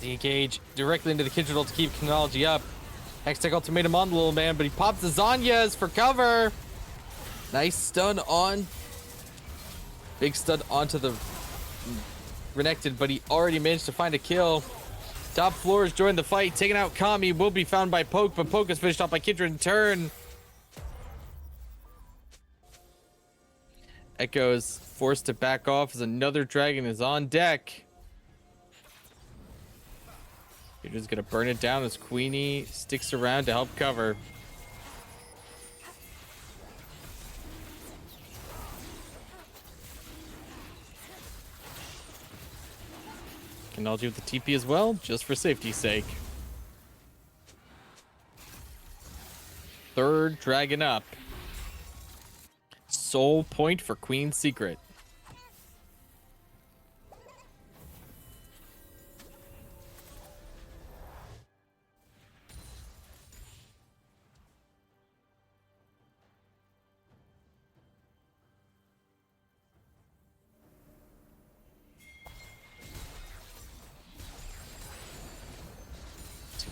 The engage directly into the Kindred ult to keep Chronology up. Hextech ultimatum on the little man, but he pops the Zanyas for cover. Nice stun on. Big stun onto the Renekton, but he already managed to find a kill. Top floors joined the fight, taking out Kami. Will be found by Poke, but Poke is finished off by Kindred in turn. Echo's forced to back off as another dragon is on deck. You're just gonna burn it down as Queenie sticks around to help cover. Chronology with the TP as well, just for safety's sake. Third dragon up. Soul point for Queen's Secret.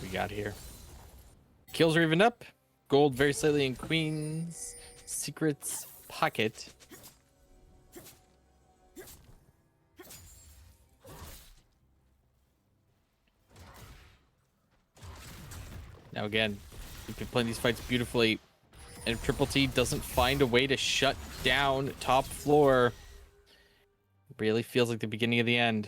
We got here. Kills are even up. Gold very slightly in Queen's Secret's pocket. Now again, we've been playing these fights beautifully, and if Triple T doesn't find a way to shut down top floor, it really feels like the beginning of the end.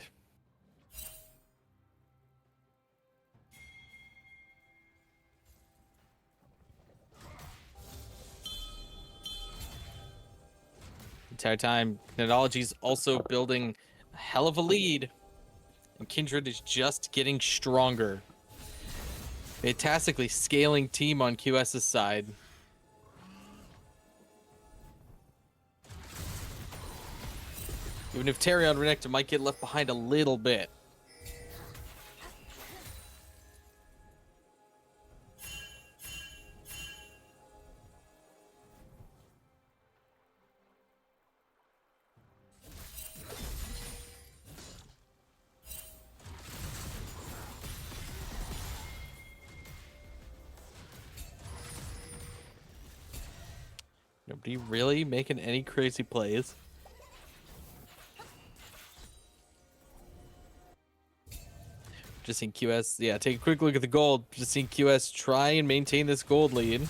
Entire time, Chronology's also building a hell of a lead, and Kindred is just getting stronger. Fantastically scaling team on QS's side. Even if Terry on Renekton might get left behind a little bit. Nobody really making any crazy plays. Just seeing QS, yeah, take a quick look at the gold. Just seeing QS try and maintain this gold lead.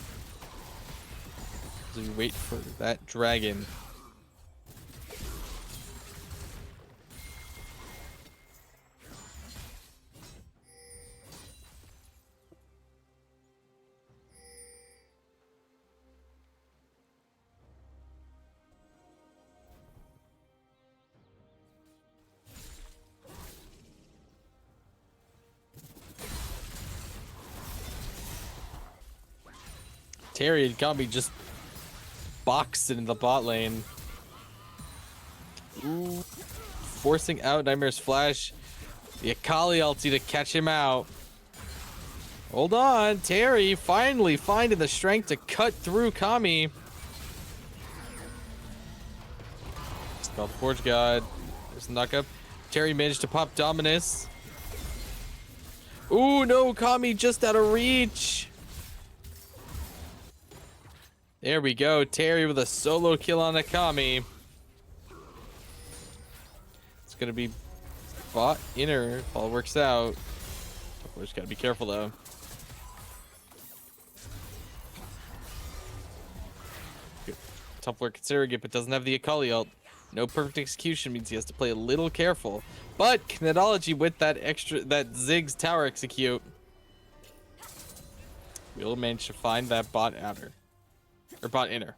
As we wait for that dragon. Terry and Kami just boxed it in the bot lane. Ooh. Forcing out Nightmare's flash. The Akali ulti to catch him out. Hold on. Terry finally finding the strength to cut through Kami. Spell the Forge God. There's the knockup. Terry managed to pop Dominus. Ooh, no. Kami just out of reach. There we go. Terry with a solo kill on Akami. It's going to be bot inner if all works out. We just got to be careful, though. Tough work considering it, but doesn't have the Akali ult. No perfect execution means he has to play a little careful. But Kinetology with that Ziggs tower execute. We'll manage to find that bot outer. Or bot inner.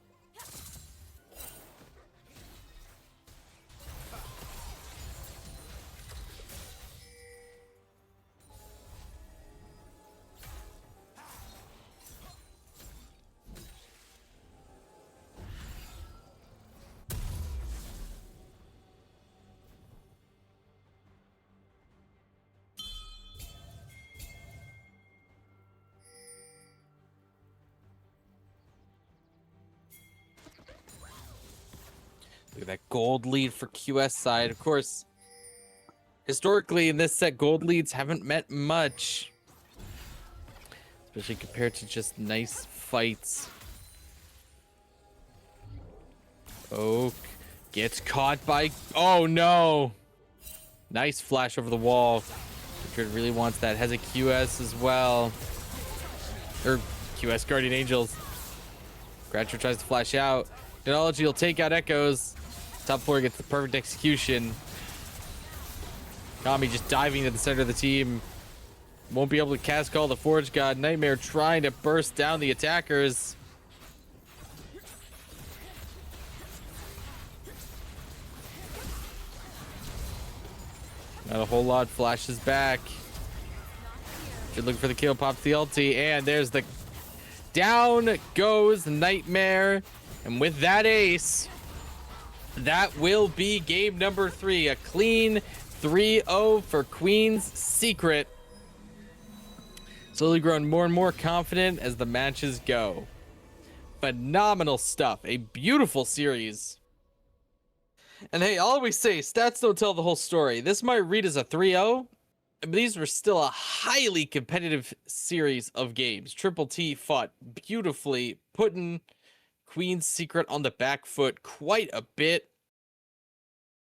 Look at that gold lead for QS side. Of course, historically in this set, gold leads haven't meant much. Especially compared to just nice fights. Oak gets caught by... Oh, no. Nice flash over the wall. Richard really wants that. Has a QS as well. Or QS Guardian Angels. Scratcher tries to flash out. Technology will take out Echoes. Top floor gets the perfect execution. Kami just diving to the center of the team. Won't be able to cast call the Forge God. Nightmare trying to burst down the attackers. Not a whole lot. Flashes back. Should look for the kill. Pops the ulti. And there's the... Down goes Nightmare. And with that ace, that will be game number 3. A clean 3-0 for Queen's Secret. Slowly growing more and more confident as the matches go. Phenomenal stuff. A beautiful series. And hey, I'll always say, stats don't tell the whole story. This might read as a 3-0, but these were still a highly competitive series of games. Triple T fought beautifully, putting Queen's Secret on the back foot quite a bit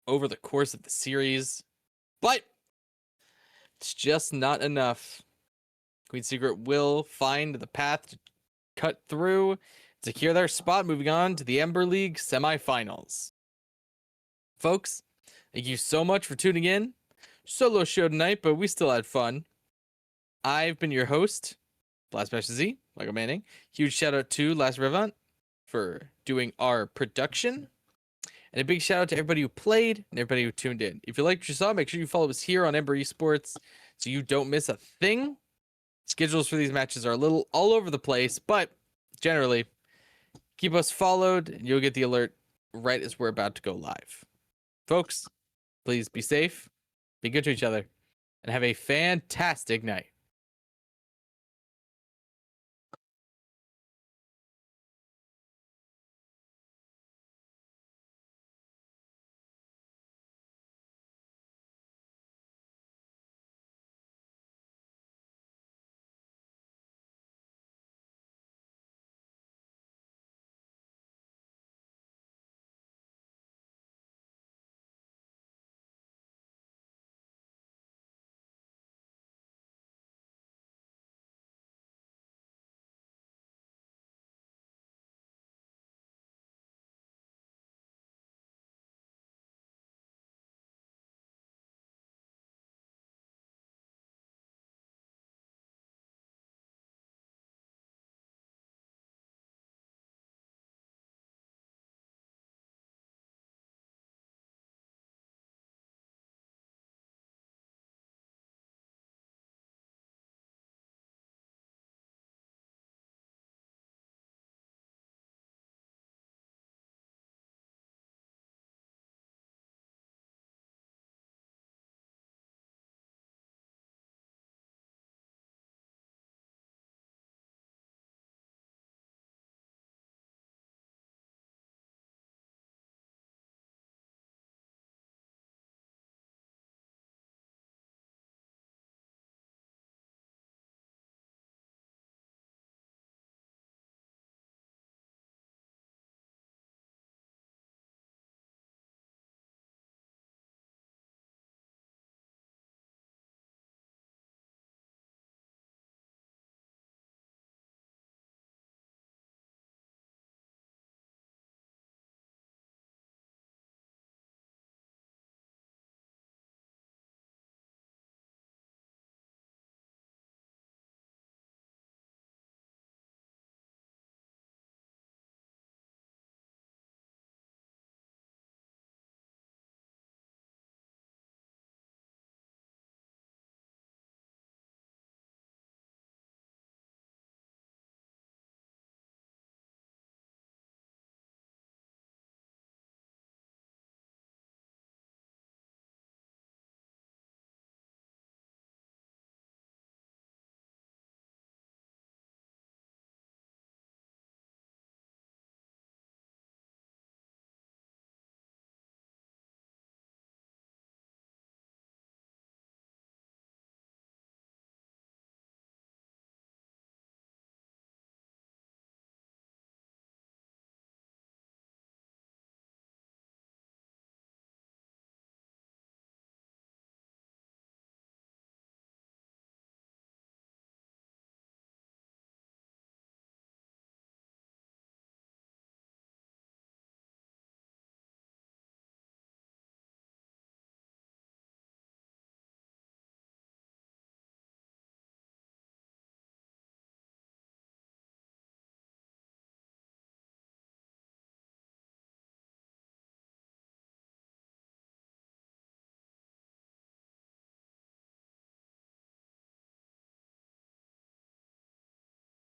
over the course of the series. But it's just not enough. Queen's Secret will find the path to cut through, secure their spot, moving on to the Ember League semifinals. Folks, thank you so much for tuning in. Solo show tonight, but we still had fun. I've been your host, BlastBashZ, Michael Manning. Huge shout out to Last Revant for doing our production. And a big shout out to everybody who played and everybody who tuned in. If you liked what you saw, make sure you follow us here on Ember Esports so you don't miss a thing. Schedules for these matches are a little all over the place, but generally, keep us followed and you'll get the alert right as we're about to go live. Folks, please be safe, be good to each other, and have a fantastic night.